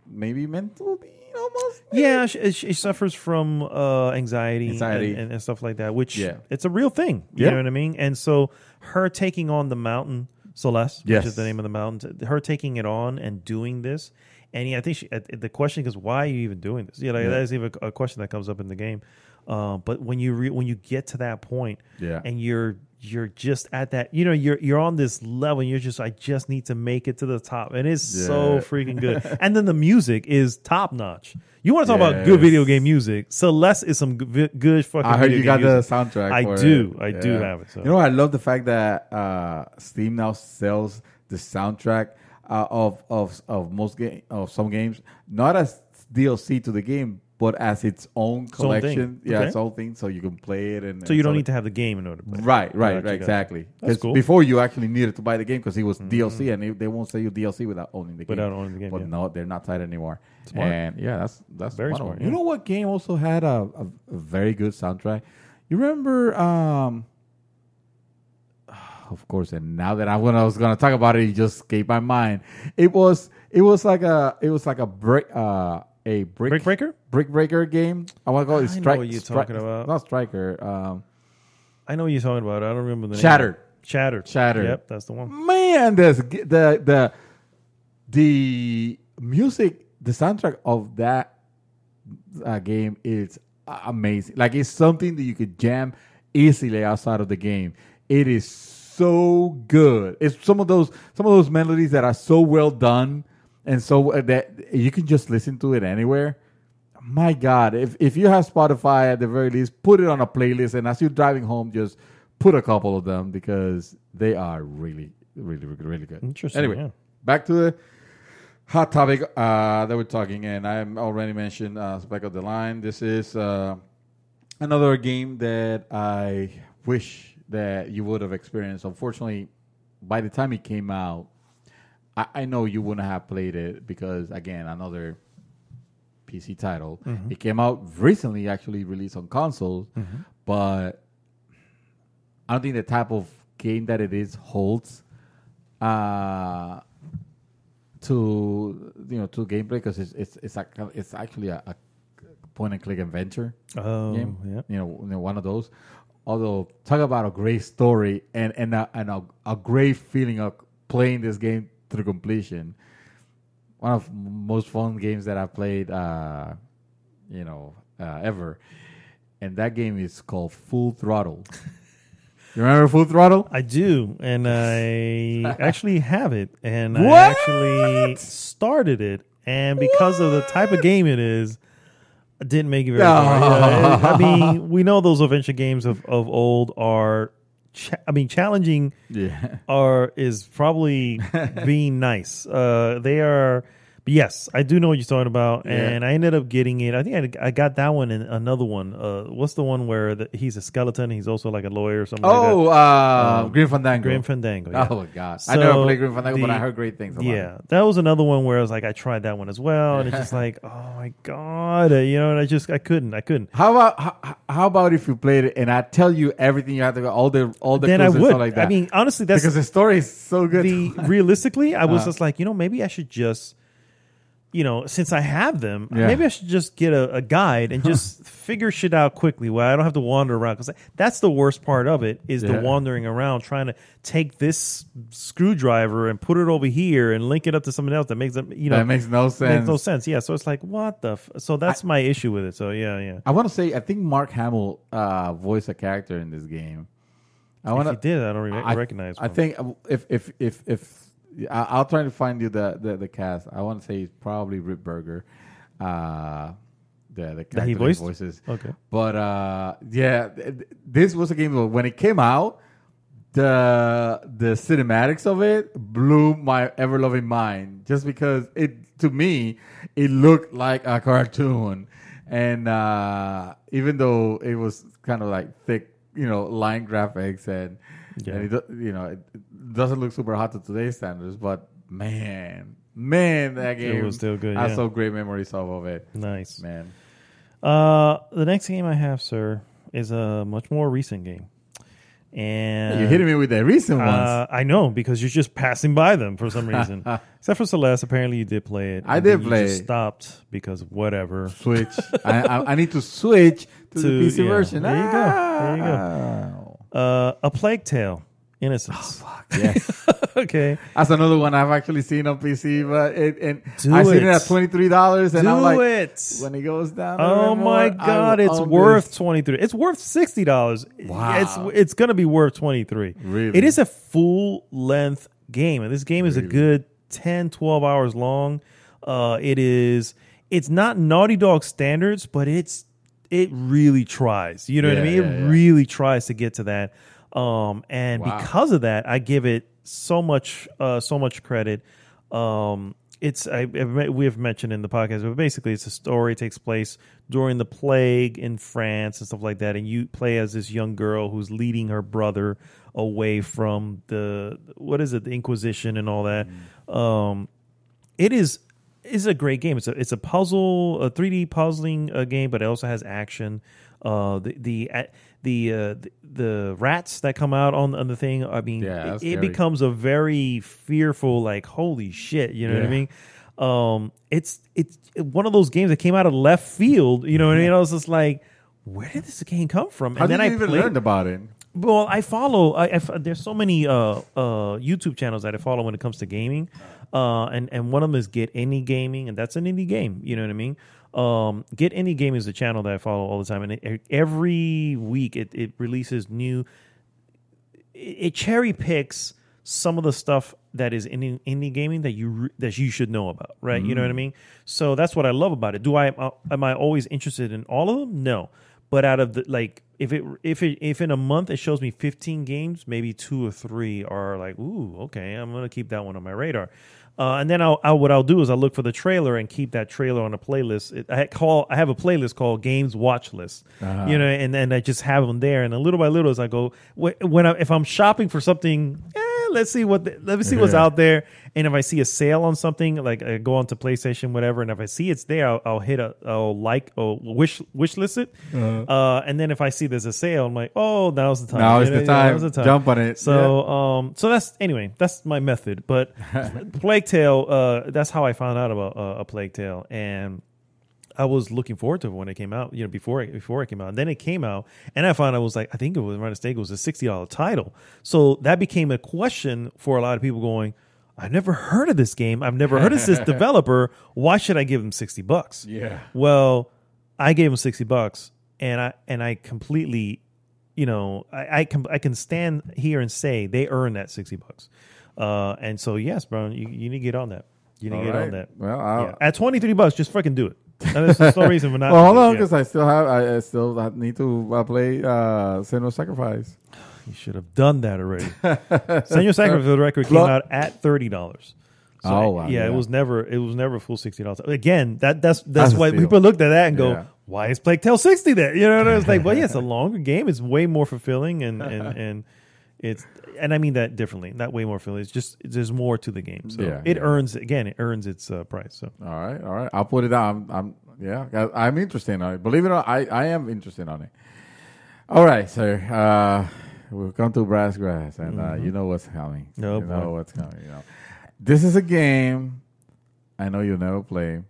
Maybe mental being almost. Yeah, she suffers from anxiety and stuff like that, which it's a real thing. You know what I mean? And so her taking on the mountain, Celeste, which is the name of the mountain, her taking it on and doing this. And I think the question is, why are you even doing this? That is even a question that comes up in the game. But when you get to that point, and you're just at that, you're on this level, and I just need to make it to the top, and it's so freaking good. And then the music is top notch. You want to talk about good video game music? Celeste is some good fucking. I heard video you game got music. the soundtrack. I do have it. So. I love the fact that Steam now sells the soundtrack of some games, not as DLC to the game, but as its own collection. Its own thing, so you can play it. And so you don't need to have the game in order to play. Right, exactly. That's cool. Before you actually needed to buy the game because it was DLC, and they won't sell you DLC without owning the game. Without owning the game, but no, they're not tied anymore. Smart. And that's Very one of smart. them. You know what game also had a very good soundtrack? You remember? Of course, and now that I was going to talk about it, it just escaped my mind. It was like a brick breaker game. I want to call it I know what you're talking about. Not Striker. I know what you're talking about. I don't remember the name. Shattered. Yep, that's the one. Man, the music, the soundtrack of that game is amazing. Like, it's something that you could jam easily outside of the game. It is so good. It's some of those melodies that are so well done, and so that you can just listen to it anywhere. My God, if you have Spotify, at the very least, put it on a playlist, and as you're driving home, just put a couple of them, because they are really, really, really, really good. Interesting. Anyway, back to the hot topic that we're talking, and I already mentioned Spec of the Line. This is another game that I wish that you would have experienced. Unfortunately, by the time it came out, I know you wouldn't have played it because, again, another PC title. Mm-hmm. It came out recently, actually released on consoles, but I don't think the type of game that it is holds to gameplay, because it's actually a point and click adventure game. Yeah. One of those. Although, talk about a great story and a great feeling of playing this game to completion. One of most fun games that I've played, ever. And that game is called Full Throttle. You remember Full Throttle? I do, and I actually have it, and What? I actually started it, and because of the type of game it is, I didn't make it very far. I mean, we know those adventure games of old are, challenging. Yeah. Is probably being nice. They are. But yes, I do know what you're talking about, and I ended up getting it. I think I got that one and another one. What's the one where he's a skeleton? He's also like a lawyer or something like that. Grim Fandango. Grim Fandango. Yeah. Oh, my God. So I never played Grim Fandango, but I heard great things about it. Yeah, that was another one where I was like, I tried that one as well, and it's just like, oh my God, and I couldn't. How about if you played it and I tell you everything you have to go, all the then I clues and would. stuff like that? I mean, honestly, that's because the story is so good. Realistically, I was just like, maybe I should just, since I have them, maybe I should just get a guide and just figure shit out quickly where I don't have to wander around. Because that's the worst part of it is the wandering around, trying to take this screwdriver and put it over here and link it up to something else that makes them, that makes no sense. Makes no sense. Yeah. So it's like, what the? So that's my issue with it. So yeah. I want to say, I think Mark Hamill voiced a character in this game. If he did, I don't recognize. I think if I'll try to find you the cast. I want to say it's probably Rip Berger, the character that he voices. Okay, but this was a game that when it came out, the cinematics of it blew my ever loving mind. Just because to me it looked like a cartoon, and even though it was kind of like thick, line graphics and it doesn't look super hot to today's standards, but man, that game it was still good. I have so great memories of it. Nice, man. The next game I have, sir, is a much more recent game. And you're hitting me with the recent ones. I know, because you're just passing by them for some reason. Except for Celeste, apparently you did play it. I did play it. Just stopped because of whatever. Switch. I need to switch to the PC version. There you go. A Plague Tale. Innocence. Oh, fuck. Yes. Okay. That's another one I've actually seen on PC, but I seen it at $23, and I'm like, when it goes down. Oh my God! It's worth $23. It's worth $60. Wow. It's gonna be worth $23. Really? It is a full length game, and this game is a good 10, 12 hours long. It's not Naughty Dog standards, but it really tries. You know what I mean? It really tries to get to that. Because of that, I give it so much credit. We have mentioned in the podcast, but basically it's a story. It takes place during the plague in France and stuff like that. And you play as this young girl who's leading her brother away from the Inquisition and all that. It's a great game. It's a puzzle, a 3D puzzling game, but it also has action. The rats that come out on the thing, I mean, it becomes a very fearful, like, holy shit, you know what I mean? It's one of those games that came out of left field, you know what I mean? I was just like, where did this game come from? How did you even learn about it? Well, I follow. There's so many YouTube channels that I follow when it comes to gaming, and one of them is Get Indie Gaming, and that's an indie game. You know what I mean? Get Indie Gaming is a channel that I follow all the time, and every week it releases new. It cherry picks some of the stuff that is in indie gaming that you should know about, right? You know what I mean? So that's what I love about it. Am I always interested in all of them? No. But out of the, like, if in a month it shows me 15 games, maybe 2 or 3 are like, ooh, okay, I'm gonna keep that one on my radar. And then what I'll do is I'll look for the trailer and keep that trailer on a playlist. I have a playlist called Games Watch List, and then I just have them there. And little by little, as I go, if I'm shopping for something, let me see what's out there. And if I see a sale on something, like I go onto PlayStation, whatever, and if I see it's there, I'll wish list it. And then if I see there's a sale, I'm like, oh, now's the time. Now's the time. Jump on it. So, so that's my method. But Plague Tale, that's how I found out about a Plague Tale, and I was looking forward to it when it came out, before it came out. And then it came out, and I found I think it was, my mistake, it was a $60 title. So that became a question for a lot of people going, I've never heard of this game. I've never heard of this developer. Why should I give them $60? Yeah. Well, I gave them $60, and I completely, I can stand here and say they earned that $60. And so, yes, bro, you need to get on that. You need to get on that. Well, at $23, just freaking do it. There's no reason for not. Well, hold on, because I still need to play Senua's Sacrifice. You should have done that already. Senua's Sacrifice, for the record, came out at $30. So wow! Yeah, it was never a full $60. Again, that's why people looked at that and go, "Why is Plague Tale 60 there?" It's like, well, yeah, it's a longer game. It's way more fulfilling, and it's. And I mean that differently, not way more fulfilling. It's just there's more to the game, so it earns its price. So all right, I'll put it down. I'm interested in it. Believe it or not, I am interested on it. All right, sir. We'll come to brass grass, and you know what's coming. No, you know what's coming. This is a game I know you'll never play,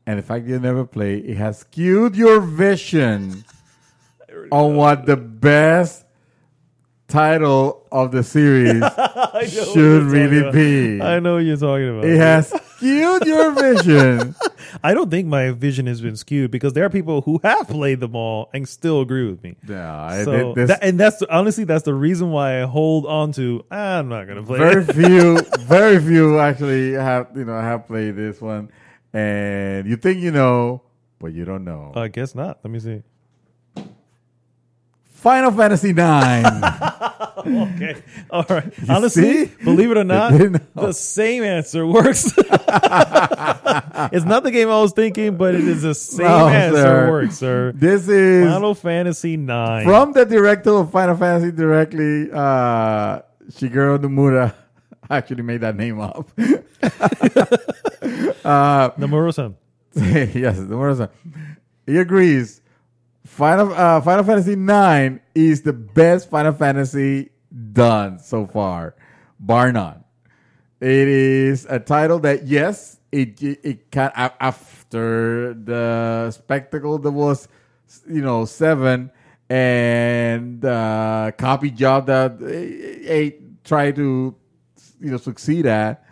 and the fact you never play, it has skewed your vision on what the best title of the series should really be. I know what you're talking about. It has skewed your vision. I don't think my vision has been skewed, because there are people who have played them all and still agree with me. Yeah, so that's honestly that's the reason why I hold on to. I'm not gonna play. Very few actually have played this one, and you think you know, but you don't know. I guess not. Let me see. Final Fantasy IX. Okay. All right. Honestly, believe it or not, the same answer works. It's not the game I was thinking, but it is the same answer works, sir. This is Final Fantasy IX. From the director of Final Fantasy directly, Shigeru Nomura actually made that name up. Nomura-san. Yes, Nomura-san. He agrees. Final Fantasy IX is the best Final Fantasy done so far, bar none. It is a title that, yes, it can, after the spectacle that was, 7 and copy job that 8 tried to, succeed at,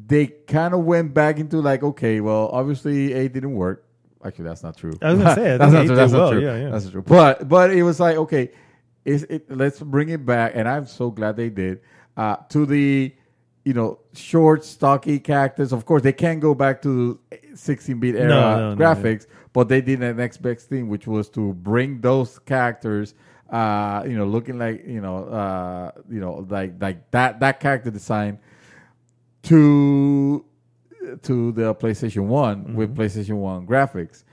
they kind of went back into like, okay, well, obviously 8 didn't work. Actually, that's not true. I was going to say, that's not true. That's not true. Yeah. That's true. But it was like, okay, let's bring it back, and I'm so glad they did. To the, short, stocky characters. Of course, they can't go back to 16-bit era graphics, but they did the next best thing, which was to bring those characters, looking like, like that character design to the PlayStation 1 with PlayStation 1 graphics,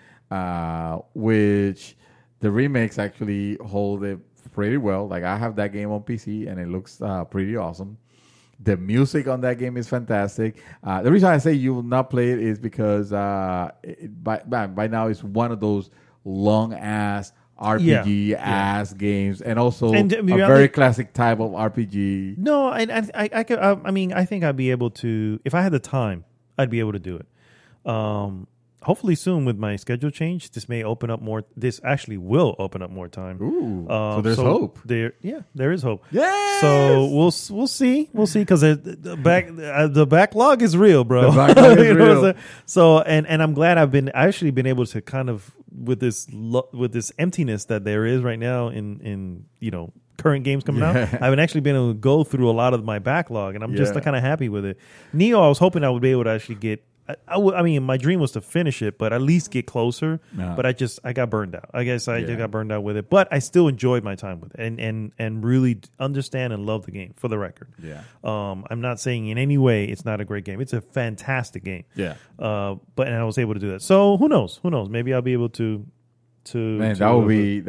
which the remakes actually hold it pretty well. Like, I have that game on PC, and it looks pretty awesome. The music on that game is fantastic. The reason I say you will not play it is because by now it's one of those long-ass RPG-ass games, and also a very classic type of RPG. No, I think I'd be able to, if I had the time, I'd be able to do it. Hopefully soon with my schedule change, this may open up more. This actually will open up more time. Ooh, so there's hope. There is hope. Yes! So we'll see because the backlog is real, bro. The backlog is real. So and I'm glad I've actually been able to kind of with this emptiness that there is right now in current games coming out. I've actually been able to go through a lot of my backlog, and I'm just kind of happy with it. Neo, I was hoping I would be able to actually get. I mean, my dream was to finish it, but at least get closer. But I got burned out. I guess I just got burned out with it. But I still enjoyed my time with it, and really understand and love the game. For the record, I'm not saying in any way it's not a great game. It's a fantastic game. Yeah. But I was able to do that. So who knows? Maybe I'll be able to Man, that would be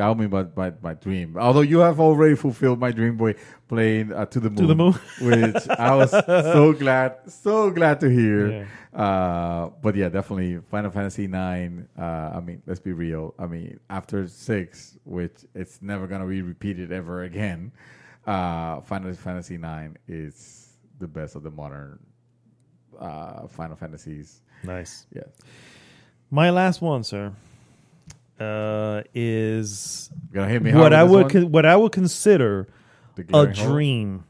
my dream. Although you have already fulfilled my dream by playing To the Moon, which I was so glad to hear. Yeah. But yeah, definitely Final Fantasy 9. I mean, let's be real. I mean, after 6, which it's never gonna be repeated ever again, Final Fantasy 9 is the best of the modern Final Fantasies. Nice. Yeah. My last one, sir. Is what I would consider a dream,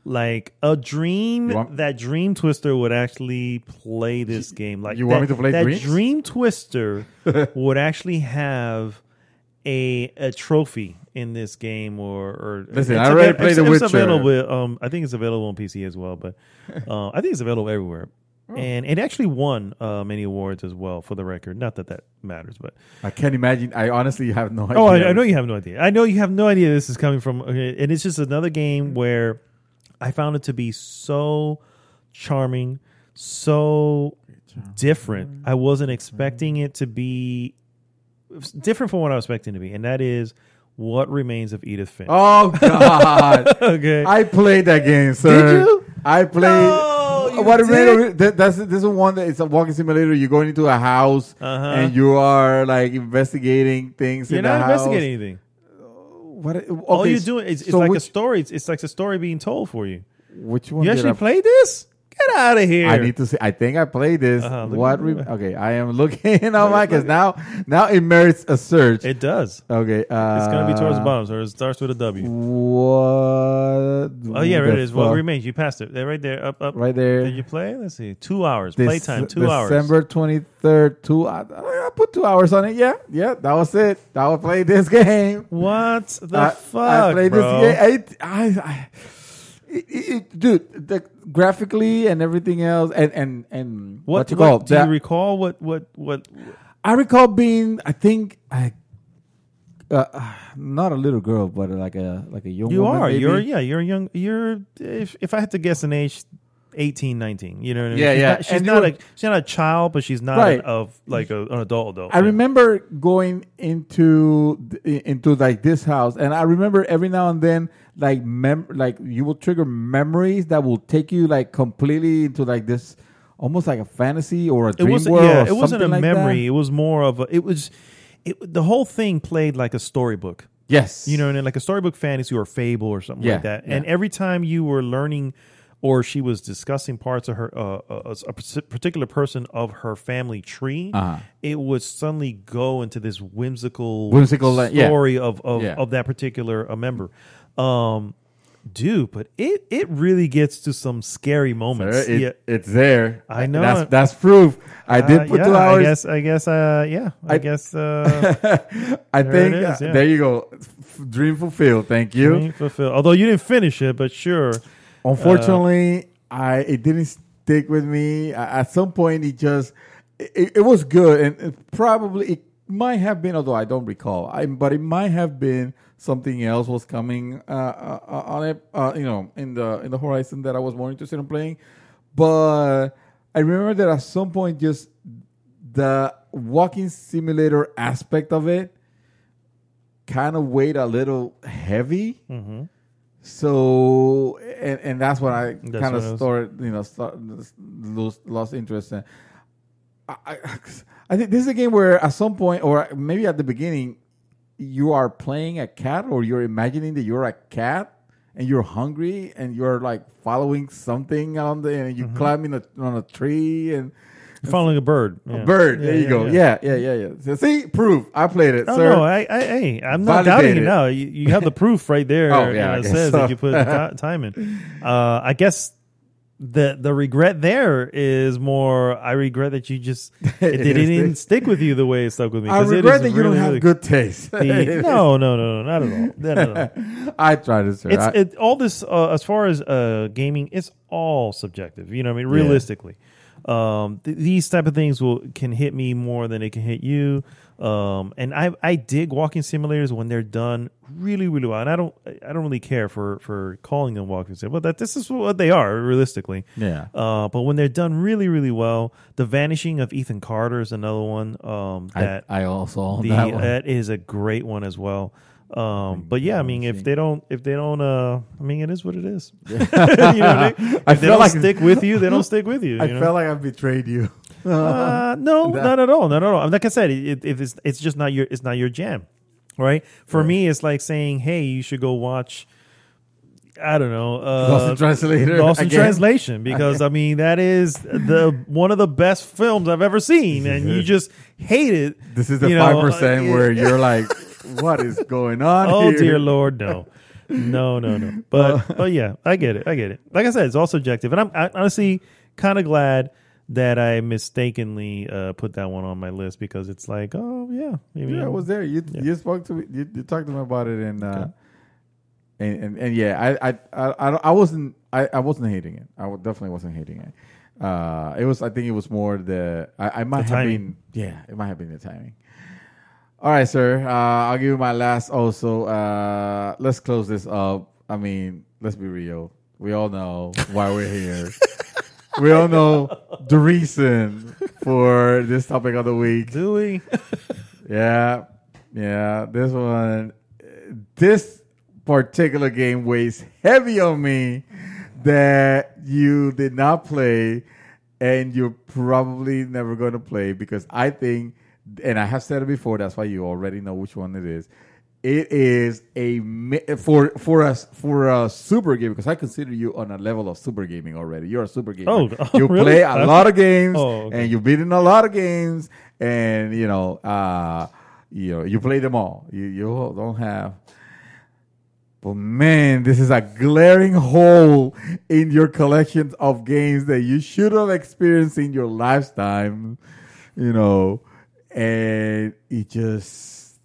like a dream that Dream Twister would actually play this game. Like you want me to play that Dreams? Dream Twister would actually have a trophy in this game, or listen, I already played The Witcher. I think it's available on PC as well, but I think it's available everywhere. And it actually won many awards as well, for the record. Not that matters, but I can't imagine. I honestly have no idea. Oh, I know you have no idea. I know you have no idea this is coming from. Okay, and it's just another game where I found it to be so charming, so different. I wasn't expecting it to be different from what I was expecting it to be, and that is What Remains of Edith Finch. Oh God! Okay, I played that game, sir. Did you? I played. No. What this is one that it's a walking simulator. You're going into a house and you are like investigating things. You're not investigating anything. All you're doing is it's like a story. It's like a story being told for you. Which one? You actually played this? Get out of here! I need to see. I think I played this. Okay, I am looking on my because now it merits a search. It does. Okay, it's gonna be towards the bottom, so it starts with a W. What? Oh yeah, right. It is. What Remains? You passed it. They're right there. Up. Right there. Did you play? Let's see. 2 hours. Playtime. 2 hours. December 23rd. I put 2 hours on it. Yeah. That was it. I will play this game. What the fuck? I played bro? This game. Dude, graphically and everything else, and what you call? Do you recall what? I recall being, I think, not a little girl, but like a young. You woman, are. Maybe. You're young. You're. If I had to guess an age, 18, 19. You know what I mean? Yeah, she's not a child, but she's not an adult. I remember going into like this house, and I remember every now and then, like you will trigger memories that will take you like completely into like this, almost like a fantasy or a dream world. Yeah, it wasn't a like memory. That. It was more of the whole thing played like a storybook. Yes, you know, and like a storybook fantasy or fable or something like that. Yeah. And every time you were learning, or she was discussing parts of her a particular person of her family tree, it would suddenly go into this whimsical story of that particular member. Dude, but it really gets to some scary moments. Sir, it's there. I know. That's proof. I did put 2 hours. I guess. I think there you go. Dream fulfilled. Thank you. Dream fulfilled. Although you didn't finish it, but sure. Unfortunately, it didn't stick with me. At some point, it was good, and it might have been, although I don't recall, but it might have been something else was coming on it, in the horizon that I was more interested in playing. But I remember that at some point, just the walking simulator aspect of it kind of weighed a little heavy. Mm-hmm. So, and that's when I kind of lost interest in. I think this is a game where at some point, or maybe at the beginning, you are playing a cat, or you're imagining that you're a cat and you're hungry and you're like following something and you climbing on a tree and following a bird. Yeah. A bird. There you go. Yeah. So, see, proof. I played it, sir. No, I'm not doubting you now. You have the proof right there. It says that you put time in. I guess the regret there is more. I regret that you just it didn't stick with you the way it stuck with me. I regret that you don't have good taste. No, not at all. Not at all. I tried it, sir. All this as far as gaming, it's all subjective. You know what I mean? Realistically. These type of things can hit me more than it can hit you. And I dig walking simulators when they're done really, really well. And I don't really care for calling them walking simulators, but this is what they are realistically. Yeah. But when they're done really, really well, The Vanishing of Ethan Carter is another one. That I also own that one. That is a great one as well. But yeah, I mean, if they don't, I mean, it is what it is. You know what I mean? If they don't stick with you, they don't stick with you. I felt like I betrayed you. No, not at all. Not at all. Like I said, it's just not your jam, right? For me, it's like saying, hey, you should go watch, I don't know, Lost in Translation, because I mean that is one of the best films I've ever seen, and you just hate it. This is the 5% where you're like, what is going on? Oh here? dear Lord, no. But yeah, I get it. Like I said, it's all subjective, and I'm honestly kind of glad that I mistakenly put that one on my list, because it's like, oh yeah, maybe I was there. You spoke to me. You talked to me about it, and yeah, I wasn't hating it. I definitely wasn't hating it. I think it was more I might have been. Yeah, it might have been the timing. All right, sir. I'll give you my last. Also, let's close this up. I mean, let's be real. We all know why we're here. We all know the reason for this topic of the week. Do we? Yeah. This particular game weighs heavy on me that you did not play, and you're probably never going to play, because I think, and I have said it before, that's why you already know which one it is. It is for a super game, because I consider you on a level of super gaming already. You're a super gamer. Oh, you really? play a lot of games, okay. And you've beaten a lot of games, and you play them all. You don't have. But man, this is a glaring hole in your collection of games that you should have experienced in your lifetime. And it just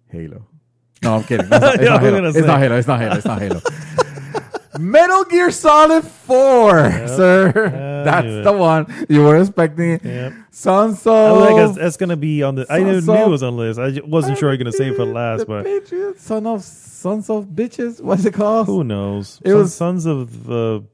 Halo. No, I'm kidding. It's not Halo. Metal Gear Solid 4, sir. That's the one you were expecting. Yep. Sons of. That's gonna be on the. I knew it was on the list. I wasn't sure you're gonna save it for last, but Patriots, Sons of bitches. What's it called? Who knows? It was Sons of. Let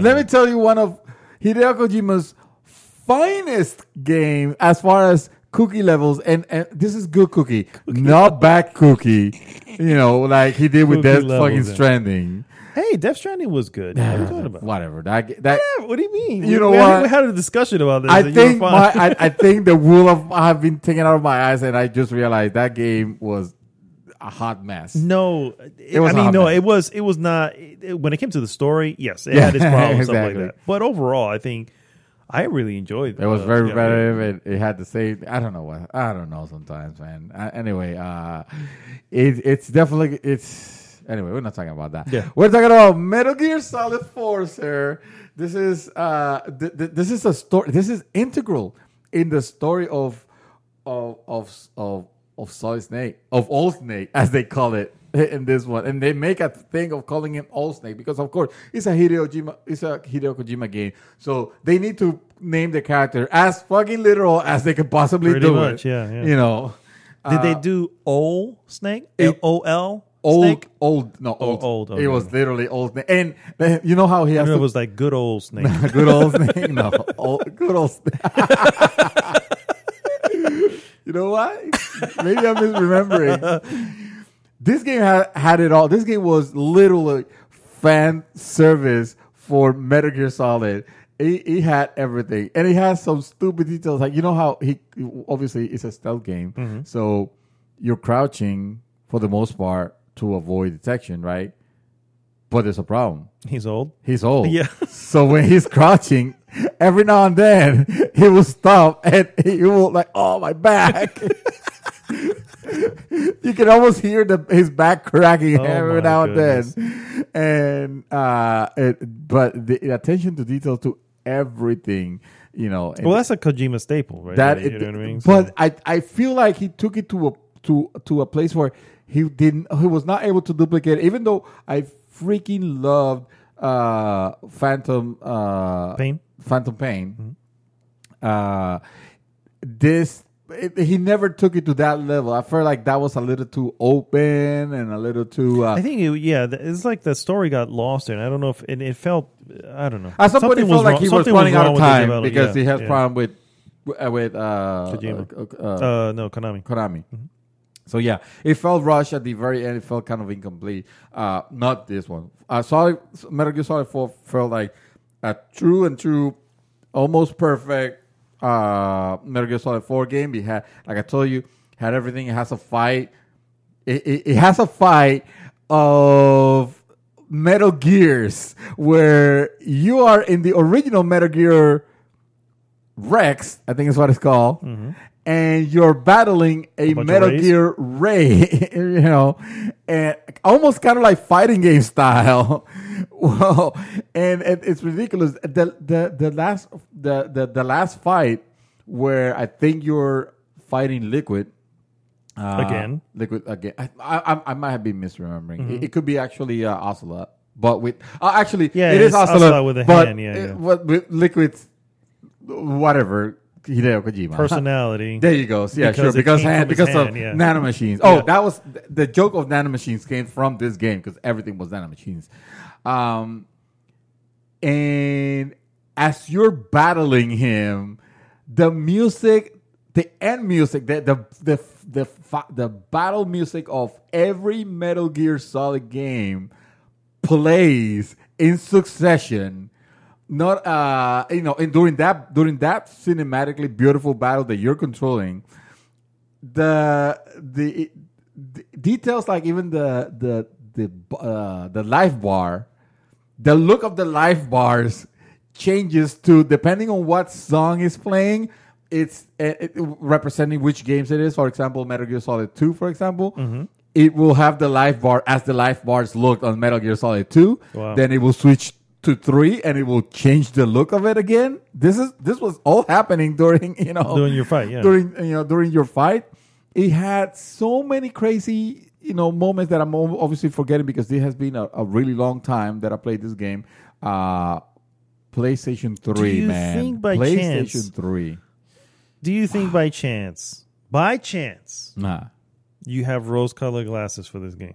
me tell you one of Hideo Kojima's finest game as far as cookie levels, and this is good cookie, not bad cookie. Like he did with Death fucking Stranding. Hey, Death Stranding was good. What are you talking about? Whatever. What do you mean? You know what? We had a discussion about this. I think the wool have been taken out of my eyes, and I just realized that game was a hot mess. No, it was not. When it came to the story, yes, it had its problems, stuff like that. But overall, I think I really enjoyed it. It was very repetitive. It had the same. I don't know sometimes, man. Anyway, it's definitely. Anyway, we're not talking about that. Yeah. We're talking about Metal Gear Solid 4, sir. This is this is a story. This is integral in the story of Solid Snake, of Old Snake, as they call it in this one, and they make a thing of calling him Old Snake because, of course, it's a Hideo Kojima game, so they need to name the character as fucking literal as they could possibly Pretty do much, it. Yeah. Did they do Old Snake? OL? Old. Okay. It was literally Old Snake, and you know how he has. It was like good old Snake. Good old Snake. No, good old Snake. You know what? Maybe I'm misremembering. This game had it all. This game was literally fan service for Metal Gear Solid. He had everything, and it has some stupid details. Like, you know how he obviously it's a stealth game, so you're crouching for the most part to avoid detection, right? But there's a problem. He's old. Yeah. So when he's crouching, every now and then he will stop and he will like, oh, my back. You can almost hear his back cracking every now and then. And but the attention to detail to everything, Well, that's a Kojima staple, right? You know what I mean? But I feel like he took it to a place where he was not able to duplicate it, even though I freaking loved Phantom Pain. Phantom Pain, he never took it to that level. I felt like that was a little too open and a little too. I think it's like the story got lost in. I don't know if it felt. I don't know. At some point, it felt like he was running out of time because he has problem with Kojima. No, Konami. Mm-hmm. So yeah, it felt rushed at the very end. It felt kind of incomplete. Not this one. Metal Gear Solid 4 felt like a true, almost perfect Metal Gear Solid 4 game. It had, like I told you, had everything. It has a fight. It has a fight of Metal Gears where you are in the original Metal Gear Rex, I think is what it's called. Mm-hmm. And you're battling a Metal Gear Ray, and almost kind of like fighting game style. Well, and it's ridiculous. The last fight where I think you're fighting Liquid again. I might have been misremembering. Mm-hmm. It could be actually Ocelot, but with it is Ocelot with a hand. With Liquid's whatever. Hideo Kojima. Personality. There you go. Yeah, sure. Because of nanomachines. Oh, that was the joke of nanomachines came from this game because everything was nanomachines. And as you're battling him, the music, the end music, the battle music of every Metal Gear Solid game plays in succession. Not and during that cinematically beautiful battle that you're controlling, the details, like even the life bar, the look of the life bars changes to depending on what song is playing. It's representing which games it is. For example, Metal Gear Solid 2, for example. Mm-hmm. It will have the life bar as the life bars looked on Metal Gear Solid 2. Wow. Then it will switch to 3 and it will change the look of it again. This was all happening during your fight. Yeah. During your fight, it had so many crazy moments that I'm obviously forgetting because it has been a really long time that I played this game. PlayStation 3, do you man. Think by PlayStation chance, 3. Do you think by chance, you have rose-colored glasses for this game?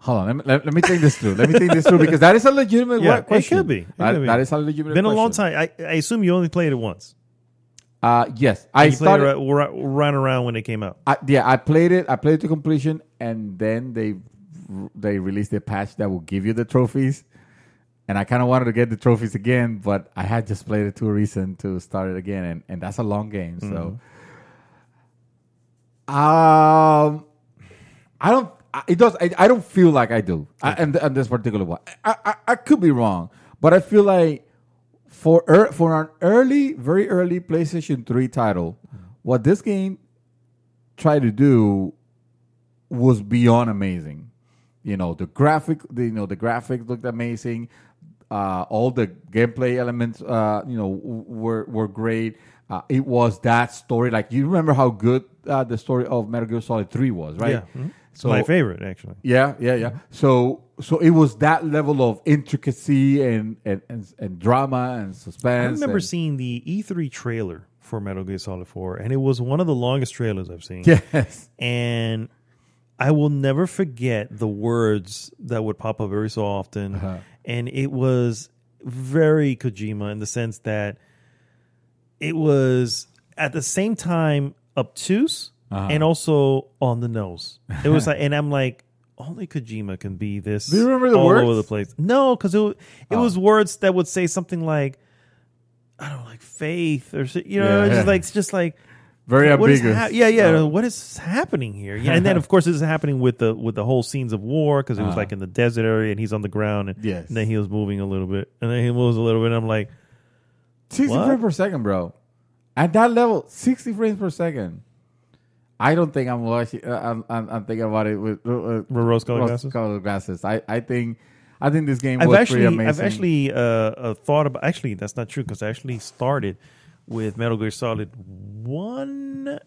Hold on, let me think this through. Because that is a legitimate question. It could be. That is a legitimate question. Been a long time. I assume you only played it once. Yes. I started right around when it came out. I played it. I played it to completion, and then they released a patch that will give you the trophies. And I kind of wanted to get the trophies again, but I had just played it too recent to start it again, and that's a long game. Mm-hmm. So, I don't. It does. I don't feel like I do. And this particular one, I could be wrong, but I feel like for an very early PlayStation 3 title, what this game tried to do was beyond amazing. The graphics looked amazing. All the gameplay elements, were great. It was that story. Like, you remember how good the story of Metal Gear Solid 3 was, right? Yeah. Mm-hmm. So, my favorite, actually. Yeah. So it was that level of intricacy and drama and suspense. I remember seeing the E3 trailer for Metal Gear Solid 4, and it was one of the longest trailers I've seen. Yes. And I will never forget the words that would pop up every so often. Uh-huh. And it was very Kojima in the sense that it was at the same time obtuse, and also on the nose. It was like, and I'm like, only Kojima can be this. Do you remember the all words? Over the place? No, because it was words that would say something like, I don't know, like faith or just like very ambiguous. What is happening here? Yeah, and then of course this is happening with the whole scenes of war because it was like in the desert area and he's on the ground and then he was moving a little bit and then he moves a little bit. And I'm like, 60 frames per second, bro. At that level, 60 frames per second. I don't think I'm watching. I'm thinking about it with rose-colored glasses. I think this game was pretty amazing. I've actually thought about. Actually, that's not true because I actually started with Metal Gear Solid 1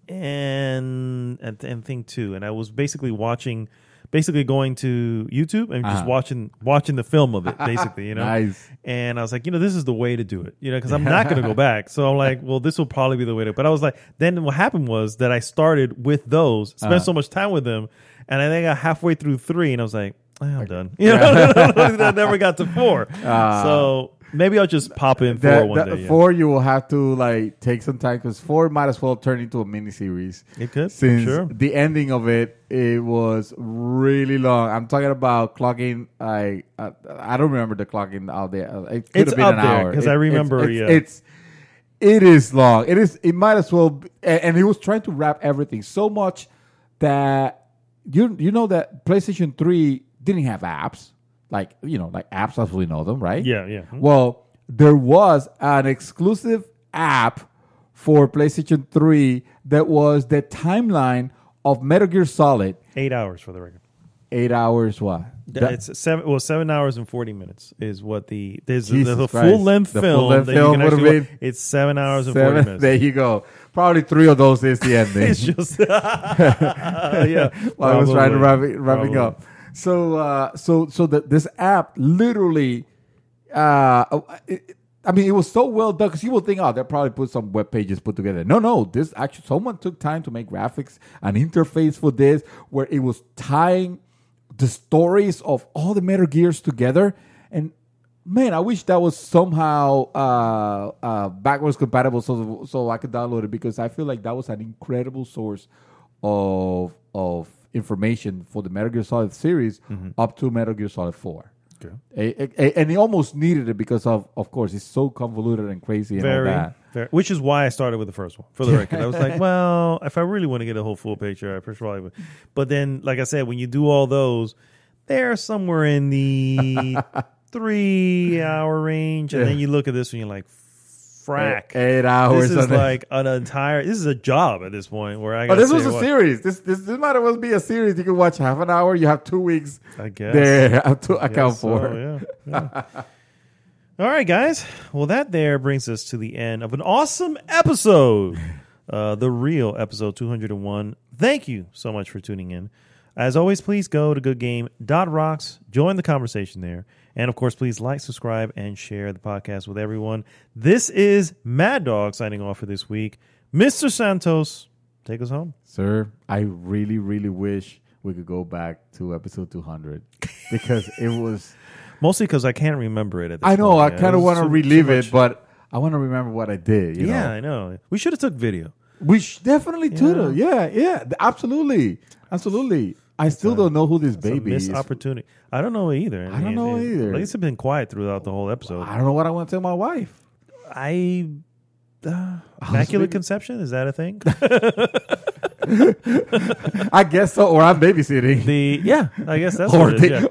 and thing 2, and I was basically watching basically going to YouTube and just watching the film of it, basically, you know. Nice. And I was like, this is the way to do it, because I'm not going to go back. So I'm like, well, this will probably be the way to. But I was like, then what happened was that I started with those, spent so much time with them, and I think I got halfway through 3, and I was like, I'm done. I never got to 4. So maybe I'll just pop in 4 one day. 4, you will have to like take some time because 4 might as well turn into a miniseries. It could, since sure. The ending of it was really long. I'm talking about clocking. I don't remember the clocking out there. It could have been an hour because I remember. It is long. It might as well. And he was trying to wrap everything so much that you know that PlayStation 3 didn't have apps. Like apps as we know them, right? Yeah, yeah. Well, there was an exclusive app for PlayStation 3 that was the timeline of Metal Gear Solid. 8 hours for the record. 8 hours what? It's 7 hours and 40 minutes is what the Jesus full length film that you can actually watch. It's 7 hours and 40 minutes. There you go. Probably 3 of those is the ending. It's just yeah. While I was trying to wrapping up. So this app literally, it was so well done because you will think, they probably put some web pages put together. No, this actually someone took time to make graphics, an interface for this, where it was tying the stories of all the Metal Gears together. And man, I wish that was somehow backwards compatible so I could download it because I feel like that was an incredible source of information for the Metal Gear Solid series up to Metal Gear Solid 4. Okay. And he almost needed it because of course, it's so convoluted and crazy and all that. Which is why I started with the first one, for the record. I was like, well, if I really want to get a whole full picture, I probably would. But then, like I said, when you do all those, they're somewhere in the 3-hour range. And then you look at this and you're like, frack. 8 hours. This is like this is a job at this point where I got this was a series. This might as well be a series. You can watch half an hour. You have 2 weeks I guess. There to account for. So, yeah. All right, guys. Well, that there brings us to the end of an awesome episode. The real episode 201. Thank you so much for tuning in. As always, please go to goodgame.rocks. Join the conversation there. And, of course, please like, subscribe, and share the podcast with everyone. This is Mad Dog signing off for this week. Mr. Santos, take us home. Sir, I really, really wish we could go back to episode 200 because it was... Mostly because I can't remember it at this point. I know. I kind of want to relive it, but I want to remember what I did. You know? I know. We should have took video. We definitely should have. Yeah. Absolutely. I still don't know who this baby is. Missed opportunity. I don't know either. I don't know either. At least it's been quiet throughout the whole episode. I don't know what I want to tell my wife. Immaculate conception? Is that a thing? I guess so. Or I'm babysitting. I guess that's what it is.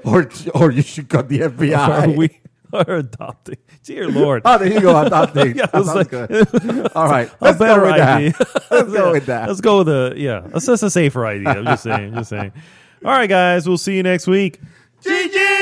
Or you should call the FBI. Or we are adopting. Dear Lord. Oh, there you go. Adopting. Sounds good. All right. Let's go with that. Let's go with that. Let's go with that's a safer idea. I'm just saying. All right, guys. We'll see you next week. GG!